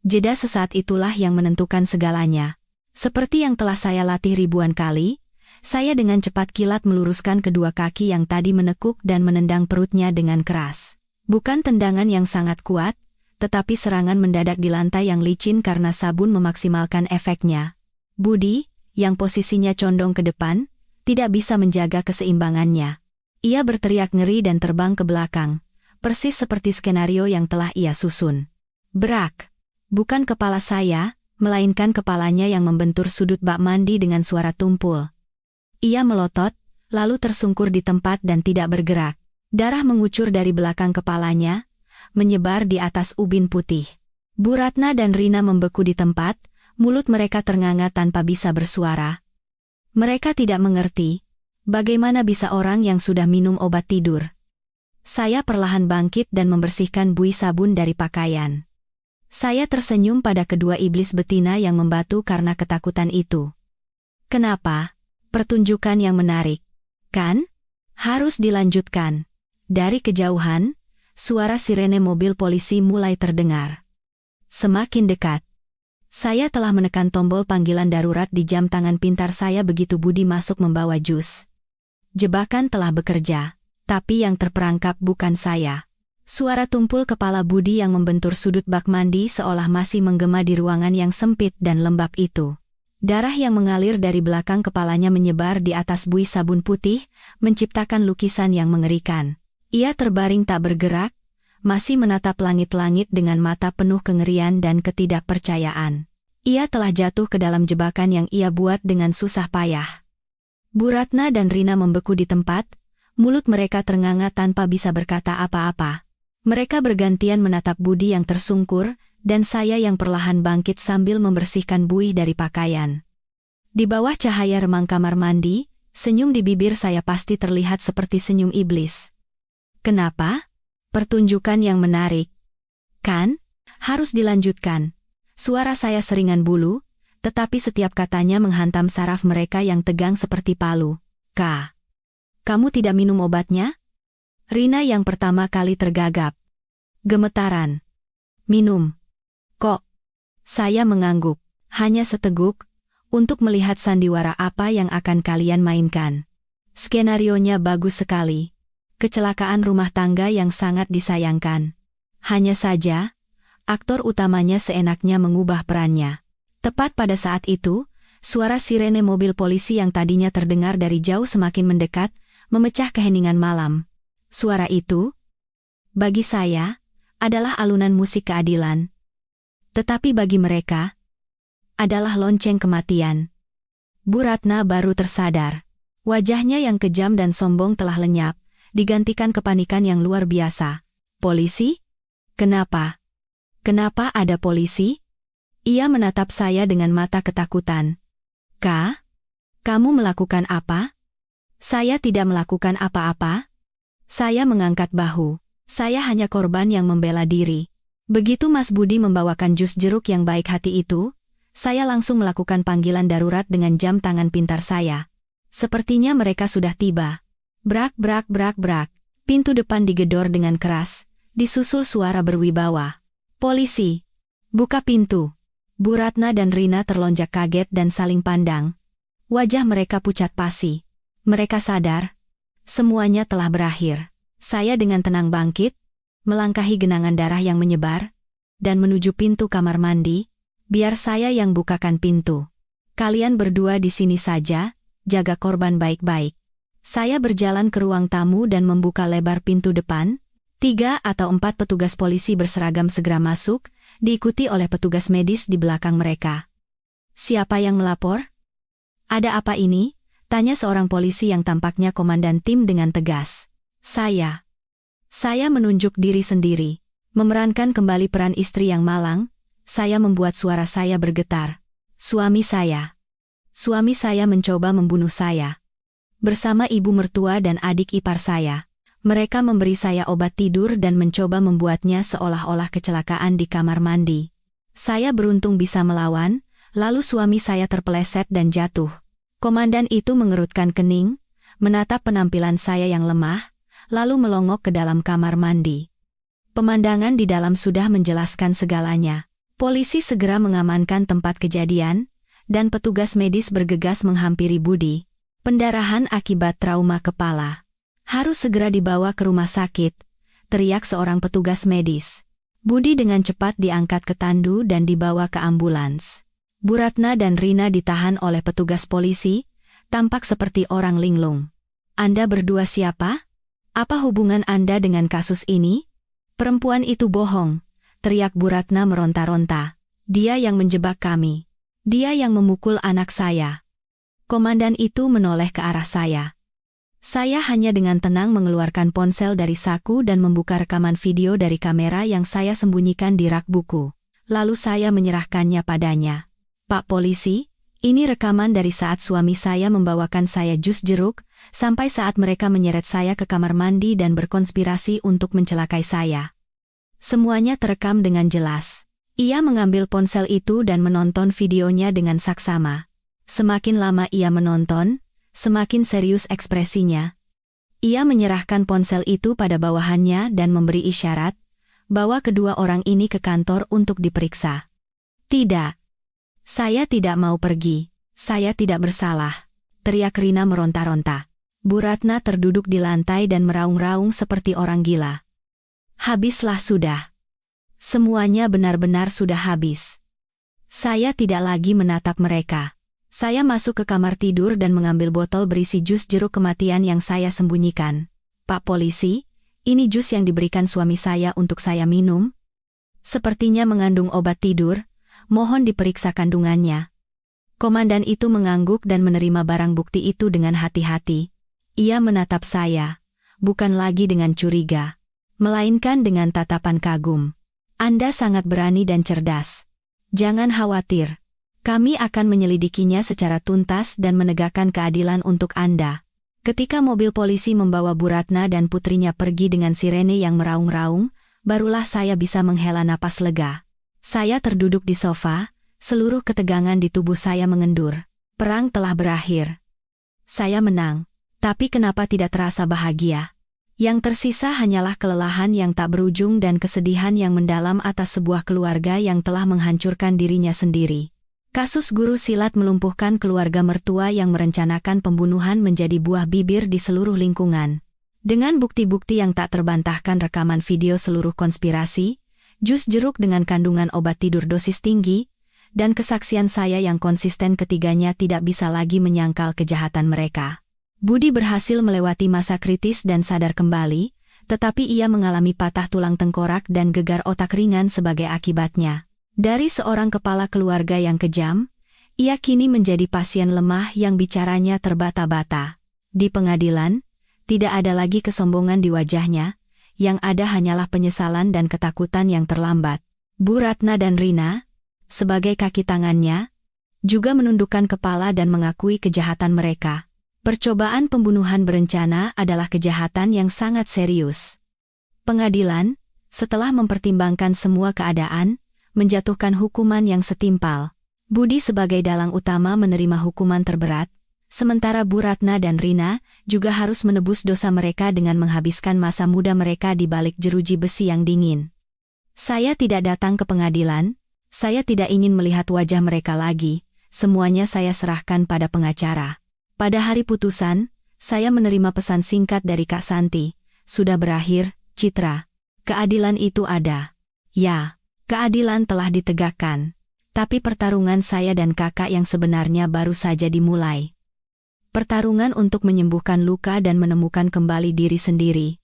Jeda sesaat itulah yang menentukan segalanya. Seperti yang telah saya latih ribuan kali, saya dengan cepat kilat meluruskan kedua kaki yang tadi menekuk dan menendang perutnya dengan keras. Bukan tendangan yang sangat kuat, tetapi serangan mendadak di lantai yang licin karena sabun memaksimalkan efeknya. Budi, yang posisinya condong ke depan, tidak bisa menjaga keseimbangannya. Ia berteriak ngeri dan terbang ke belakang, persis seperti skenario yang telah ia susun. Brak! Bukan kepala saya, melainkan kepalanya yang membentur sudut bak mandi dengan suara tumpul. Ia melotot, lalu tersungkur di tempat dan tidak bergerak. Darah mengucur dari belakang kepalanya, menyebar di atas ubin putih. Bu Ratna dan Rina membeku di tempat, mulut mereka ternganga tanpa bisa bersuara. Mereka tidak mengerti, bagaimana bisa orang yang sudah minum obat tidur. Saya perlahan bangkit dan membersihkan buih sabun dari pakaian. Saya tersenyum pada kedua iblis betina yang membatu karena ketakutan itu. "Kenapa? Pertunjukan yang menarik, kan? Harus dilanjutkan." Dari kejauhan, suara sirene mobil polisi mulai terdengar. Semakin dekat. Saya telah menekan tombol panggilan darurat di jam tangan pintar saya begitu Budi masuk membawa jus. Jebakan telah bekerja, tapi yang terperangkap bukan saya. Suara tumpul kepala Budi yang membentur sudut bak mandi seolah masih menggema di ruangan yang sempit dan lembab itu. Darah yang mengalir dari belakang kepalanya menyebar di atas buih sabun putih, menciptakan lukisan yang mengerikan. Ia terbaring tak bergerak, masih menatap langit-langit dengan mata penuh kengerian dan ketidakpercayaan. Ia telah jatuh ke dalam jebakan yang ia buat dengan susah payah. Bu Ratna dan Rina membeku di tempat, mulut mereka ternganga tanpa bisa berkata apa-apa. Mereka bergantian menatap Budi yang tersungkur, dan saya yang perlahan bangkit sambil membersihkan buih dari pakaian. Di bawah cahaya remang kamar mandi, senyum di bibir saya pasti terlihat seperti senyum iblis. "Kenapa? Pertunjukan yang menarik, kan? Harus dilanjutkan." Suara saya seringan bulu, tetapi setiap katanya menghantam saraf mereka yang tegang seperti palu. "Kak, kamu tidak minum obatnya?" Rina yang pertama kali tergagap. Gemetaran. "Minum." "Kok?" Saya mengangguk. "Hanya seteguk, untuk melihat sandiwara apa yang akan kalian mainkan." Skenarionya bagus sekali. Kecelakaan rumah tangga yang sangat disayangkan. Hanya saja, aktor utamanya seenaknya mengubah perannya. Tepat pada saat itu, suara sirene mobil polisi yang tadinya terdengar dari jauh semakin mendekat, memecah keheningan malam. Suara itu, bagi saya, adalah alunan musik keadilan. Tetapi bagi mereka, adalah lonceng kematian. Bu Ratna baru tersadar. Wajahnya yang kejam dan sombong telah lenyap, digantikan kepanikan yang luar biasa. "Polisi? Kenapa? Kenapa ada polisi?" Ia menatap saya dengan mata ketakutan. "Kak, kamu melakukan apa?" "Saya tidak melakukan apa-apa." Saya mengangkat bahu. "Saya hanya korban yang membela diri." Begitu Mas Budi membawakan jus jeruk yang baik hati itu, saya langsung melakukan panggilan darurat dengan jam tangan pintar saya. Sepertinya mereka sudah tiba. Brak brak brak brak. Pintu depan digedor dengan keras, disusul suara berwibawa. "Polisi! Buka pintu!" Bu Ratna dan Rina terlonjak kaget dan saling pandang. Wajah mereka pucat pasi. Mereka sadar, semuanya telah berakhir. Saya dengan tenang bangkit, melangkahi genangan darah yang menyebar, dan menuju pintu kamar mandi. "Biar saya yang bukakan pintu. Kalian berdua di sini saja, jaga korban baik-baik." Saya berjalan ke ruang tamu dan membuka lebar pintu depan. 3 atau 4 petugas polisi berseragam segera masuk, diikuti oleh petugas medis di belakang mereka. "Siapa yang melapor?" "Ada apa ini?" tanya seorang polisi yang tampaknya komandan tim dengan tegas. Saya menunjuk diri sendiri. Memerankan kembali peran istri yang malang, saya membuat suara saya bergetar. Suami saya mencoba membunuh saya. Bersama ibu mertua dan adik ipar saya. Mereka memberi saya obat tidur dan mencoba membuatnya seolah-olah kecelakaan di kamar mandi. Saya beruntung bisa melawan, lalu suami saya terpeleset dan jatuh. Komandan itu mengerutkan kening, menatap penampilan saya yang lemah, lalu melongok ke dalam kamar mandi. Pemandangan di dalam sudah menjelaskan segalanya. Polisi segera mengamankan tempat kejadian, dan petugas medis bergegas menghampiri Budi. "Pendarahan akibat trauma kepala. Harus segera dibawa ke rumah sakit," teriak seorang petugas medis. Budi dengan cepat diangkat ke tandu dan dibawa ke ambulans. Bu Ratna dan Rina ditahan oleh petugas polisi, tampak seperti orang linglung. "Anda berdua siapa? Apa hubungan Anda dengan kasus ini?" "Perempuan itu bohong," teriak Bu Ratna meronta-ronta. "Dia yang menjebak kami. Dia yang memukul anak saya." Komandan itu menoleh ke arah saya. Saya hanya dengan tenang mengeluarkan ponsel dari saku dan membuka rekaman video dari kamera yang saya sembunyikan di rak buku. Lalu saya menyerahkannya padanya. "Pak Polisi, ini rekaman dari saat suami saya membawakan saya jus jeruk, sampai saat mereka menyeret saya ke kamar mandi dan berkonspirasi untuk mencelakai saya. Semuanya terekam dengan jelas." Ia mengambil ponsel itu dan menonton videonya dengan saksama. Semakin lama ia menonton, semakin serius ekspresinya. Ia menyerahkan ponsel itu pada bawahannya dan memberi isyarat, bawa kedua orang ini ke kantor untuk diperiksa. "Tidak. Saya tidak mau pergi. Saya tidak bersalah," teriak Rina meronta-ronta. Bu Ratna terduduk di lantai dan meraung-raung seperti orang gila. "Habislah sudah. Semuanya benar-benar sudah habis." Saya tidak lagi menatap mereka. Saya masuk ke kamar tidur dan mengambil botol berisi jus jeruk kematian yang saya sembunyikan. "Pak Polisi, ini jus yang diberikan suami saya untuk saya minum. Sepertinya mengandung obat tidur, mohon diperiksa kandungannya." Komandan itu mengangguk dan menerima barang bukti itu dengan hati-hati. Ia menatap saya, bukan lagi dengan curiga, melainkan dengan tatapan kagum. "Anda sangat berani dan cerdas. Jangan khawatir. Kami akan menyelidikinya secara tuntas dan menegakkan keadilan untuk Anda." Ketika mobil polisi membawa Bu Ratna dan putrinya pergi dengan sirene yang meraung-raung, barulah saya bisa menghela napas lega. Saya terduduk di sofa, seluruh ketegangan di tubuh saya mengendur. Perang telah berakhir. Saya menang. Tapi kenapa tidak terasa bahagia? Yang tersisa hanyalah kelelahan yang tak berujung dan kesedihan yang mendalam atas sebuah keluarga yang telah menghancurkan dirinya sendiri. Kasus guru silat melumpuhkan keluarga mertua yang merencanakan pembunuhan menjadi buah bibir di seluruh lingkungan. Dengan bukti-bukti yang tak terbantahkan, rekaman video seluruh konspirasi, jus jeruk dengan kandungan obat tidur dosis tinggi, dan kesaksian saya yang konsisten, ketiganya tidak bisa lagi menyangkal kejahatan mereka. Budi berhasil melewati masa kritis dan sadar kembali, tetapi ia mengalami patah tulang tengkorak dan gegar otak ringan sebagai akibatnya. Dari seorang kepala keluarga yang kejam, ia kini menjadi pasien lemah yang bicaranya terbata-bata. Di pengadilan, tidak ada lagi kesombongan di wajahnya, yang ada hanyalah penyesalan dan ketakutan yang terlambat. Bu Ratna dan Rina, sebagai kaki tangannya, juga menundukkan kepala dan mengakui kejahatan mereka. Percobaan pembunuhan berencana adalah kejahatan yang sangat serius. Pengadilan, setelah mempertimbangkan semua keadaan, menjatuhkan hukuman yang setimpal. Budi sebagai dalang utama menerima hukuman terberat, sementara Bu Ratna dan Rina juga harus menebus dosa mereka dengan menghabiskan masa muda mereka di balik jeruji besi yang dingin. Saya tidak datang ke pengadilan, saya tidak ingin melihat wajah mereka lagi, semuanya saya serahkan pada pengacara. Pada hari putusan, saya menerima pesan singkat dari Kak Santi. Sudah berakhir, Citra. Keadilan itu ada. Ya, keadilan telah ditegakkan. Tapi pertarungan saya dan kakak yang sebenarnya baru saja dimulai. Pertarungan untuk menyembuhkan luka dan menemukan kembali diri sendiri.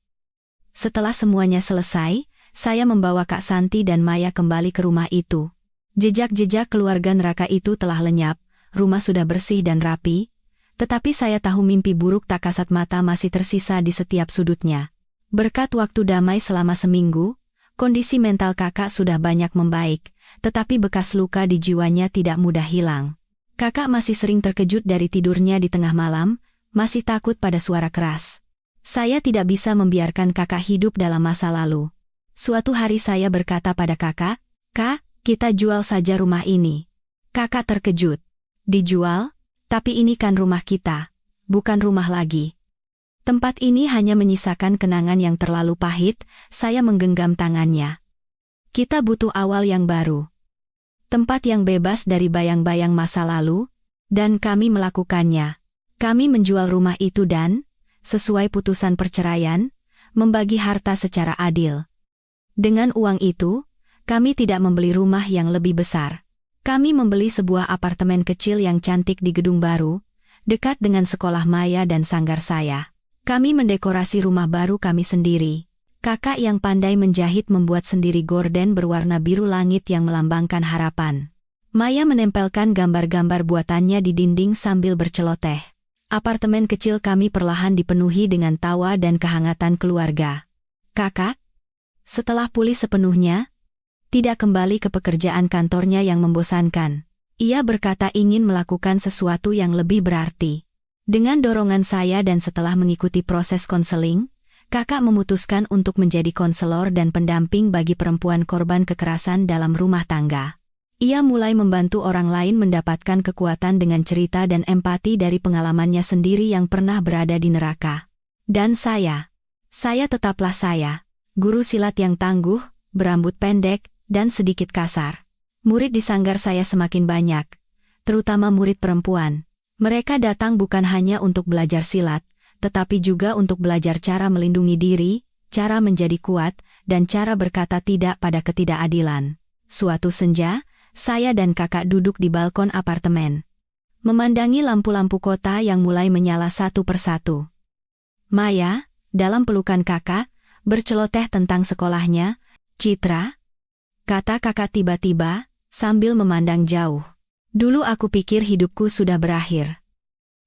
Setelah semuanya selesai, saya membawa Kak Santi dan Maya kembali ke rumah itu. Jejak-jejak keluarga neraka itu telah lenyap, rumah sudah bersih dan rapi, tetapi saya tahu mimpi buruk tak kasat mata masih tersisa di setiap sudutnya. Berkat waktu damai selama seminggu, kondisi mental kakak sudah banyak membaik, tetapi bekas luka di jiwanya tidak mudah hilang. Kakak masih sering terkejut dari tidurnya di tengah malam, masih takut pada suara keras. Saya tidak bisa membiarkan kakak hidup dalam masa lalu. Suatu hari saya berkata pada kakak, "Kak, kita jual saja rumah ini." Kakak terkejut. Dijual? Tapi ini kan rumah kita, bukan rumah lagi. Tempat ini hanya menyisakan kenangan yang terlalu pahit, saya menggenggam tangannya. Kita butuh awal yang baru. Tempat yang bebas dari bayang-bayang masa lalu, dan kami melakukannya. Kami menjual rumah itu dan, sesuai putusan perceraian, membagi harta secara adil. Dengan uang itu, kami tidak membeli rumah yang lebih besar. Kami membeli sebuah apartemen kecil yang cantik di gedung baru, dekat dengan sekolah Maya dan sanggar saya. Kami mendekorasi rumah baru kami sendiri. Kakak yang pandai menjahit membuat sendiri gorden berwarna biru langit yang melambangkan harapan. Maya menempelkan gambar-gambar buatannya di dinding sambil berceloteh. Apartemen kecil kami perlahan dipenuhi dengan tawa dan kehangatan keluarga. Kakak, setelah pulih sepenuhnya, tidak kembali ke pekerjaan kantornya yang membosankan. Ia berkata ingin melakukan sesuatu yang lebih berarti. Dengan dorongan saya dan setelah mengikuti proses konseling, kakak memutuskan untuk menjadi konselor dan pendamping bagi perempuan korban kekerasan dalam rumah tangga. Ia mulai membantu orang lain mendapatkan kekuatan dengan cerita dan empati dari pengalamannya sendiri yang pernah berada di neraka. Dan saya tetaplah saya, guru silat yang tangguh, berambut pendek, dan sedikit kasar. Murid di sanggar saya semakin banyak, terutama murid perempuan. Mereka datang bukan hanya untuk belajar silat, tetapi juga untuk belajar cara melindungi diri, cara menjadi kuat, dan cara berkata tidak pada ketidakadilan. Suatu senja, saya dan kakak duduk di balkon apartemen, memandangi lampu-lampu kota yang mulai menyala satu persatu. Maya, dalam pelukan kakak, berceloteh tentang sekolahnya. "Citra," kata kakak tiba-tiba, sambil memandang jauh. "Dulu aku pikir hidupku sudah berakhir.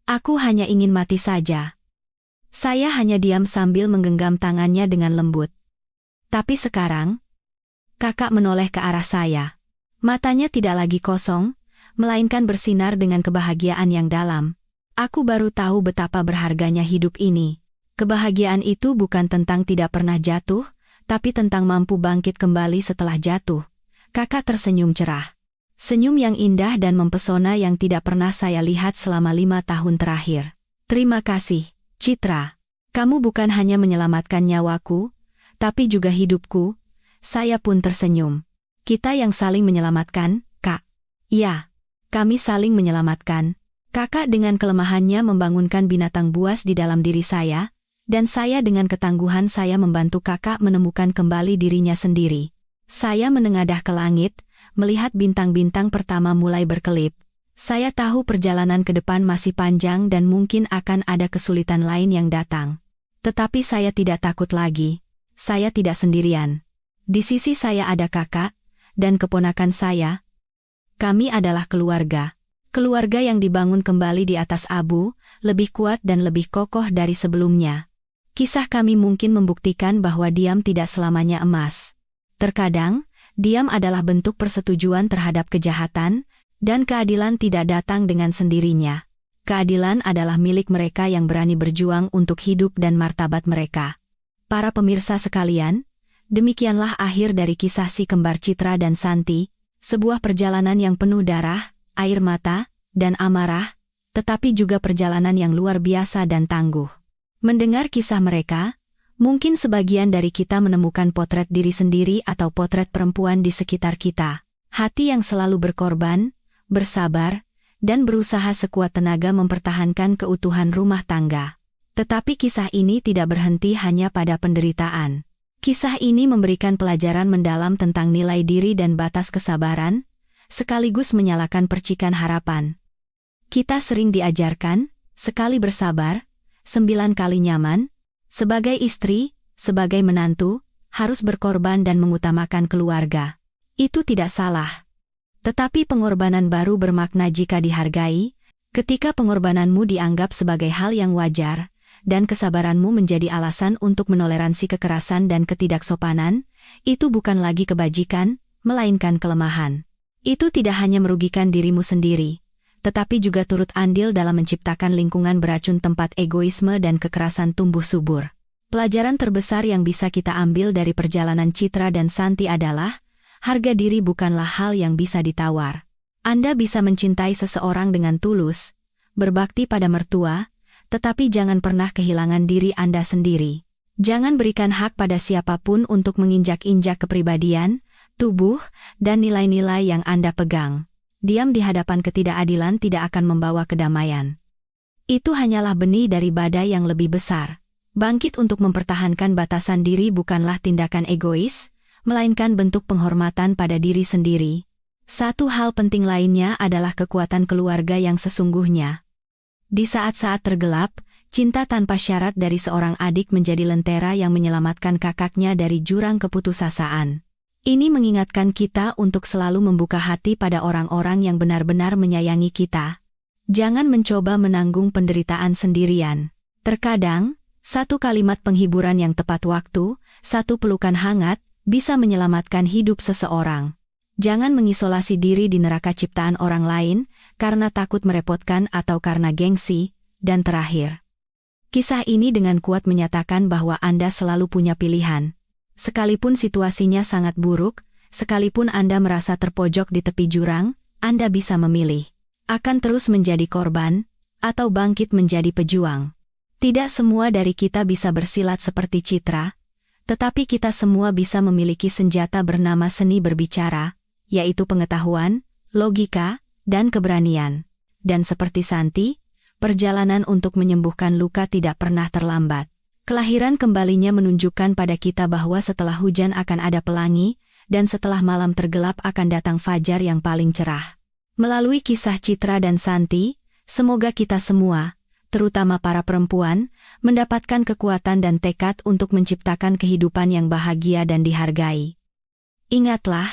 Aku hanya ingin mati saja." Saya hanya diam sambil menggenggam tangannya dengan lembut. Tapi sekarang, kakak menoleh ke arah saya. Matanya tidak lagi kosong, melainkan bersinar dengan kebahagiaan yang dalam. Aku baru tahu betapa berharganya hidup ini. Kebahagiaan itu bukan tentang tidak pernah jatuh, tapi tentang mampu bangkit kembali setelah jatuh. Kakak tersenyum cerah. Senyum yang indah dan mempesona yang tidak pernah saya lihat selama 5 tahun terakhir. Terima kasih, Citra. Kamu bukan hanya menyelamatkan nyawaku, tapi juga hidupku. Saya pun tersenyum. Kita yang saling menyelamatkan, Kak. Ya, kami saling menyelamatkan. Kakak dengan kelemahannya membangunkan binatang buas di dalam diri saya, dan saya dengan ketangguhan saya membantu kakak menemukan kembali dirinya sendiri. Saya menengadah ke langit, melihat bintang-bintang pertama mulai berkelip. Saya tahu perjalanan ke depan masih panjang dan mungkin akan ada kesulitan lain yang datang. Tetapi saya tidak takut lagi. Saya tidak sendirian. Di sisi saya ada kakak, dan keponakan saya. Kami adalah keluarga. Keluarga yang dibangun kembali di atas abu, lebih kuat dan lebih kokoh dari sebelumnya. Kisah kami mungkin membuktikan bahwa diam tidak selamanya emas. Terkadang, diam adalah bentuk persetujuan terhadap kejahatan, dan keadilan tidak datang dengan sendirinya. Keadilan adalah milik mereka yang berani berjuang untuk hidup dan martabat mereka. Para pemirsa sekalian, demikianlah akhir dari kisah si kembar Citra dan Santi, sebuah perjalanan yang penuh darah, air mata, dan amarah, tetapi juga perjalanan yang luar biasa dan tangguh. Mendengar kisah mereka, mungkin sebagian dari kita menemukan potret diri sendiri atau potret perempuan di sekitar kita. Hati yang selalu berkorban, bersabar, dan berusaha sekuat tenaga mempertahankan keutuhan rumah tangga. Tetapi kisah ini tidak berhenti hanya pada penderitaan. Kisah ini memberikan pelajaran mendalam tentang nilai diri dan batas kesabaran, sekaligus menyalakan percikan harapan. Kita sering diajarkan, sekali bersabar, 9 kali nyaman. Sebagai istri, sebagai menantu, harus berkorban dan mengutamakan keluarga. Itu tidak salah. Tetapi pengorbanan baru bermakna jika dihargai, ketika pengorbananmu dianggap sebagai hal yang wajar, dan kesabaranmu menjadi alasan untuk menoleransi kekerasan dan ketidaksopanan, itu bukan lagi kebajikan, melainkan kelemahan. Itu tidak hanya merugikan dirimu sendiri, tetapi juga turut andil dalam menciptakan lingkungan beracun tempat egoisme dan kekerasan tumbuh subur. Pelajaran terbesar yang bisa kita ambil dari perjalanan Citra dan Santi adalah, harga diri bukanlah hal yang bisa ditawar. Anda bisa mencintai seseorang dengan tulus, berbakti pada mertua, tetapi jangan pernah kehilangan diri Anda sendiri. Jangan berikan hak pada siapapun untuk menginjak-injak kepribadian, tubuh, dan nilai-nilai yang Anda pegang. Diam di hadapan ketidakadilan tidak akan membawa kedamaian. Itu hanyalah benih dari badai yang lebih besar. Bangkit untuk mempertahankan batasan diri bukanlah tindakan egois, melainkan bentuk penghormatan pada diri sendiri. Satu hal penting lainnya adalah kekuatan keluarga yang sesungguhnya. Di saat-saat tergelap, cinta tanpa syarat dari seorang adik menjadi lentera yang menyelamatkan kakaknya dari jurang keputusasaan. Ini mengingatkan kita untuk selalu membuka hati pada orang-orang yang benar-benar menyayangi kita. Jangan mencoba menanggung penderitaan sendirian. Terkadang, satu kalimat penghiburan yang tepat waktu, satu pelukan hangat, bisa menyelamatkan hidup seseorang. Jangan mengisolasi diri di neraka ciptaan orang lain, karena takut merepotkan atau karena gengsi. Dan terakhir, kisah ini dengan kuat menyatakan bahwa Anda selalu punya pilihan. Sekalipun situasinya sangat buruk, sekalipun Anda merasa terpojok di tepi jurang, Anda bisa memilih. Akan terus menjadi korban, atau bangkit menjadi pejuang. Tidak semua dari kita bisa bersilat seperti Citra, tetapi kita semua bisa memiliki senjata bernama seni berbicara, yaitu pengetahuan, logika, dan keberanian. Dan seperti Santi, perjalanan untuk menyembuhkan luka tidak pernah terlambat. Kelahiran kembalinya menunjukkan pada kita bahwa setelah hujan akan ada pelangi, dan setelah malam tergelap akan datang fajar yang paling cerah. Melalui kisah Citra dan Santi, semoga kita semua, terutama para perempuan, mendapatkan kekuatan dan tekad untuk menciptakan kehidupan yang bahagia dan dihargai. Ingatlah,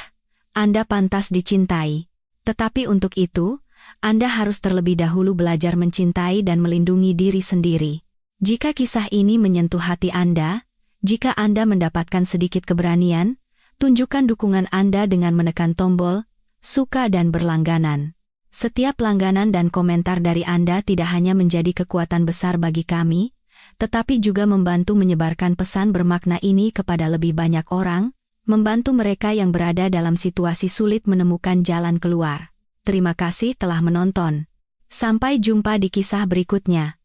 Anda pantas dicintai. Tetapi untuk itu, Anda harus terlebih dahulu belajar mencintai dan melindungi diri sendiri. Jika kisah ini menyentuh hati Anda, jika Anda mendapatkan sedikit keberanian, tunjukkan dukungan Anda dengan menekan tombol suka dan berlangganan. Setiap langganan dan komentar dari Anda tidak hanya menjadi kekuatan besar bagi kami, tetapi juga membantu menyebarkan pesan bermakna ini kepada lebih banyak orang. membantu mereka yang berada dalam situasi sulit menemukan jalan keluar. Terima kasih telah menonton. Sampai jumpa di kisah berikutnya.